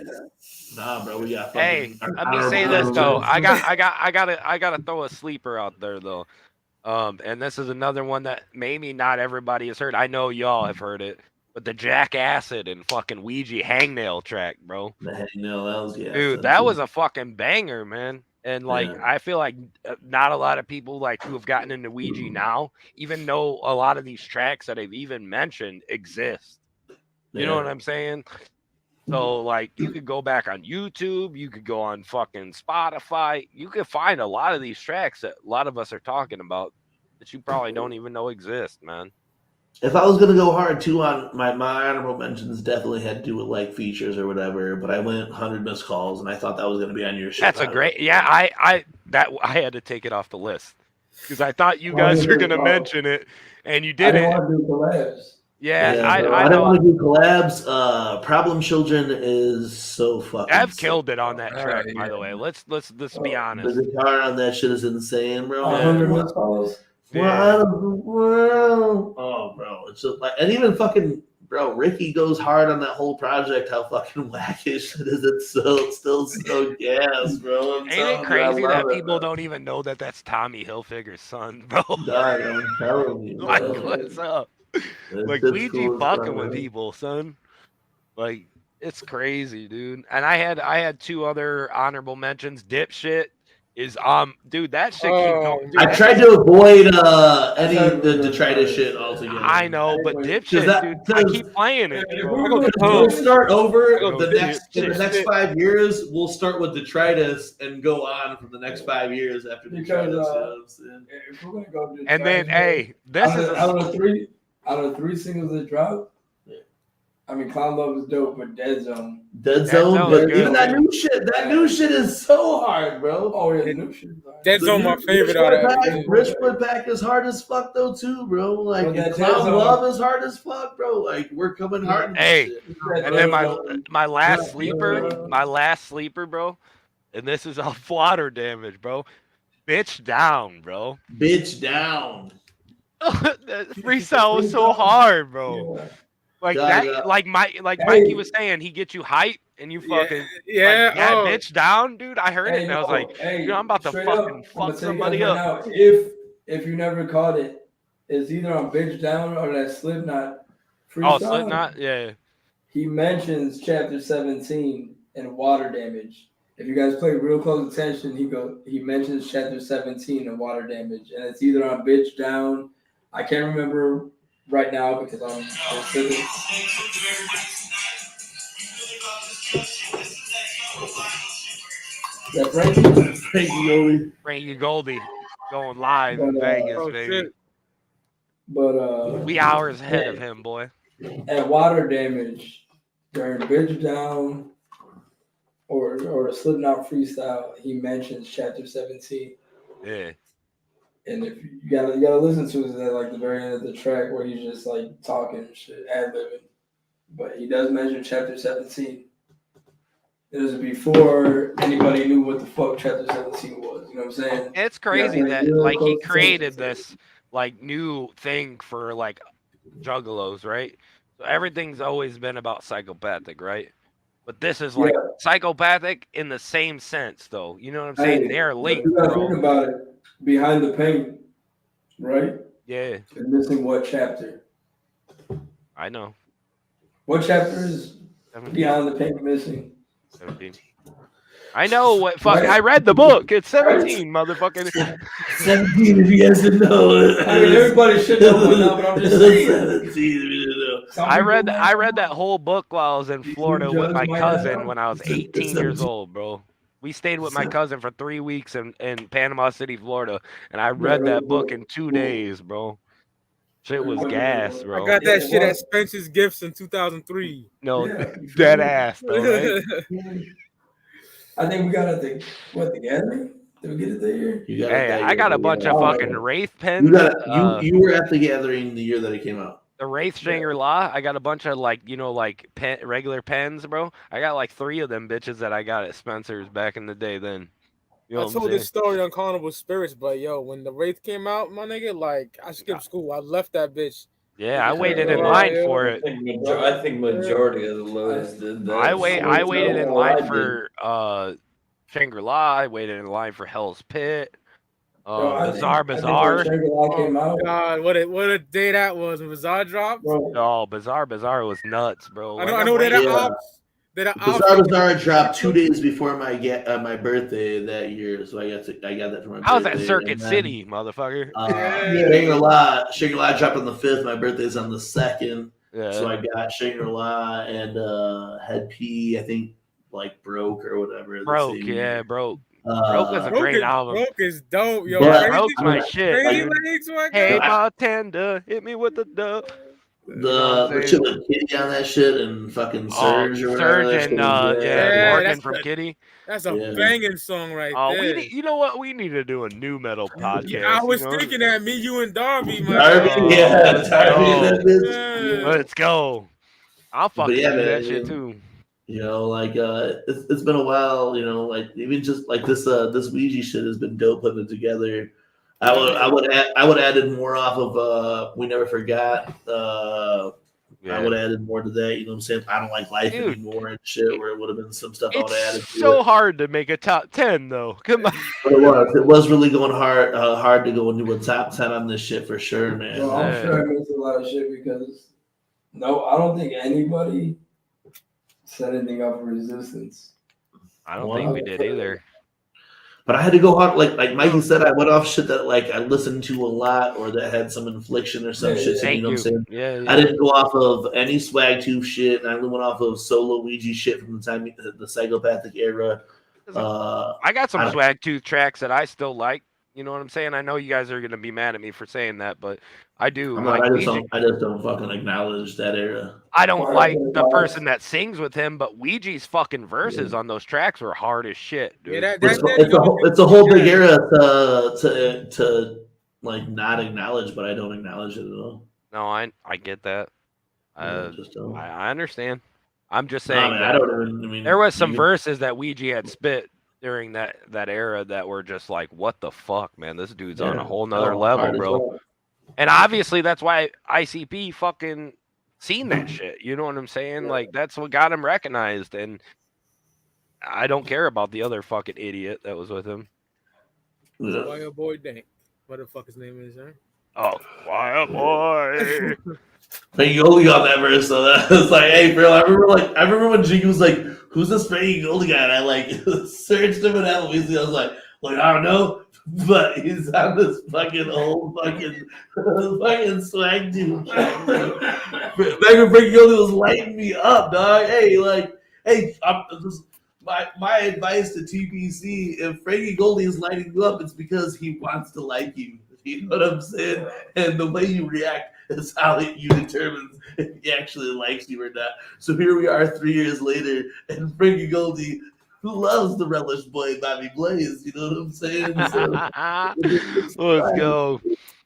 Nah, bro, we got. Hey, let me say this though. I gotta throw a sleeper out there though. And this is another one that maybe not everybody has heard. I know y'all have heard it, but the Jack Acid and fucking Ouija Hangnail track, bro. The Hangnail, that was dude, that was a fucking banger, man. And like, I feel like not a lot of people like who have gotten into Ouija now even know a lot of these tracks that I've even mentioned exist. You know what I'm saying? So like, you could go back on YouTube, you could go on fucking Spotify, you could find a lot of these tracks that a lot of us are talking about that you probably don't even know exist, man. If I was gonna go hard too on my honorable mentions, definitely had to do with like features or whatever. But I went 100 missed calls, and I thought that was gonna be on your show. That's a great, I had to take it off the list because I thought you guys were gonna mention it, and you didn't. I want to do collabs. Yeah, I don't want to do collabs. Problem Children is so fucking. I've killed it on that track, by the way. Let's be honest. The guitar on that shit is insane, bro. 100 missed calls. What of the world? Oh, bro, it's just like, and even fucking, bro, Ricky goes hard on that whole project. How fucking wackish it is! It's still so gas, bro. Ain't it crazy that people don't even know that that's Tommy Hilfiger's son, bro? God, I'm telling you, bro. Like, what's up? Like, Ouija cool fucking with people, son. Like, it's crazy, dude. And I had two other honorable mentions. Dipshit is dude, that shit keep going. Dude, I tried to avoid any the detritus shit altogether. I know, but Dipshit, dude, I keep playing it. We'll start over the next 5 years. We'll start with detritus and go on for the next 5 years after detritus. If we're gonna go and then, hey, this is out of the three singles that dropped. I mean, Clown Love is dope, but Dead Zone, but even that new shit is so hard, bro. Oh yeah, the new shit. Dead Zone, my favorite out of it. Richwood Pack is hard as fuck though too, bro. Like Clown Love is hard as fuck, bro. Like we're coming hard. Hey, and then my last sleeper, bro. And this is off Water Damage, bro. Bitch Down, bro. Bitch Down. That freestyle was so hard, bro. Like that, like Mikey was saying, he gets you hype and you fucking bitch down, dude. I heard it and I was like, dude, I'm about to fucking fuck somebody up. If you never caught it, it's either on Bitch Down or that Slipknot freestyle. Oh, Slipknot, yeah. He mentions chapter 17 and Water Damage. If you guys pay real close attention, he mentions chapter 17 and Water Damage, and it's either on Bitch Down. I can't remember right now because I'm sitting. That Frankie Goldie going live in Vegas, baby. But we hours ahead of him, boy. At Water Damage, during Bitch Down, or the Slipknot freestyle, he mentions chapter 17. Yeah. And if you gotta listen to it at like the very end of the track where he's just like talking and shit, ad-libbing. But he does mention chapter 17. It was before anybody knew what the fuck chapter 17 was. You know what I'm saying? It's crazy that like he created this like new thing for like juggalos, right? So everything's always been about psychopathic, right? But this is like psychopathic in the same sense, though. You know what I'm saying? They're linked, you gotta bro. think about it. Behind the pain, right? Yeah. And missing what chapter? I know. What chapter is 17. Beyond the Pain missing? 17. I know what fuck. I read the book. It's 17, motherfucker. 17 if you guys didn't know. I mean, everybody should know by now, but I'm just saying. 17 if you didn't know. I read that whole book while I was in Florida with my cousin when I was 18 years old, bro. We stayed with my cousin for 3 weeks in Panama City, Florida, and I read that book in 2 days, bro. Shit was gas, bro. I got that shit at Spencer's Gifts in 2003. No, dead ass, though, right? I think we got it at the gathering? Did we get it that year? Hey, I got a bunch of fucking Wraith pens. You were at the gathering the year that it came out. The Wraith Shangri-La, I got a bunch of like, regular pens, bro. I got like 3 of them bitches that I got at Spencer's back in the day then. You know I told this story on Carnival Spirits, but yo, when the Wraith came out, my nigga, like I skipped school. I left that bitch. Yeah, I waited in line for it. I think majority of the lows did that. I waited in line for Shangri-La. I waited in line for Hell's Pit. Bazaar. Oh God, what a day that was when Bazaar dropped. Oh, Bazaar was nuts, bro. I know that ops. Bazaar dropped 2 days before my birthday that year, so I got that for my birthday. I was at Circuit City, motherfucker. Shangri-La dropped on the 5th. My birthday's on the 2nd, so I got Shangri-La and Head P. I think like Broke or whatever. Broke. Broke is a great album. Broke is dope, yo. Broke's my shit. Hey, God. bartender, hit me with the dub. The shit with Kitty on that shit and fucking Surge or whatever. Surge and Morgan from Kitty. That's a banging song right there. You know what? We need to do a new metal podcast. I was thinking that me, you, and Darby. Darby. Let's go. I'll fucking do that shit too. You know, like it's been a while. You know, like even just like this Ouija shit has been dope putting it together. I would added more off of We Never Forgot. I would have added more to that. You know what I'm saying? I Don't Like Life anymore and shit. Where it would have been some stuff I would have added. It's so hard to make a top 10 though. Come on. But it was really going hard to go into a top 10 on this shit for sure, man. Well, I'm sure I missed a lot of shit because I don't think anybody set anything up for Resistance. I don't think we did either. But I had to go hard, like Mikey said, I went off shit that like I listened to a lot or that had some infliction or some shit. So, you know what I'm saying? Yeah. I didn't go off of any Swag Tooth shit, and I went off of solo Ouija shit from the time the psychopathic era. I got some Swag Tooth tracks that I still like. You know what I'm saying? I know you guys are gonna be mad at me for saying that, but I do. I just don't fucking acknowledge that era. I don't like the person that sings with him, but Ouija's fucking verses on those tracks were hard as shit, dude. Yeah, it's a whole big era to like not acknowledge, but I don't acknowledge it at all. No, I get that. I understand. I'm just saying there was some verses that Ouija had spit during that era that were just like, what the fuck, man? This dude's on a whole nother level, bro. And obviously that's why ICP fucking seen that shit. You know what I'm saying? Like that's what got him recognized. And I don't care about the other fucking idiot that was with him. Wire Boy Dank. What the fuck his name is, huh? Oh, Wire Boy. Frankie Goldie on that verse, so that was like, hey, bro. I remember when Jiggy was like, "Who's this Frankie Goldie guy?" And I like searched him and Apple Music. I was like, I don't know, but he's on this fucking old fucking Swag Dude track. Back when Frankie Goldie was lighting me up, dog. My advice to TPC: if Frankie Goldie is lighting you up, it's because he wants to like you. You know what I'm saying? And the way you react is how you determine if he actually likes you or not. So here we are 3 years later, and Frankie Goldie who loves the Relish Boy Bobby Blaze. You know what I'm saying? So, Let's go.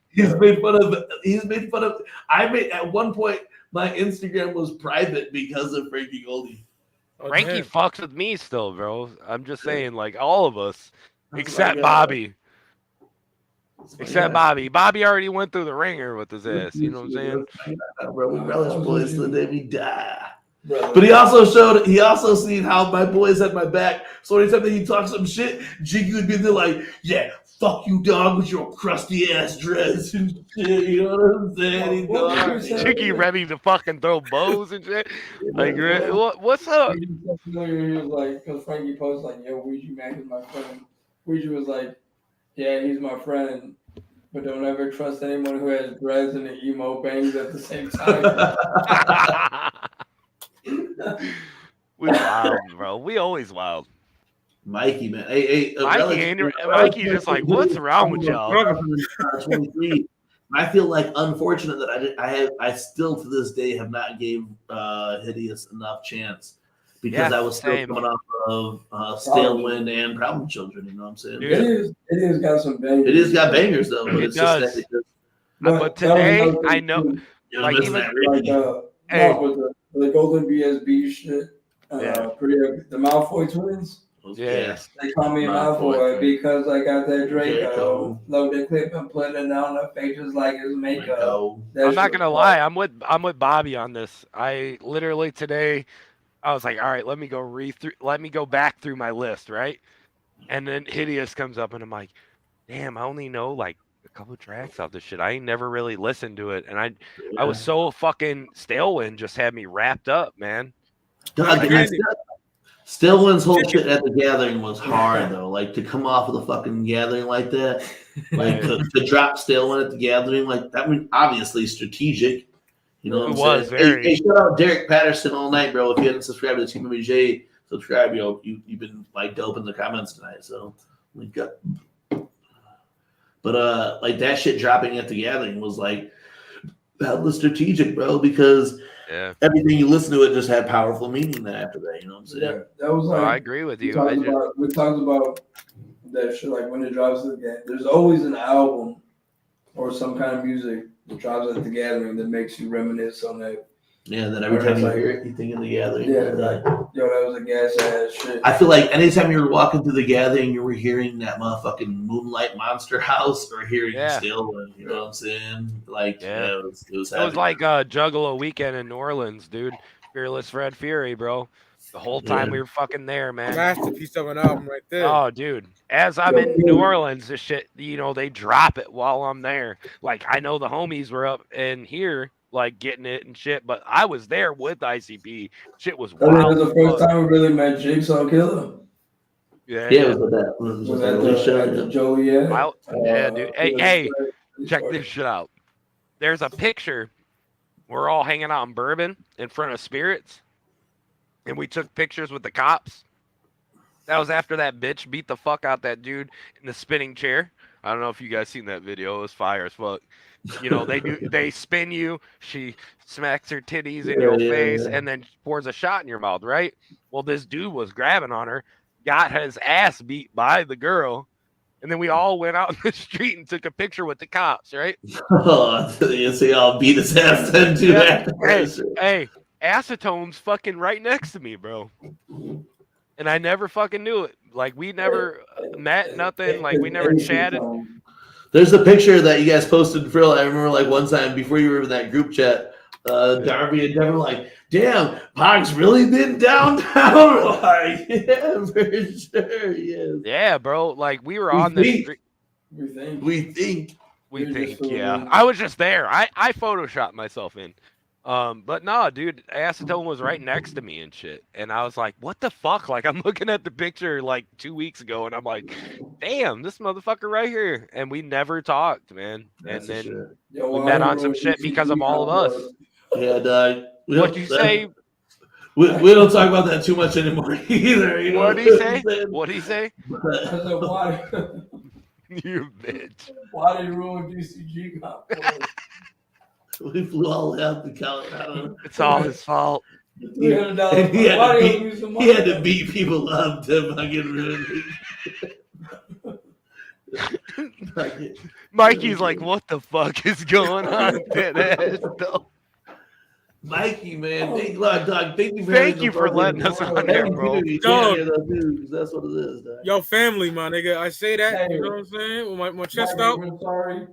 He's made fun of. I made at one point my Instagram was private because of Frankie Goldie. Frankie fucks with me still, bro. I'm just saying, like all of us, That's except my guy. Bobby. Except guy. Bobby. Bobby already went through the ringer with his ass. You know what I'm saying? Bro, we Relish Boys till the day we die. But he also seen how my boys had my back. So anytime that he talked some shit, Jiggy would be there like, yeah, fuck you, dog, with your crusty ass dress and shit. You know what I'm saying? Jiggy ready to fucking throw bows and shit. Like, what's up? He was like, because Frankie posted like, yo, Ouija Mac is my friend. Ouija was like, yeah, he's my friend. But don't ever trust anyone who has dreads and an emo bangs at the same time. We wild, bro. We always wild. Mikey, man. Hey, Mikey just like, what's wrong with y'all? 23. I feel like unfortunate that I still to this day have not gave Hideous enough chance because I was still coming off of Stale Wind and Problem Children. You know what I'm saying? It is got some bangers. It has got bangers though, but it's does. just that But today I know, like even the Golden BSB shit. The Malfoy twins. Yeah. They call me Malfoy because I got that Draco. Loaded clip and put it on the pages like it's makeup. I'm not gonna lie, I'm with Bobby on this. I literally today I was like, all right, let me go back through my list, right? And then Hideous comes up and I'm like, damn, I only know like a couple tracks off this shit. I ain't never really listened to it. And I was so fucking Stalewind just had me wrapped up, man. Stillwind's whole shit at the Gathering was hard though. Like to come off of the fucking Gathering like that, like to drop Stillwind at the Gathering, like that was obviously strategic. You know what I'm saying? Hey, shout out Derek Patterson all night, bro. If you haven't subscribed to the Team MUJ, subscribe. You've been like dope in the comments tonight. So we got, but like that shit dropping at the Gathering was like that was strategic, bro, because everything you listen to it just had powerful meaning after that. You know what I'm saying? Yeah, that was like I agree with you. We talked about that shit like when it drops at the Gathering. There's always an album or some kind of music that drops at the Gathering that makes you reminisce on that. Yeah, that every time you hear it, you think of the Gathering. Yeah, like, yo, that was a gas ass shit. I feel like anytime you were walking through the Gathering, you were hearing that motherfucking Moonlight Monster House or hearing Stillwind. You know what I'm saying? Like, it was like Juggalo Weekend in New Orleans, dude. Fearless Fred Fury, bro. The whole time we were fucking there, man. Masterpiece of an album right there. Oh, dude. As I'm in New Orleans, this shit, they drop it while I'm there. Like, I know the homies were up in here, like, getting it and shit, but I was there with ICP. Shit was wild. That was the first time we really met Jigsaw Killer. Yeah, it was that. Was at the Joliet? Yeah, dude. Hey, check this shit out. There's a picture. We're all hanging out in Bourbon in front of Spirits. And we took pictures with the cops. That was after that bitch beat the fuck out that dude in the spinning chair. I don't know if you guys seen that video. It was fire as fuck. They spin you. She smacks her titties in your face and then pours a shot in your mouth, right? Well, this dude was grabbing on her, got his ass beat by the girl, and then we all went out in the street and took a picture with the cops, right? Oh, you see, I'll beat his ass then too. Hey. Acetone's fucking right next to me, bro. And I never fucking knew it. Like, we never met, nothing. Like, we never chatted. There's a picture that you guys posted, Frill. I remember, like, one time before you were in that group chat, Darby and Devin were like, damn, Pog's really been downtown. Like, yeah, for sure, yes. Yeah, bro. Like, we were on the street. We think. Yeah. I was just there. I photoshopped myself in. But no, dude, Acetone was right next to me and shit. And I was like, what the fuck? Like, I'm looking at the picture like 2 weeks ago and I'm like, damn, this motherfucker right here. And we never talked, man. And then we met on some shit because of all of us. Yeah, dog. What'd you say? We don't talk about that too much anymore either. You know What'd he say? What'd he say? I said, why? You bitch. Why did you ruin DCG comp? We flew all the way out to Colorado. It's all his fault. $300. He Why do you had, use some he had money? to beat people up to fucking really. Mikey's like, what the fuck is going on? Dead ass, though. Mikey, man, dog, thank you for Thank you for letting us on here, having bro. you Dog. here, though, dude, 'cause that's what it is, dog. Yo, family, my nigga. I say that. Hey. You know what I'm saying? With my chest Mikey, out. we're sorry.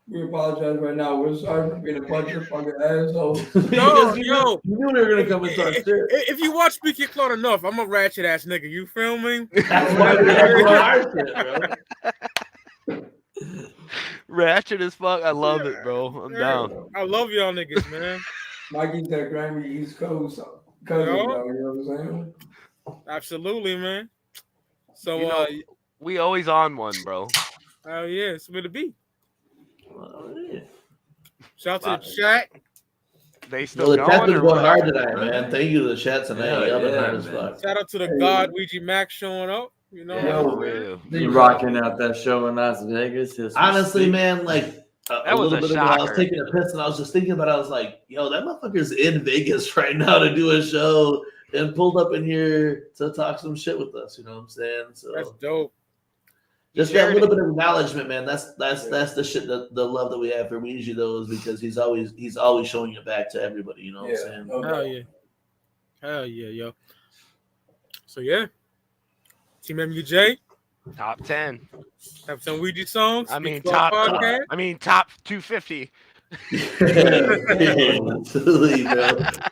We apologize right now. We're sorry for being a bunch of fucking assholes. Because yo. you knew they were gonna come and talk shit. If you watch Speak Your Cloud enough, I'm a ratchet ass nigga. You feel me? That's why we're doing our shit, bro. Ratchet as fuck. I love it, bro. I'm down. I love y'all niggas, man. Mikey's that Grammy East Coast cousin, Yo. though, you know what I'm saying? Absolutely, man. So, You know, we always on one, bro. oh yeah, it's where to be. Oh, yeah. Shout out to the chat. They Well, still the chat's going been or going what? hard tonight, man. Thank you to the chat tonight. Hell Y'all been yeah, hard as man. fuck. Shout out to the God Ouija Mac showing up. You know, Yeah, what I'm for saying? real. You rocking out that show in Las Vegas? Honestly, man, like That a was little a bit ago, I was shocker. taking a piss and I was just thinking about it. I was like, yo, that motherfucker's in Vegas right now to do a show and pulled up in here to talk some shit with us. You know what I'm saying? So That's dope. just that little bit of acknowledgement, man. That's the shit, the love that we have for Ouija, though, is because he's always showing it back to everybody. You know what I'm saying? Okay. Hell yeah, yo. So yeah, Team MUJ Top 10. have some Ouija songs. I mean, Speak to our top. podcast. I mean, top 250. Absolutely, bro.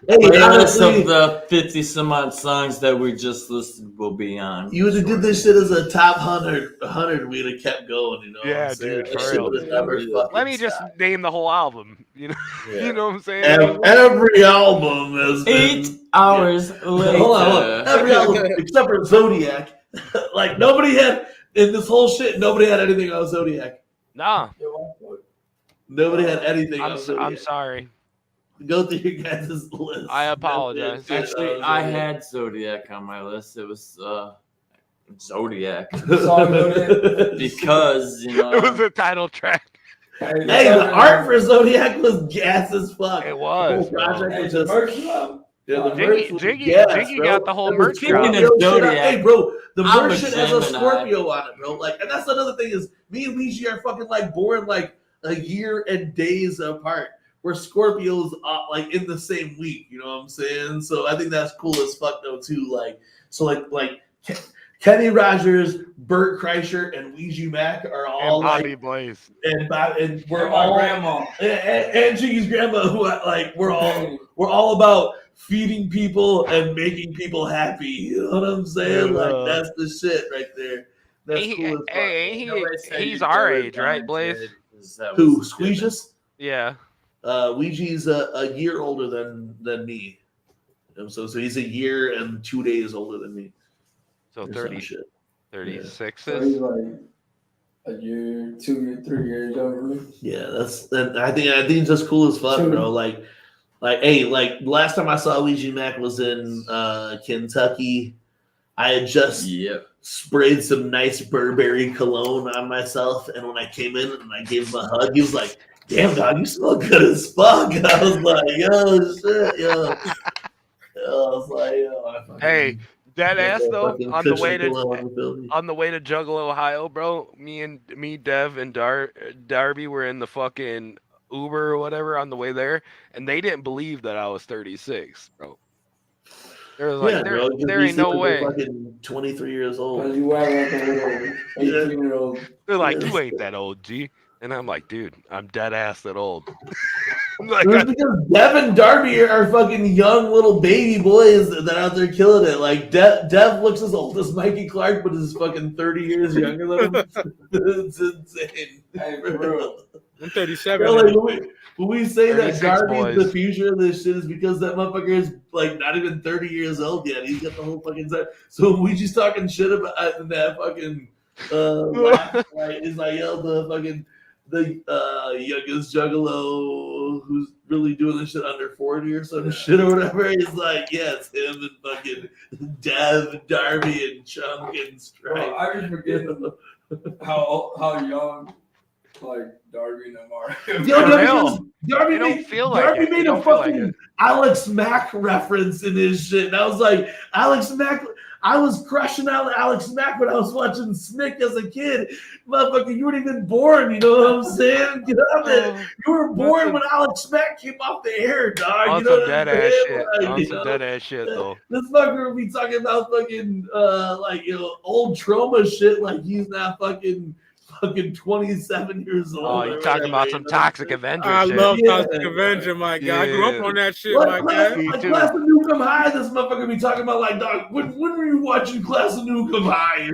Hey, Playlist honestly, of the 50 some odd songs that we just listed will be on. you would have did this shit as a top 100, we'd have kept going, you know what Yeah, I'm saying? dude, That for shit real. would have never fucking Let me just stopped. name the whole album. You know, Yeah. you know what I'm saying? Every album has been 8 hours later. Hold on. Every album except for Zodiac. Like nobody had in this whole shit, nobody had anything on Zodiac. Nah, Nobody had anything on I'm Zodiac. sorry. Go through your guys' list. I apologize. Actually, I had Zodiac on my list. It was Zodiac because you know It was a title track. Hey, the art for Zodiac was gas as fuck. It was, The whole project Hey, was the just merch drop. yeah, the Jiggy- merch was Jiggy- gas, Jiggy bro. got the whole There was merch Scorpio drop. Speaking of shit on- Zodiac, hey, bro, the I'm merch a shit has a Gemini. Scorpio on it, bro. Like, and that's another thing is me and Ouija are fucking like born like a year and days apart. We're Scorpios like in the same week, you know what I'm saying? So I think that's cool as fuck though too. Like, so like Kenny Rogers, Bert Kreischer, and Ouija Mac are all And Bobby like, Blaze. and we're And my all grandma. and Jiggy's grandma, who like we're all about feeding people and making people happy. You know what I'm saying? Like that's the shit right there. That's cool as fuck. Hey, he's our age, right, Blaze? Who? Squeegeous? Yeah. Ouija's a year older than me. So he's a year and 2 days older than me. So Or some 30, shit. 36 So he's is. like a year, 2 years, 3 years younger than me. Yeah, I think it's just cool as fuck, bro. Like hey, like last time I saw Ouija Mac was in Kentucky. I had just sprayed some nice Burberry cologne on myself, and when I came in and I gave him a hug, he was like, "Damn, dog, you smell good as fuck." I was like, "Yo, shit, yo." I was like, "Yo." Hey, that ass though, on the way to Juggalo, Ohio, bro. Me, Dev, and Darby were in the fucking Uber or whatever on the way there, and they didn't believe that I was 36, bro. There was like, there ain't no way. Fucking 23 years old. You act like a little 18-year-old. They're like, you ain't that old, G. And I'm like, dude, I'm dead ass that old. Like, it's because Dev and Darby are fucking young little baby boys that are out there killing it. Like Dev looks as old as Mikey Clark, but is fucking 30 years younger than him. It's insane. Hey, bro. I'm 37. Bro, like, when we say that 36 Darby's boys. the future of this shit, is because that motherfucker is like not even 30 years old yet. He's got the whole fucking time. So when we just talking shit about that fucking laugh, right? It's like, yo, the youngest juggalo who's really doing this shit under 40 or some shit or whatever. He's like, yeah, it's him and fucking Dev, Darby, and Chunk and Stripe. Bro, I just forget how young like Darby and Amari. Darby made a fucking Alex Mac reference in his shit. And I was like, Alex Mac, I was crushing out Alex Mac when I was watching Smick as a kid. Motherfucker, you weren't even born, you know what I'm saying? Get out there. You were born when Alex Mac came off the air, dog. On you know some dead ass shit. On some dead ass shit, though. This fucker will be talking about fucking old trauma shit like he's not fucking 27 years old. Oh, you talking about some Toxic Avenger I shit. love Toxic Avenger, my guy. I grew up on that shit, my guy. Like Class of Nukem High, this motherfucker be talking about like, dog, when were you watching Class of Nukem High?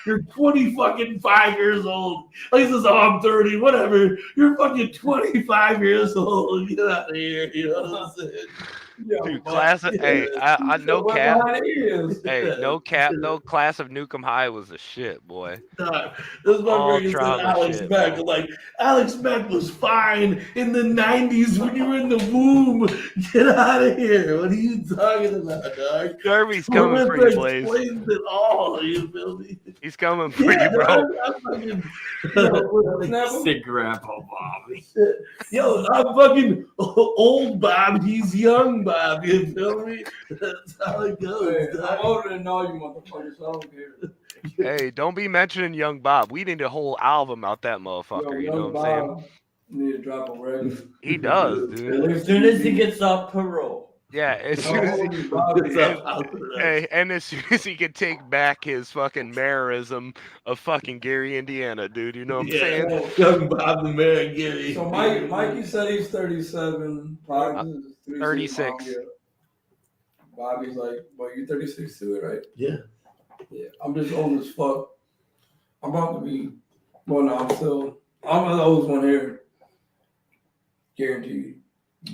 You're 25 years old. Like he says, oh, I'm 30, whatever. You're fucking 25 years old. Get out of here. You know what I'm saying? Dude, Class of no cap. Hey, no cap though. Class of Nukem High was the shit, boy. Nah, this motherfucker said Alex Mack. Like Alex Mack was fine in the 90s when you were in the womb. Get out of here. What are you talking about, dog? Darby's coming for you, Blaze. Explains it all. You feel me? He's coming for you, bro. Sick Grandpa Bobby. Yo, I'm fucking old Bob. He's young Bob. You feel me? That's how it goes. Hey, I'm older than all you motherfuckers, so I don't care. Hey, don't be mentioning Young Bob. We need a whole album out that motherfucker. You know what I'm saying? Need to drop a record. He does, dude. As soon as he gets off parole. Yeah, as soon as and as soon as he can take back his fucking mayorism of fucking Gary, Indiana, dude. You know what I'm saying? Young Bob the mayor, Gary. So Mikey said he's 37. Probably 36. Bobby's like, well, you're 36 too, right? Yeah. Yeah. I'm just old as fuck. I'm about to be. Well, no, I'm the oldest one here. Guaranteed.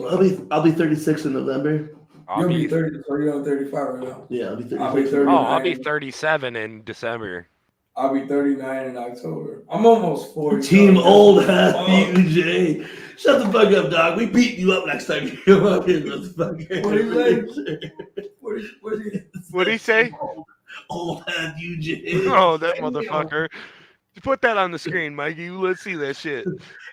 I'll be 36 in November. You'll be 30, so you're on 35 right now. Yeah, I'll be 36. I'll be 39. I'll be 37 in December. I'll be 39 in October. I'm almost 40. Team old ass MUJ. Shut the fuck up, dog. We beat you up next time you come up here. What'd he say? Old ass UJ. Oh, that motherfucker. Put that on the screen, Mikey. Let's see that shit.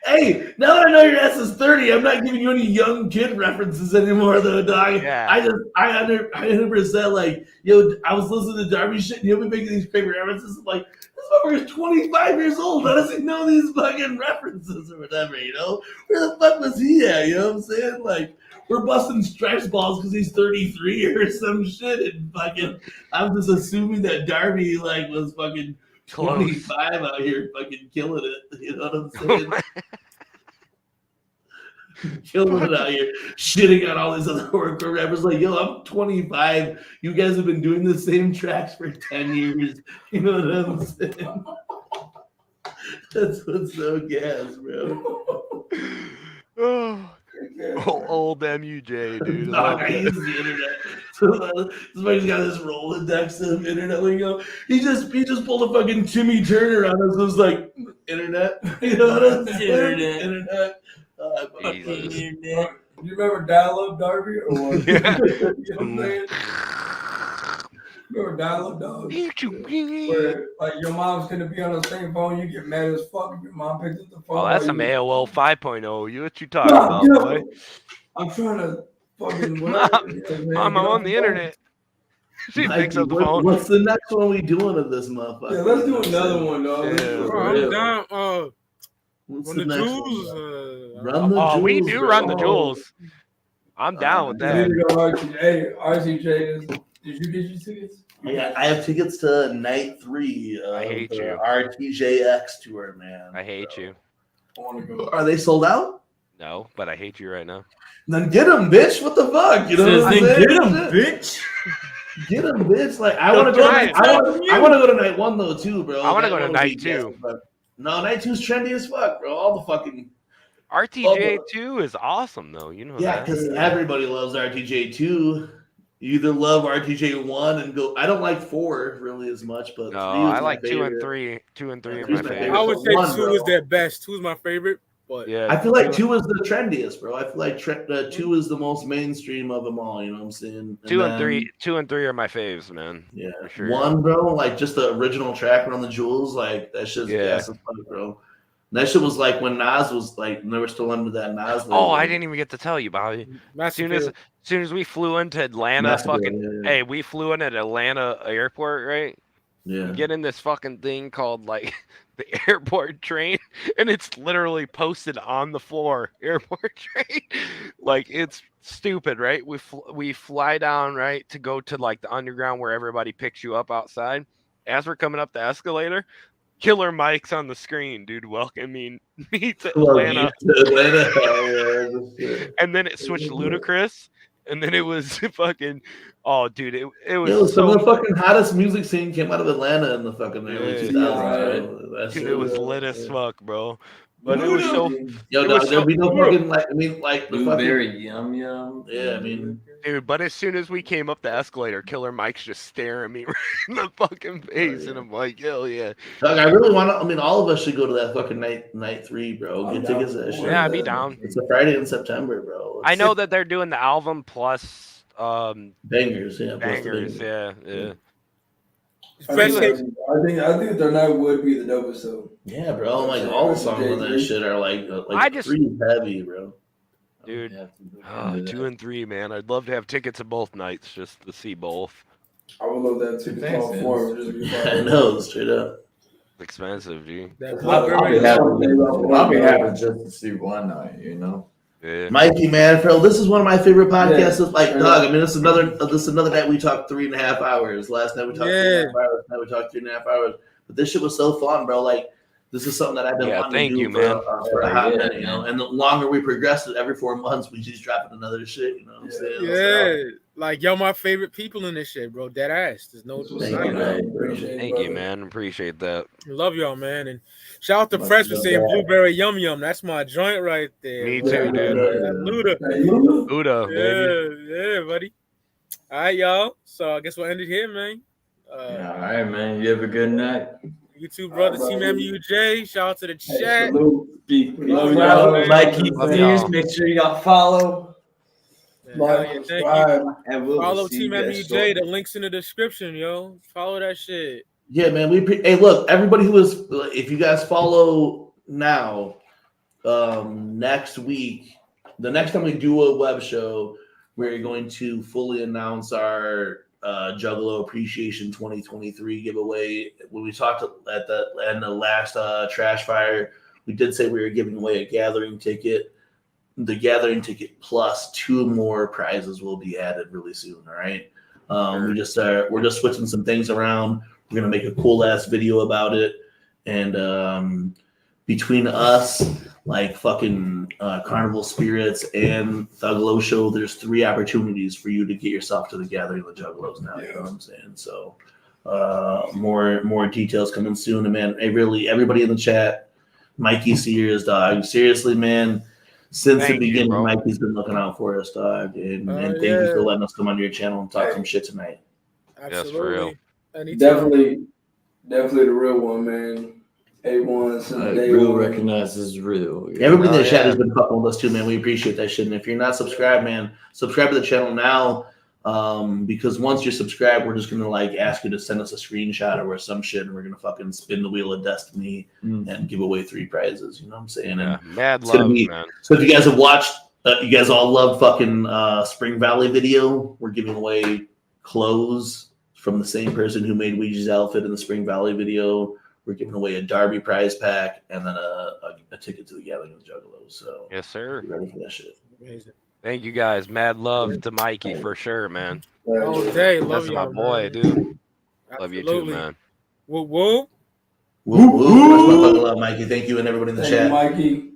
Hey, now that I know your ass is 30, I'm not giving you any young kid references anymore, though, dog. Yeah. I 100% like, yo, I was listening to Darby shit, and he'll be making these crazy references. I'm like, this motherfucker's 25 years old. How does he know these fucking references or whatever, you know? Where the fuck was he at, you know what I'm saying? Like, we're busting stripes balls because he's 33 or some shit, and fucking, I'm just assuming that Darby, like, was fucking 25 out here fucking killing it. You know what I'm saying? Killing it out here. Shitting on all these other hardcore rappers. Like, yo, I'm 25. You guys have been doing the same tracks for 10 years. You know what I'm saying? That's what's so gas, bro. Old MUJ, dude. No, I use the internet. Somebody's got this Rolodex of internet lingo. He just pulled a fucking Jimmy Turner on us. It was like internet. You know what I'm saying? Internet. Internet. You remember dial-up, Darby, or what? Yeah. You know what I'm saying? Remember dial-up, dog? Where like your mom's gonna be on the same phone, you get mad as fuck if your mom picks up the phone. Oh, that's some AOL 5.0. What you talking about, boy? I'm trying to fucking whatever. Mom, I'm on the internet. She picks up the phone. What's the next one we doing of this motherfucker? Yeah, let's do another one, dog. Yeah. I'm down. What's When the next jewels, one? Run the jewels, we do bro. run the jewels. I'm down with that. Hey, RCJ, did you get your tickets? Yeah, I have tickets to night 3 of I hate the you. RTJX tour, man. I hate you. I want to go. Are they sold out? No, but I hate you right now. Then get them, bitch. What the fuck? You know what I'm saying? Get him, bitch. Get them, bitch. Like I want to go. I want to go to night 1 though too, bro. I want to go to one night would be 2. guessed, but no, night 2's trendy as fuck, bro. All the fucking RTJ2 is awesome though. You know yeah, that. because everybody loves RTJ2. You either love RTJ1 and go. I don't like 4 really as much, but No, 3 was I my like 2 and favorite. 3. 2 and 3 are Three's my my favorite. favorite. I would say 1, 2 bro. is their best. 2 is my favorite, but Yeah, I feel like 2 is the trendiest, bro. I feel like 2 is the most mainstream of them all. You know what I'm saying? 2 and 3 are my faves, man. Yeah, For sure. 1, bro. Like just the original track on the Jewels, like that shit's gas as fuck, bro. That shit was like when Nas was like, when they were still under that Nas. Oh, I didn't even get to tell you, Bobby. As soon Massive. as we flew into Atlanta, Massive, hey, we flew in at Atlanta airport, right? Yeah. We get in this fucking thing called like the airport train, and it's literally posted on the floor, airport train. Like it's stupid, right? We fly down, right, to go to like the underground where everybody picks you up outside. As we're coming up the escalator, Killer Mike's on the screen, dude, welcoming me to Atlanta. And then it switched Ludacris, and then it was fucking, oh, dude, it was Yo, so some of the fucking hottest music scene came out of Atlanta in the fucking early 2000s. Dude, it was lit as fuck, bro. But it was so. Yo, dog, there'd be no fucking like the Blueberry fucking yum yum. Yeah, I mean, dude. But as soon as we came up the escalator, Killer Mike's just staring me right in the fucking face, and I'm like, hell yeah. Dog, I really want to. I mean, all of us should go to that fucking night 3, bro. Get tickets to that shit. Yeah, I'd be down. It's a Friday in September, bro. I know that they're doing the album plus bangers, yeah, bangers, yeah. I think their night would be the dopest though. Yeah, bro. Like all the songs on that shit are like pretty heavy, bro. Dude, 2 and 3, man. I'd love to have tickets to both nights just to see both. I would love that too. I know, straight up. It's expensive, dude. I'll be happy just to see one night, you know. Yeah. Mikey, man, bro, this is one of my favorite podcasts. Yeah. Like, dog, I mean, this is another night we talked 3.5 hours. Last night we talked 3.5 hours. Now we talked 3.5 hours. But this shit was so fun, bro. Like, this is something that I've been wanting to do for a hot minute, you know. And the longer we progress it, every 4 months, we just dropping another shit, you know what I'm saying? Yeah. Like, y'all my favorite people in this shit, bro. Dead ass. There's no Thank you, man. Appreciate that. Love y'all, man. And shout out to Fresh for saying Blueberry Yum Yum. That's my joint right there. Me too, dude. Luda, yeah, buddy. All right, y'all. So I guess we'll end it here, man. All right, man. You have a good night. You too, brother. Team MUJ. Shout out to the chat. Love y'all. Mikey Fears. Make sure y'all follow. Thank you. And follow Team MUJ. The link's in the description, yo. Follow that shit. Yeah, man. Hey, look, everybody who is, if you guys follow now, next week, the next time we do a web show, we're going to fully announce our Juggalo Appreciation 2023 giveaway. When we talked at the end of the last Trash Fire, we did say we were giving away a gathering ticket. The gathering ticket plus 2 more prizes will be added really soon. All right. We're just switching some things around. We're gonna make a cool ass video about it. And between us, like fucking Carnival Spirits and Thuglo Show, there's 3 opportunities for you to get yourself to the gathering of the Juggalos now. You know what I'm saying? So more details coming soon. And man, everybody in the chat, Mikey Sears, dog. Seriously, man. Since the beginning, Mikey's been looking out for us, dog. And thank you for letting us come on your channel and talk some shit tonight. Absolutely. Yes, for real. Definitely the real one, man. A1 since day real one. recognizes real. Everybody in the chat has been fucking with us too, man. We appreciate that shit. And if you're not subscribed, man, subscribe to the channel now. Because once you're subscribed, we're just gonna like ask you to send us a screenshot or some shit, and we're gonna fucking spin the wheel of destiny and give away 3 prizes. You know what I'm saying? Yeah, and mad love, man. So if you guys have watched, you guys all love fucking Spring Valley video. We're giving away clothes from the same person who made Ouija's outfit in the Spring Valley video. We're giving away a Derby prize pack and then a ticket to the Gathering of the Juggalos. So yes, sir. Ready for that shit. Amazing. Thank you guys. Mad love to Mikey for sure, man. All day. Love you, my boy, dude. Absolutely. Love you too, man. Woo woo. Woo woo. Much love, Mikey. Thank you and everybody in the chat. Mikey.